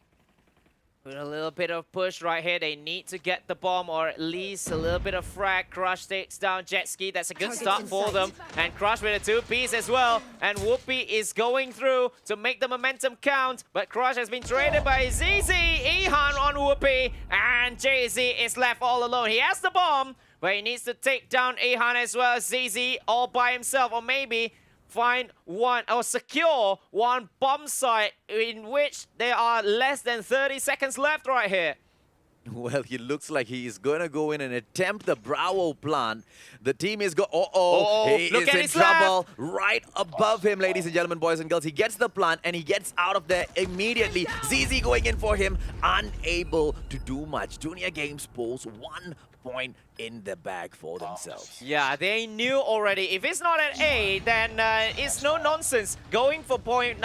with a little bit of push right here. They need to get the bomb or at least a little bit of frag. Crush takes down Jet Ski. That's a good start for them. And Crush with a 2-piece as well. And Whoopi is going through to make the momentum count. But Crush has been traded by ZZ. Ihan on Whoopi. And JZ is left all alone. He has the bomb, but he needs to take down Ihan as well as ZZ all by himself. Or maybe find one or secure one bomb site in which there are less than 30 seconds left right here. Well, he looks like he is going to go in and attempt the Bravo plant. The team is he Look is at in his trouble. Right above him, ladies and gentlemen, boys and girls. He gets the plant and he gets out of there immediately. ZZ going in for him, unable to do much. Dunia Games pulls 1 point in the bag for themselves. Yeah, they knew already. If it's not at A, then it's no nonsense. Going for point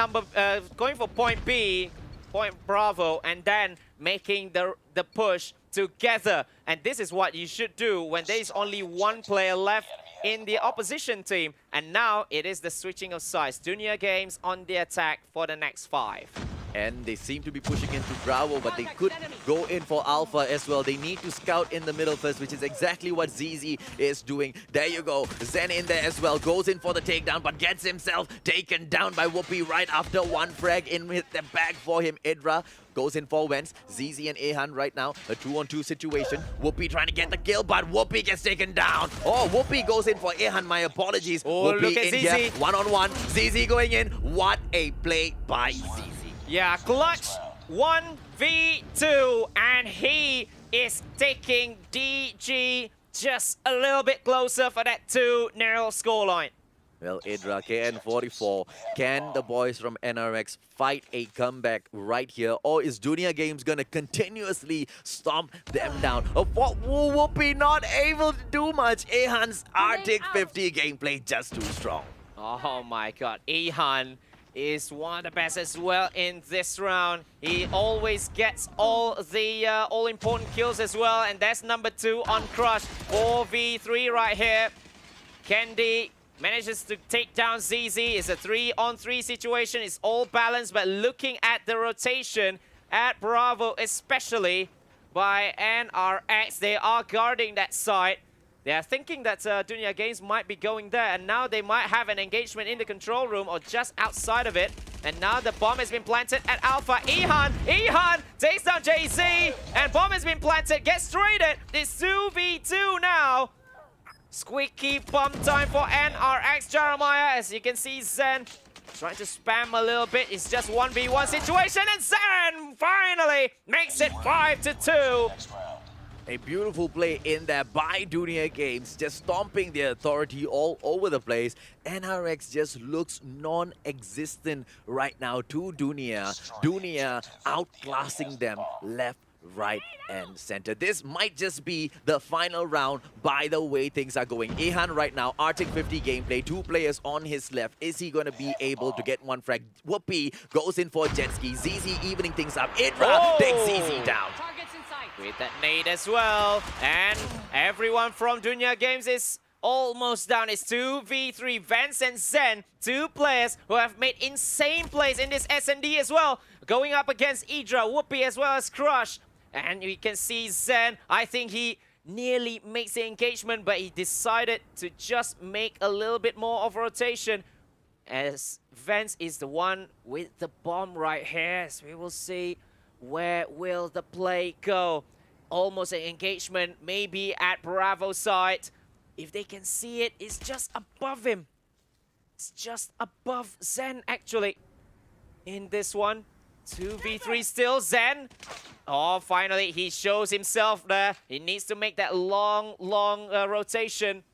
B, point Bravo, and then making the push together. And this is what you should do when there's only one player left in the opposition team. And now it is the switching of sides. Dunia Games on the attack for the next 5. And they seem to be pushing into Bravo, but they could go in for Alpha as well. They need to scout in the middle first, which is exactly what ZZ is doing. There you go. Zen in there as well. Goes in for the takedown, but gets himself taken down by Whoopi right after one frag in with the bag for him. Idra goes in for Wentz. ZZ and Ihan right now. A 2-on-2 situation. Whoopi trying to get the kill, but Whoopi gets taken down. Oh, Whoopi goes in for Ihan. My apologies. Oh, Whoopi look at in ZZ. here. 1-on-1. ZZ going in. What a play by ZZ. Yeah, clutch 1v2, and he is taking DG just a little bit closer for that 2-0 scoreline. Well, Idra, KN44, can the boys from NRX fight a comeback right here? Or is Dunia Games going to continuously stomp them down? Whoopi not able to do much. Ehan's Arctic 50 gameplay just too strong. Oh my god, Ihan is one of the best as well in this round. He always gets all the all-important kills as well, and that's number 2 on Crush. 4v3 right here. Candy manages to take down ZZ. It's a 3-on-3 situation. It's all balanced, but looking at the rotation at Bravo, especially by NRX, they are guarding that side. They are thinking that Dunia Games might be going there, and now they might have an engagement in the control room or just outside of it. And now the bomb has been planted at Alpha. Ihan takes down JZ, and bomb has been planted, gets traded. It's 2v2 now. Squeaky bomb time for NRX Jeremiah. As you can see, Zen trying to spam a little bit. It's just 1v1 situation, and Zen finally makes it 5-2. A beautiful play in there by Dunia Games, just stomping the authority all over the place. NRX just looks non-existent right now to Dunia. Dunia outclassing them left, right, and center. This might just be the final round by the way things are going. Ihan right now, Arctic 50 gameplay, 2 players on his left. Is he going to be able to get one frag? Whoopi goes in for Jet Ski. ZZ evening things up. Idra takes ZZ down. With that nade as well. And everyone from Dunia Games is almost down. It's 2v3. Vance and Zen, 2 players who have made insane plays in this S&D as well. Going up against Idra, Whoopi as well as Crush. And we can see Zen, I think he nearly makes the engagement, but he decided to just make a little bit more of a rotation, as Vance is the one with the bomb right here. As we will see, where will the play go? Almost an engagement, maybe at Bravo side. If they can see it, it's just above him. It's just above Zen, actually. In this one, 2v3 still, Zen. Oh, finally, he shows himself there. He needs to make that long rotation.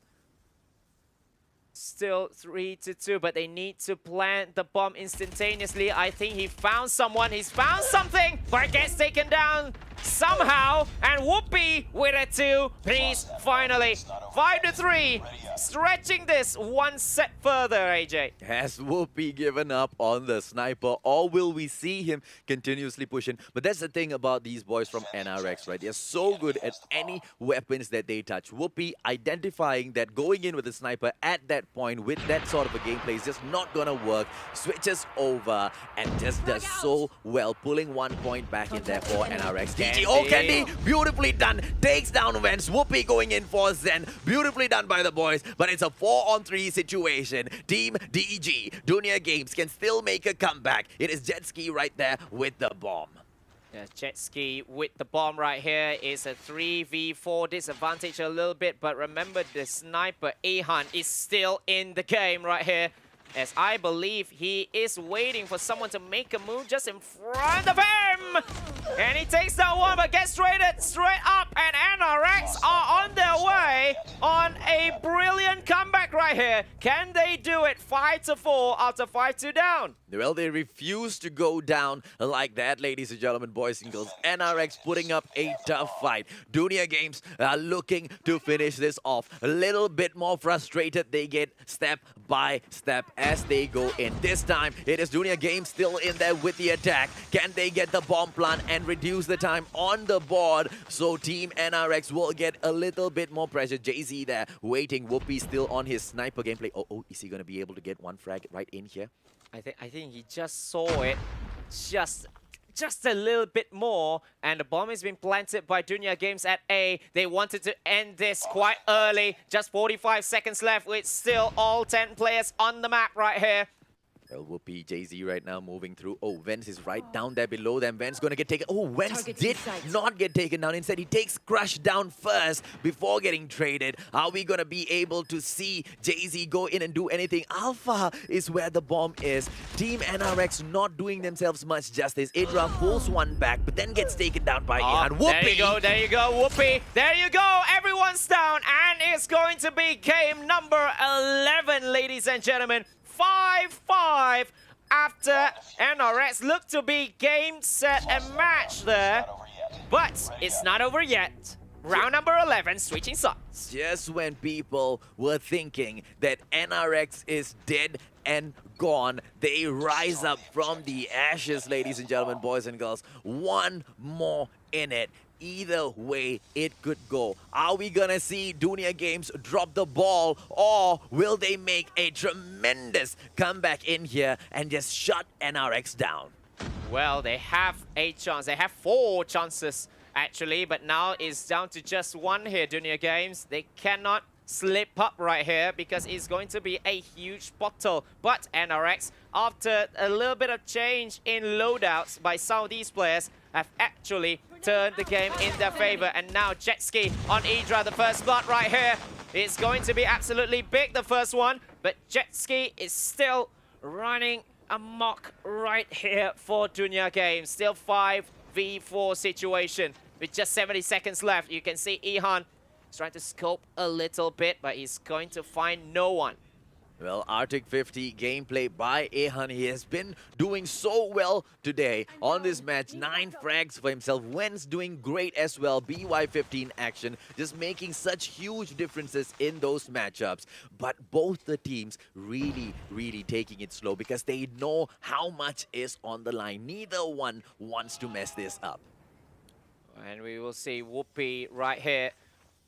Still 3-2, but they need to plant the bomb instantaneously. I think he found someone. He's found something, but gets taken down somehow, and Whoopi with a 2-piece finally. 5-3, stretching this one set further, AJ. Has Whoopi given up on the sniper, or will we see him continuously pushing? But that's the thing about these boys from NRX, right? They're so good at any weapons that they touch. Whoopi identifying that going in with the sniper at that point with that sort of a gameplay is just not gonna work. Switches over and just does so well, pulling 1 point back in there for NRX. DG, oh Candy, beautifully done. Takes down Vance. Whoopi going in for Zen. Beautifully done by the boys, but it's a 4-on-3 situation. Team DG, Dunia Games can still make a comeback. It is Jetski right there with the bomb. Yeah, Jetski with the bomb right here is a 3v4 disadvantage a little bit, but remember the sniper Ihan is still in the game right here, as I believe he is waiting for someone to make a move just in front of him. And he takes that one, but gets straight up, and NRX are on their way on a brilliant comeback right here. Can they do it? 5-4 after 5-2 down. Well, they refuse to go down like that, ladies and gentlemen, boys and girls. NRX putting up a tough fight. Dunia Games are looking to finish this off. A little bit more frustrated. They get step by step as they go in. This time, it is Dunia Games still in there with the attack. Can they get the bomb plant and reduce the time on the board? So Team NRX will get a little bit more pressure. Jay-Z there waiting. Whoopi still on his sniper gameplay. Oh, is he going to be able to get one frag right in here? I think he just saw it just a little bit more, and the bomb has been planted by Dunia Games at A. They wanted to end this quite early. Just 45 seconds left with still all 10 players on the map right here. Well, Whoopi, Jay-Z right now moving through. Oh, Vance is right down there below them. Vance gonna get taken. Oh, Vance did not get taken down. Instead, he takes Crush down first before getting traded. Are we gonna be able to see Jay-Z go in and do anything? Alpha is where the bomb is. Team NRX not doing themselves much justice. Idra pulls one back, but then gets taken down by Ihan. Whoopi! There you go, Whoopi. There you go. Everyone's down, and it's going to be game number 11, ladies and gentlemen. 5-5 after NRX look to be game, set, and match there. But it's not over yet. Round number 11, switching sides. Just when people were thinking that NRX is dead and gone, they rise up from the ashes, ladies and gentlemen, boys and girls. One more in it. Either way it could go. Are we gonna see Dunia Games drop the ball, or will they make a tremendous comeback in here and just shut NRX down? Well, they have a chance. They have 4 chances, actually, but now it's down to just one here, Dunia Games. They cannot slip up right here because it's going to be a huge bottle. But NRX, after a little bit of change in loadouts by some of these players, have actually turned the game in their favor. And now Jetski on Idra, the first blood right here. It's going to be absolutely big, the first one, but Jetski is still running amok right here for Dunia Games. Still 5v4 situation with just 70 seconds left. You can see Ihan is trying to scope a little bit, but he's going to find no one. Well, Arctic 50 gameplay by Ihan. He has been doing so well today on this match. 9 frags for himself. Wen's doing great as well. BY15 action, just making such huge differences in those matchups. But both the teams really taking it slow because they know how much is on the line. Neither one wants to mess this up. And we will see Whoopi right here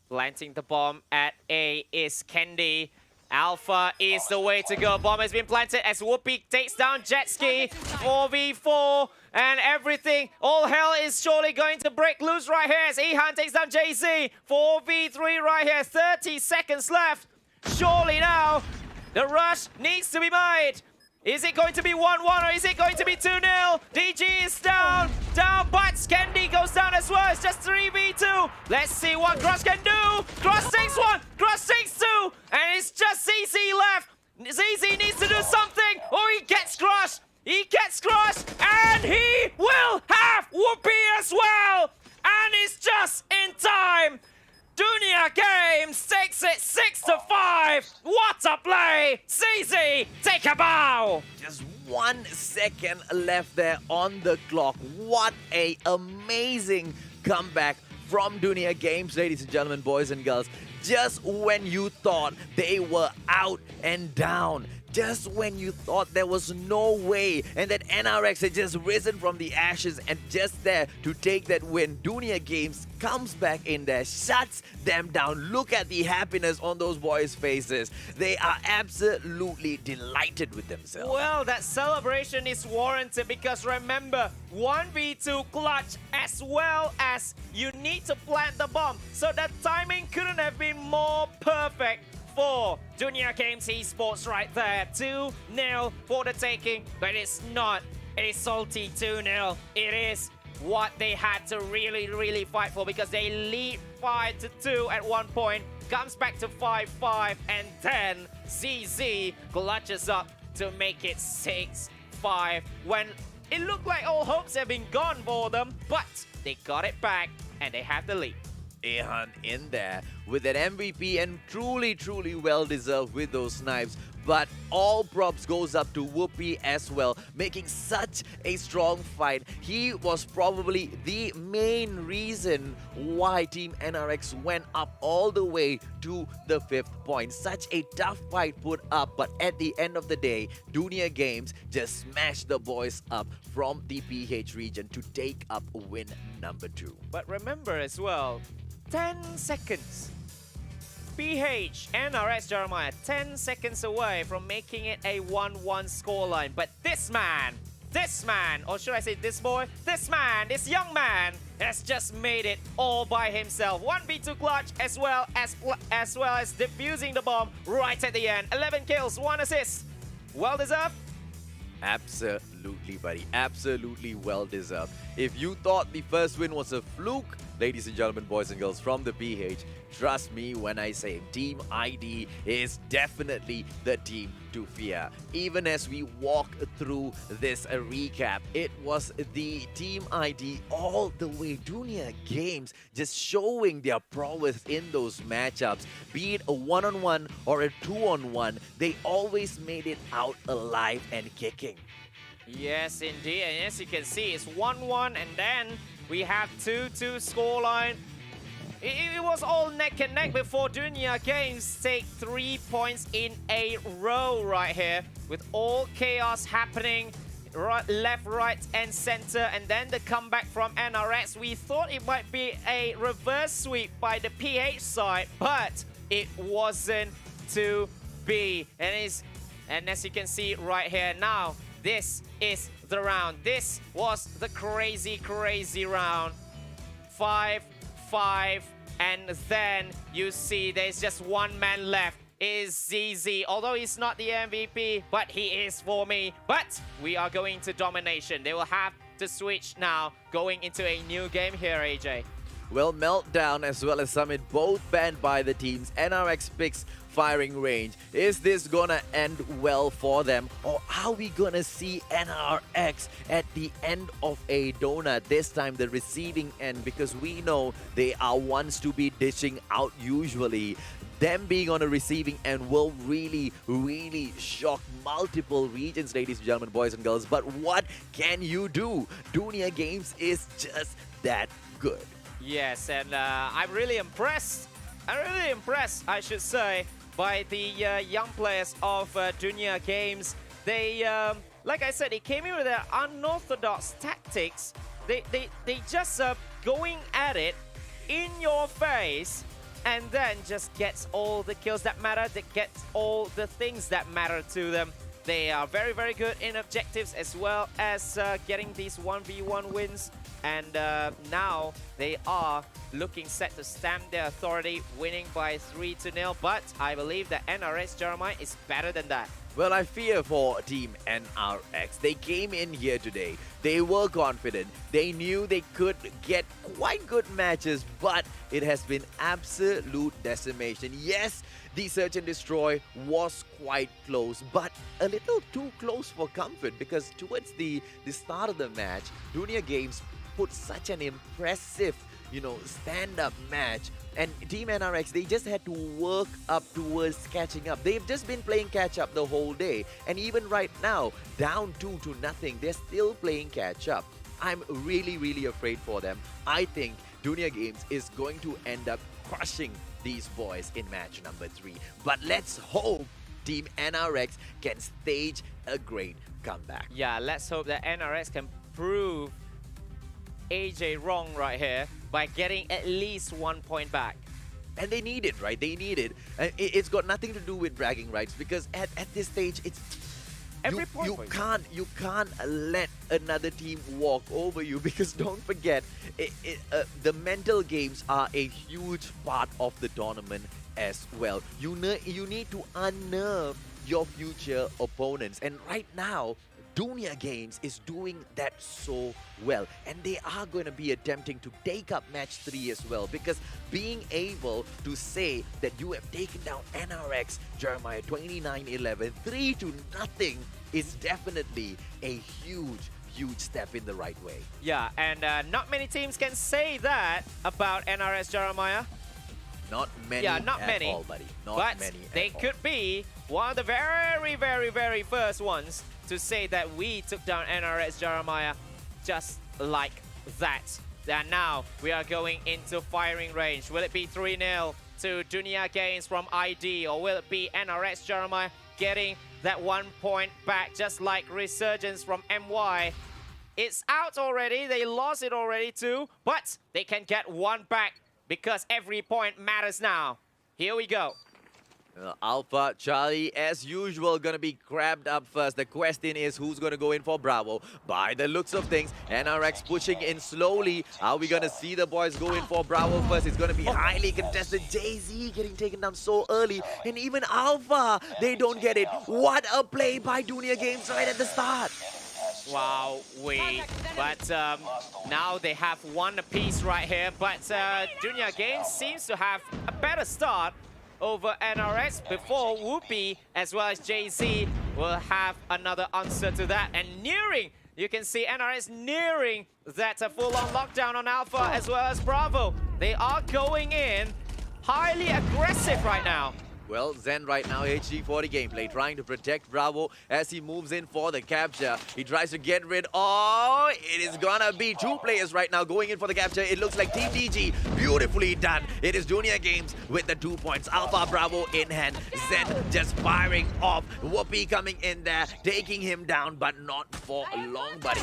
planting the bomb at A is Candy. Alpha is the way to go. Bomb has been planted as Whoopi takes down Jetski. 4v4 and everything. All hell is surely going to break loose right here as Ihan takes down Jay-Z. 4v3 right here. 30 seconds left. Surely now the rush needs to be made. Is it going to be 1-1 or is it going to be 2-0? DG is down, but Candy goes down as well. It's just 3v2. Let's see what Cross can do. Cross takes 1, Cross takes 2, and it's just ZZ left. ZZ needs to do something or he gets crushed. He gets crushed, and he will have Whoopi as well. And it's just in time. Dunia Games takes it 6-5. What a play! ZZ, take a bow! Just 1 second left there on the clock. What a amazing comeback from Dunia Games, ladies and gentlemen, boys and girls. Just when you thought they were out and down, just when you thought there was no way and that NRX had just risen from the ashes and just there to take that win, Dunia Games comes back in there, shuts them down. Look at the happiness on those boys' faces. They are absolutely delighted with themselves. Well, that celebration is warranted because remember, 1v2 clutch as well as you need to plant the bomb. So the timing couldn't have been more perfect for Dunia Games Esports right there. 2-0 for the taking, but it's not a salty 2-0. It is what they had to really fight for because they lead 5-2 at one point, comes back to 5-5, and then ZZ clutches up to make it 6-5 when it looked like all hopes have been gone for them, but they got it back and they have the lead. Ehan in there with that MVP and truly well deserved with those snipes. But all props goes up to Whoopi as well, making such a strong fight. He was probably the main reason why Team NRX went up all the way to the 5th point. Such a tough fight put up, but at the end of the day, Dunia Games just smashed the boys up from the PH region to take up win number 2. But remember as well, 10 seconds. PH, NRS Jeremiah, 10 seconds away from making it a 1-1 scoreline. But this man, or should I say this boy, this young man has just made it all by himself. 1v2 clutch as well as defusing the bomb right at the end. 11 kills, 1 assist. Well deserved. Absolutely, buddy. Absolutely well deserved. If you thought the first win was a fluke, ladies and gentlemen, boys and girls from the PH, trust me when I say Team ID is definitely the team to fear. Even as we walk through this recap, it was the Team ID all the way. Dunia Games just showing their prowess in those matchups. Be it a 1-on-1 or a 2-on-1, they always made it out alive and kicking. Yes, indeed. And as you can see, it's 1-1 and then we have 2-2 scoreline. It was all neck and neck before Dunia Games take 3 points in a row right here with all chaos happening right, left, right and center, and then the comeback from NRX. We thought it might be a reverse sweep by the PH side, but it wasn't to be. And as you can see right here now, this is the round. This was the crazy round. 5-5, and then you see there's just one man left. Is ZZ. Although he's not the MVP, but he is for me. But we are going to Domination. They will have to switch now, going into a new game here, AJ. Well, Meltdown as well as Summit both banned by the teams. NRX picks firing range. Is this gonna end well for them, or are we gonna see NRX at the end of a donut, this time the receiving end, because we know they are ones to be dishing out usually. Them being on a receiving end will really shock multiple regions, ladies and gentlemen, boys and girls. But what can you do? Dunia Games is just that good. Yes, and I'm really impressed. I should say, by the young players of Dunia Games. They, like I said, they came in with their unorthodox tactics. They just going at it in your face, and then just gets all the kills that matter. They get all the things that matter to them. They are very good in objectives as well as getting these 1v1 wins. And now they are looking set to stamp their authority, winning by 3-0. But I believe that NRS Jeremiah is better than that. Well, I fear for Team NRX. They came in here today. They were confident. They knew they could get quite good matches, but it has been absolute decimation. Yes, the Search and Destroy was quite close, but a little too close for comfort, because towards the start of the match, Dunia Games put such an impressive, stand-up match. And Team NRX, they just had to work up towards catching up. They've just been playing catch-up the whole day. And even right now, down 2-0, they're still playing catch-up. I'm really afraid for them. I think Dunia Games is going to end up crushing these boys in match number 3. But let's hope Team NRX can stage a great comeback. Yeah, let's hope that NRX can prove AJ wrong right here by getting at least 1 point back. And they need it, right? They need it. It's got nothing to do with bragging rights, because at this stage, it's Every point for you can't let another team walk over you, because don't forget, the mental games are a huge part of the tournament as well. You need to unnerve your future opponents, and right now Dunia Games is doing that so well, and they are going to be attempting to take up match 3 as well, because being able to say that you have taken down NRX Jeremiah 29-11 3-0 is definitely a huge step in the right way. Yeah, and not many teams can say that about NRS Jeremiah. Not many. Yeah, not at many. all, buddy. Not But many. they at could all. be one of the very first ones to say that we took down NRS Jeremiah just like that. And now we are going into firing range. Will it be 3-0 to Dunia Games from ID, or will it be NRS Jeremiah getting that 1 point back just like Resurgence from MY? It's out already. They lost it already too, but they can get 1 back because every point matters now. Here we go. Alpha Charlie, as usual, gonna be grabbed up first. The question is who's gonna go in for Bravo. By the looks of things, NRX pushing in slowly. Are we gonna see the boys go in for Bravo first? It's gonna be highly contested. Jay-Z getting taken down so early, and even Alpha, they don't get it. What a play by Dunia Games right at the start. Wow, but now they have 1 apiece right here, but Dunia Games seems to have a better start over NRX before Whoopi as well as Jay-Z will have another answer to that. And nearing, you can see NRX nearing that full-on lockdown on Alpha as well as Bravo. They are going in highly aggressive right now. Well, Zen right now, HD40 gameplay, trying to protect Bravo as he moves in for the capture. He tries to get rid. Oh, it is gonna be 2 players right now going in for the capture. It looks like Team DG, beautifully done. It is Dunia Games with the 2 points. Alpha Bravo in hand. Zen just firing off. Whoopi coming in there, taking him down, but not for long, buddy.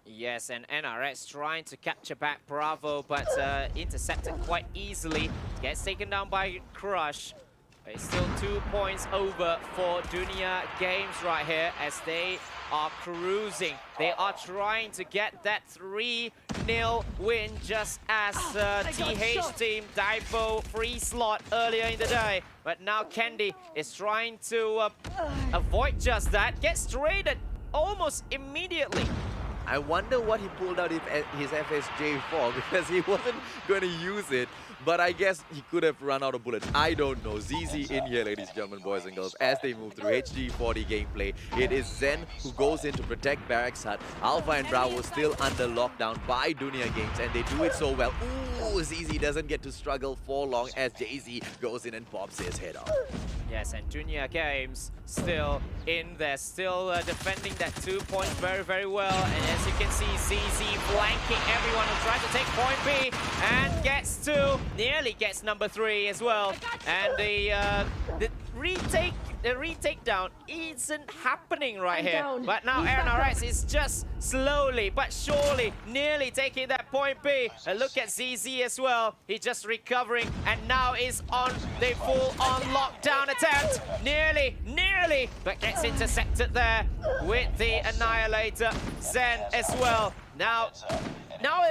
Yes, and NRX trying to capture back Bravo, but intercepted quite easily. Gets taken down by Crush. It's still 2 points over for Dunia Games right here as they are cruising. They are trying to get that 3-0 win just as TH team Daivo.FreeSlot earlier in the day. But now Candy is trying to avoid just that. Gets traded almost immediately. I wonder what he pulled out his FSJ for, because he wasn't going to use it. But I guess he could have run out of bullets. I don't know. ZZ in here, ladies and gentlemen, boys and girls, as they move through HD40 gameplay. It is Zen who goes in to protect Barracks Hut. Alpha and Bravo still under lockdown by Dunia Games, and they do it so well. Ooh, ZZ doesn't get to struggle for long as Jay-Z goes in and pops his head off. Yes, and Dunia Games still in there, still defending that 2 points very well. And as you can see, ZZ flanking everyone who tries to take point B and gets to, nearly gets number 3 as well. And the retake down isn't happening right here. But now NRX is just slowly but surely nearly taking that point B. And look at ZZ as well. He's just recovering and now is on the full-on lockdown attempt. Nearly, but gets intercepted there with the Annihilator. Zen as well. Now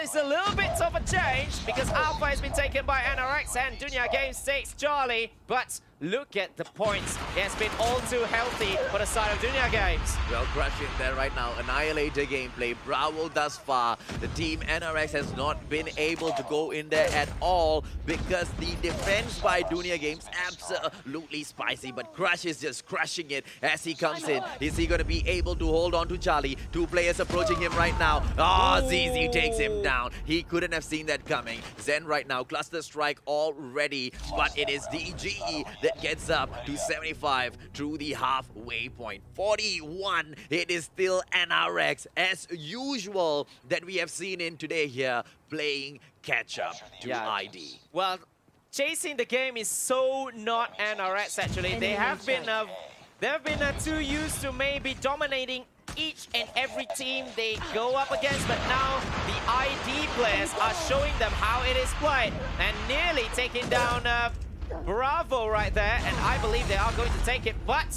it's a little bit of a change because Alpha has been taken by NRX and Dunia Games takes Charlie. But look at the points. It has been all too healthy for the side of Dunia Games. Well, crushing there right now. Annihilator gameplay. Bravo thus far. The team NRX has not been able to go in there at all because the defense by Dunia Games absolutely spicy. But Crush is just crushing it as he comes in. Is he going to be able to hold on to Charlie? 2 players approaching him right now. Oh, ZZ takes him down. He couldn't have seen that coming. Zen right now. Cluster strike already. But it is DG that gets up to 75 through the halfway point. 41. It is still NRX as usual that we have seen in today here playing catch up to Yeah. ID. Well, chasing the game is so not NRX actually. They have been too used to maybe dominating each and every team they go up against, but now the ID players are showing them how it is played and nearly taking down Bravo right there, and I believe they are going to take it, but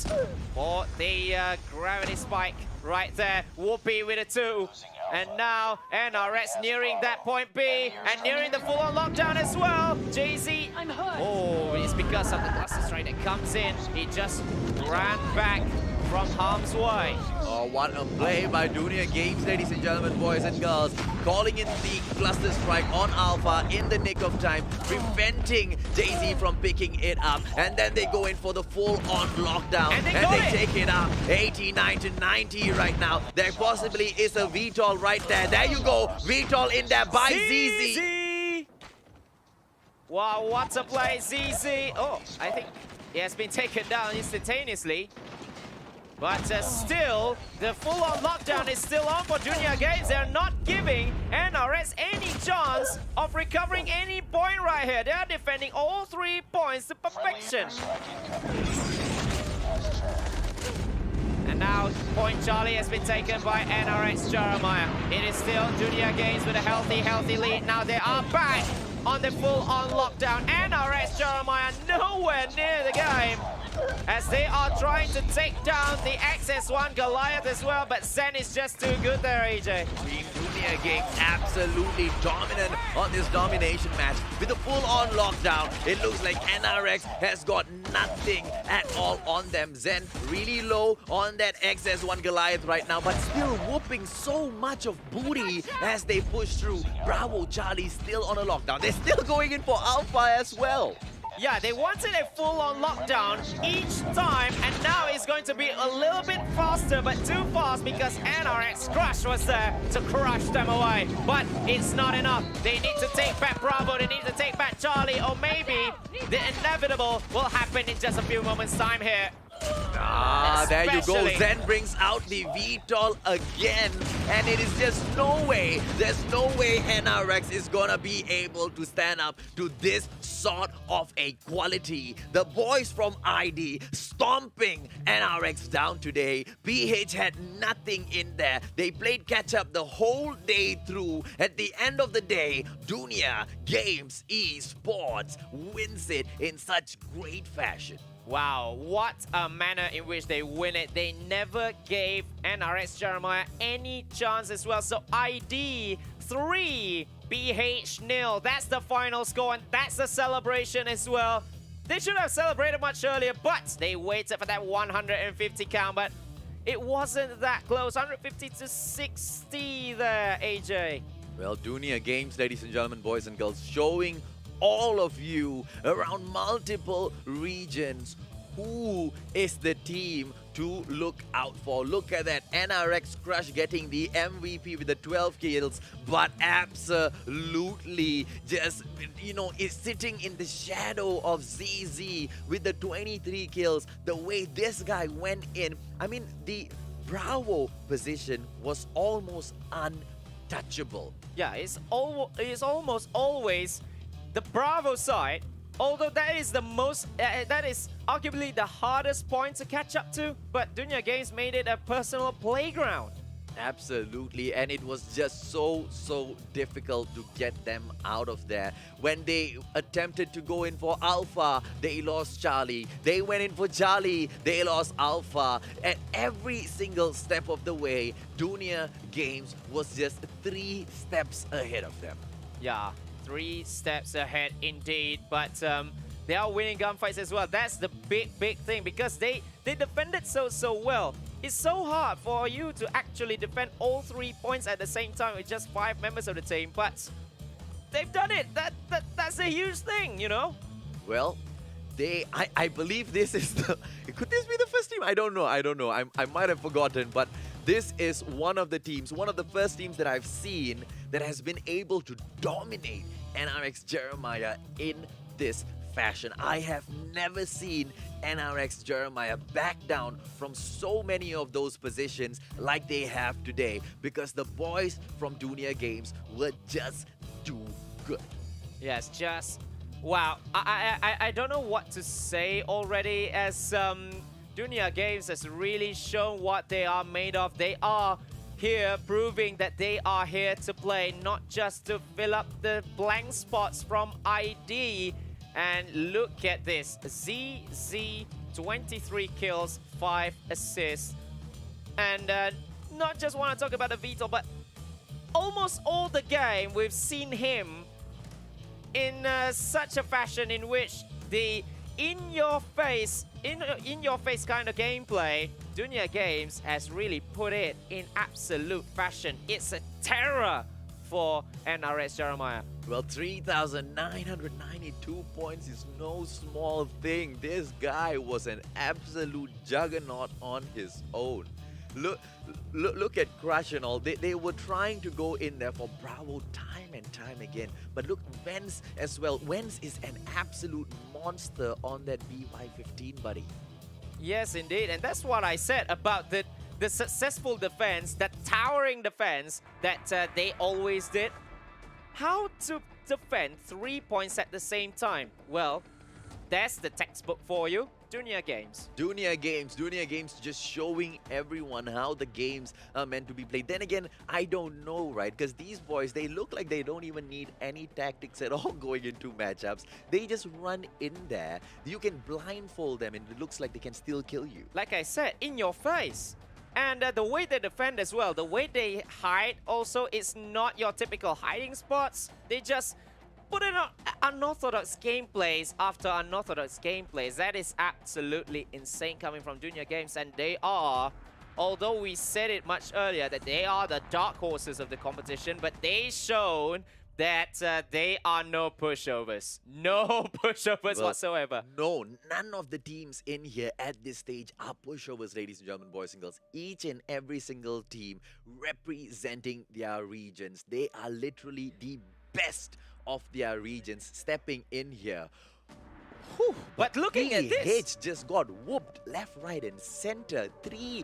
for the gravity spike right there, Whoopi with a 2. And now NRX nearing that point B and nearing the full-on lockdown as well. Jay-Z, I'm hurt. oh, it's because of the cluster strike that comes in. He just ran back from harm's way. Oh, what a play by Dunia Games, ladies and gentlemen, boys and girls. Calling in the cluster strike on Alpha in the nick of time, preventing Jay-Z from picking it up. And then they go in for the full-on lockdown. And they take it up 89 to 90 right now. There possibly is a VTOL right there. There you go. VTOL in there by ZZ. Wow, what a play, ZZ. Oh, I think he has been taken down instantaneously. But still, the full-on lockdown is still on for Dunia Games. They're not giving NRS any chance of recovering any point right here. They are defending all 3 points to perfection. And now, point Charlie has been taken by NRX Jeremiah. It is still Dunia Games with a healthy lead. Now they are back on the full-on lockdown. NRX Jeremiah nowhere near the game, as they are trying to take down the XS1 Goliath as well, but Zen is just too good there, AJ. Team Dunia Games absolutely dominant on this domination match. With a full-on lockdown, it looks like NRX has got nothing at all on them. Zen really low on that XS1 Goliath right now, but still whooping so much of booty as they push through. Bravo Charlie still on a lockdown. They're still going in for Alpha as well. Yeah, they wanted a full-on lockdown each time, and now it's going to be a little bit faster, but too fast because NRX Crush was there to crush them away. But it's not enough. They need to take back Bravo, they need to take back Charlie, or maybe the inevitable will happen in just a few moments' time here. Ah, there you go. Especially- Zen brings out the VTOL again. And it is just no way, there's no way NRX is gonna be able to stand up to this sort of a quality. The boys from ID stomping NRX down today. PH had nothing in there. They played catch up the whole day through. At the end of the day, Dunia Games Esports wins it in such great fashion. Wow, what a manner in which they win it. They never gave NRX Jeremiah any chance as well. So ID 3, BH 0. That's the final score, and that's the celebration as well. They should have celebrated much earlier, but they waited for that 150 count, but it wasn't that close. 150 to 60 there, AJ. Well, Dunia Games, ladies and gentlemen, boys and girls, showing all of you around multiple regions who is the team to look out for. Look at that, NRX Crush getting the MVP with the 12 kills, but absolutely just, you know, is sitting in the shadow of ZZ with the 23 kills. The way this guy went in, I mean, the Bravo position was almost untouchable. Yeah, it's almost always the Bravo side, although that is the most, that is arguably the hardest point to catch up to, but Dunia Games made it a personal playground. Absolutely, and it was just so difficult to get them out of there. When they attempted to go in for Alpha, they lost Charlie. They went in for Charlie, they lost Alpha. At every single step of the way, Dunia Games was just 3 steps ahead of them. Yeah, 3 steps ahead indeed, but they are winning gunfights as well. That's the big thing, because they defended so well. It's so hard for you to actually defend all 3 points at the same time with just 5 members of the team, but they've done it. That's a huge thing, you know? Well, I believe this is the... Could this be the first team? I don't know. I might have forgotten, but this is one of the teams, one of the first teams that I've seen that has been able to dominate NRX Jeremiah in this fashion. I have never seen NRX Jeremiah back down from so many of those positions like they have today, because the boys from Dunia Games were just too good. Yes, just wow. I don't know what to say already, as Dunia Games has really shown what they are made of. They are here proving that they are here to play, not just to fill up the blank spots from ID. And look at this, ZZ 23 kills, 5 assists. And not just want to talk about the Vito, but almost all the game we've seen him in such a fashion in which the in-your-face kind of gameplay, Dunia Games has really put it in absolute fashion. It's a terror for NRS Jeremiah. Well, 3,992 points is no small thing. This guy was an absolute juggernaut on his own. Look at Crush and all. They were trying to go in there for Bravo time and time again. But look, Vence as well. Vence is an absolute monster on that BY-15, buddy. Yes, indeed. And that's what I said about the successful defense, that towering defense that they always did. How to defend 3 points at the same time? Well, that's the textbook for you. Dunia Games. Dunia Games just showing everyone how the games are meant to be played. Then again, I don't know, right? Because these boys, they look like they don't even need any tactics at all going into matchups. They just run in there. You can blindfold them and it looks like they can still kill you. Like I said, in your face. And the way they defend as well, the way they hide also, it's not your typical hiding spots. They just put in unorthodox gameplays after unorthodox gameplays. That is absolutely insane coming from Dunia Games. And they are, although we said it much earlier, that they are the dark horses of the competition, but they shown that they are no pushovers. No pushovers whatsoever. No, none of the teams in here at this stage are pushovers, ladies and gentlemen, boys and girls. Each and every single team representing their regions. They are literally the best of their regions stepping in here. Whew, but looking at this, just got whooped left, right, and center. 3-0.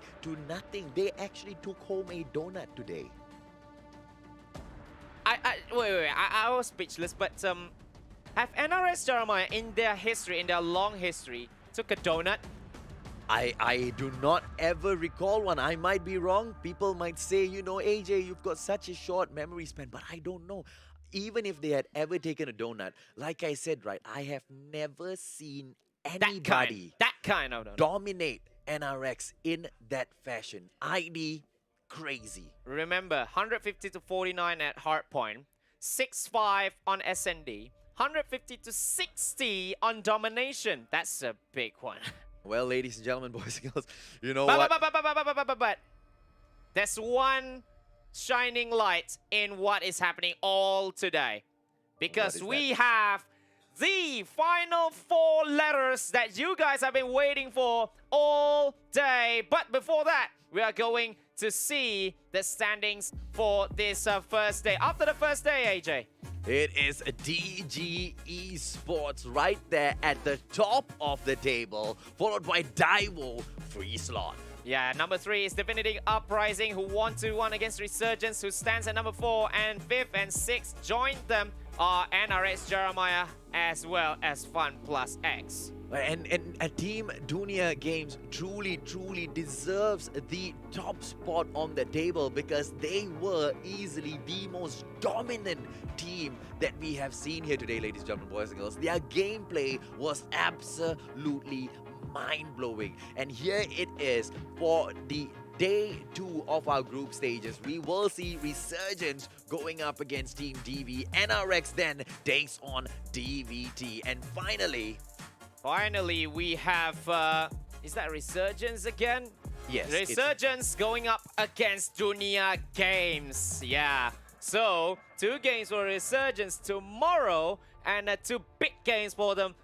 They actually took home a donut today. Wait, I was speechless, but have NRS Jeremiah in their history, in their long history, took a donut? I do not ever recall one. I might be wrong. People might say, you know, AJ, you've got such a short memory span, but I don't know. Even if they had ever taken a donut, like I said, right, I have never seen anybody that kind of donut dominate NRX in that fashion. ID, crazy. Remember, 150 to 49 at Hardpoint, 6-5 on SND, 150 to 60 on Domination. That's a big one. Well, ladies and gentlemen, boys and girls, you know but, what? but there's one shining light in what is happening all today. Because we have the final 4 letters that you guys have been waiting for all day. But before that, we are going to see the standings for this first day. After the first day, AJ. It is DG Esports right there at the top of the table, followed by Daivo.FreeSlot. Yeah, number 3 is Divinity Uprising, who won 2-1 against Resurgence, who stands at number 4, and 5th and 6th joined them are NRS Jeremiah as well as FunPlus X. And a team Dunia Games truly deserves the top spot on the table because they were easily the most dominant team that we have seen here today, ladies and gentlemen, boys and girls. Their gameplay was absolutely mind-blowing. And here it is for the Day 2 of our group stages. We will see Resurgence going up against Team DV. NRX then takes on DVT. And finally, we have, is that Resurgence again? Yes. Resurgence going up against Dunia Games. Yeah. So, 2 games for Resurgence tomorrow and 2 big games for them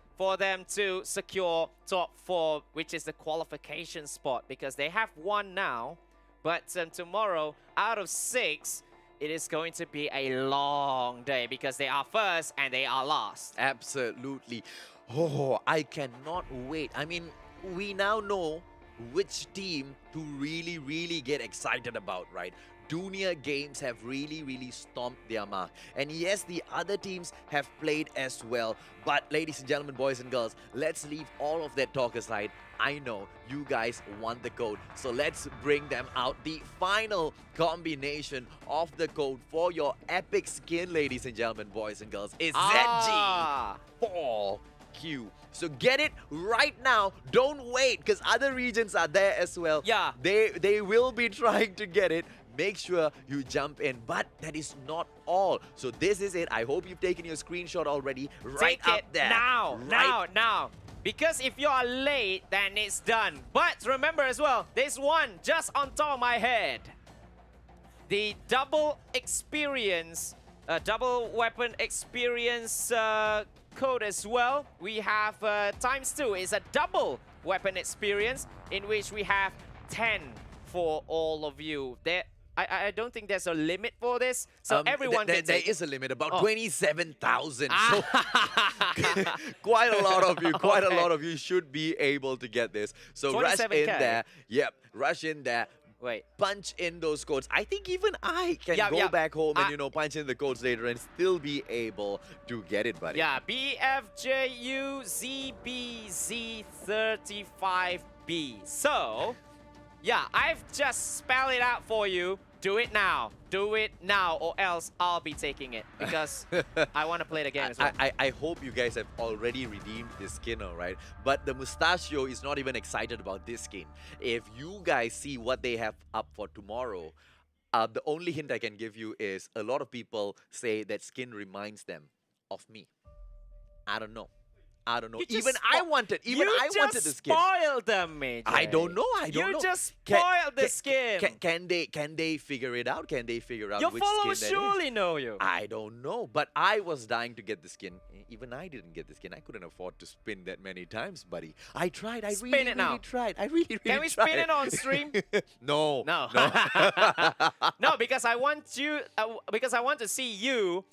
to secure top 4, which is the qualification spot, because they have 1 now. But tomorrow, out of 6, it is going to be a long day because they are first and they are last. Absolutely. Oh, I cannot wait. I mean, we now know which team to really get excited about, right? Dunia Games have really stomped their mark. And yes, the other teams have played as well. But ladies and gentlemen, boys and girls, let's leave all of that talk aside. I know you guys want the code, so let's bring them out. The final combination of the code for your epic skin, ladies and gentlemen, boys and girls, is ZG4Q. So get it right now. Don't wait, because other regions are there as well. Yeah. They will be trying to get it. Make sure you jump in. But that is not all. So this is it. I hope you've taken your screenshot already. Right Take up it there. now, now. Because if you are late, then it's done. But remember as well, there's one just on top of my head. The double experience, double weapon experience code as well. We have ×2. It's a double weapon experience in which we have 10 for all of you. I don't think there's a limit for this, so everyone can there take is a limit, about 27,000. Ah. So quite a lot of you should be able to get this. So rush in 27K. there. Yep, rush in there. Wait. Punch in those codes. I think even I can go back home and, punch in the codes later and still be able to get it, buddy. Yeah, BFJUZBZ35B. So, yeah, I've just spelled it out for you. Do it now. Do it now, or else I'll be taking it because I want to play the game as well. I hope you guys have already redeemed this skin, alright? But the Mustachio is not even excited about this skin. If you guys see what they have up for tomorrow, the only hint I can give you is a lot of people say that skin reminds them of me. I don't know. Even I wanted the skin. You just spoiled them, Major. I don't know. You just spoiled the skin. Can they figure it out? Can they figure out Your which skin followers that surely is? know you. I don't know. But I was dying to get the skin. Even I didn't get the skin. I couldn't afford to spin that many times, buddy. I tried. I really tried. I really Can we tried. spin it on stream? No. No. No, because I want you. Because I want to see you.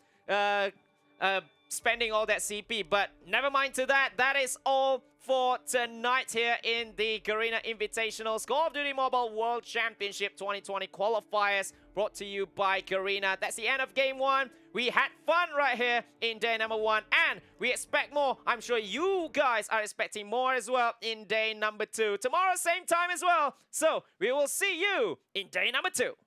Spending all that CP, but never mind to that. That is all for tonight here in the Garena Invitationals Call of Duty Mobile World Championship 2020 qualifiers brought to you by Garena. That's the end of game 1. We had fun right here in day number 1, and we expect more. I'm sure you guys are expecting more as well in day number 2. Tomorrow, same time as well. So we will see you in day number 2.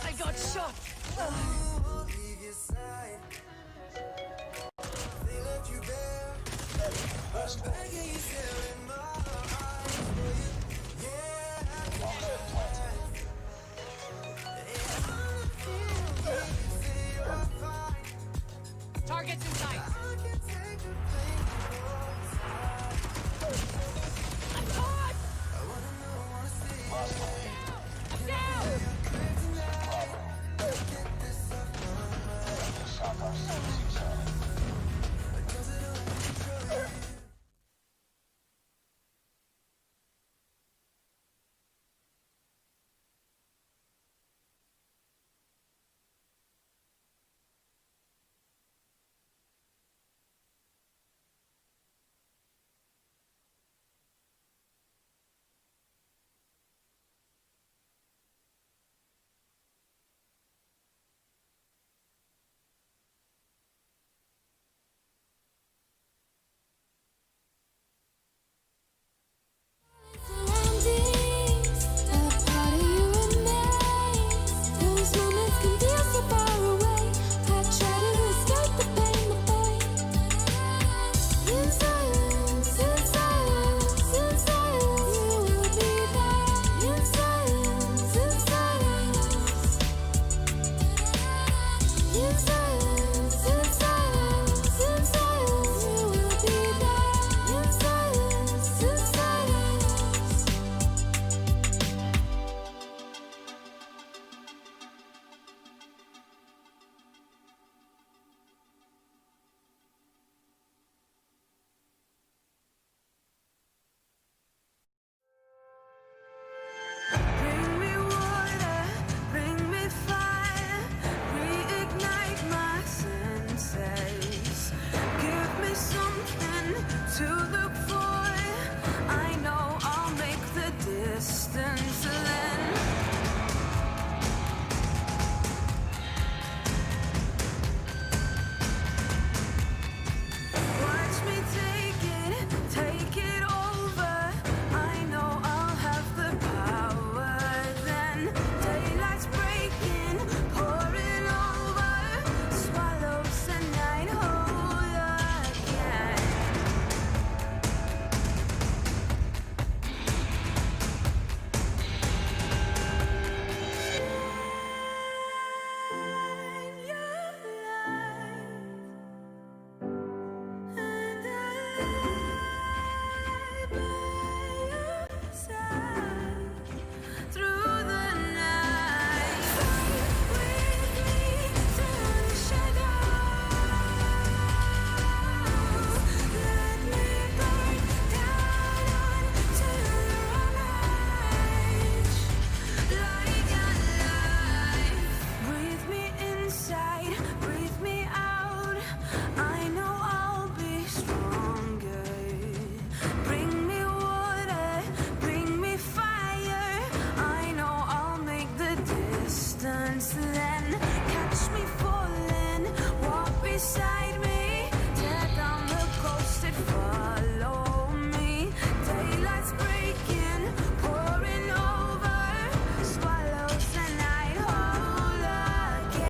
I got shot! Targets in sight! I'm caught! I'm down! Bravo. distance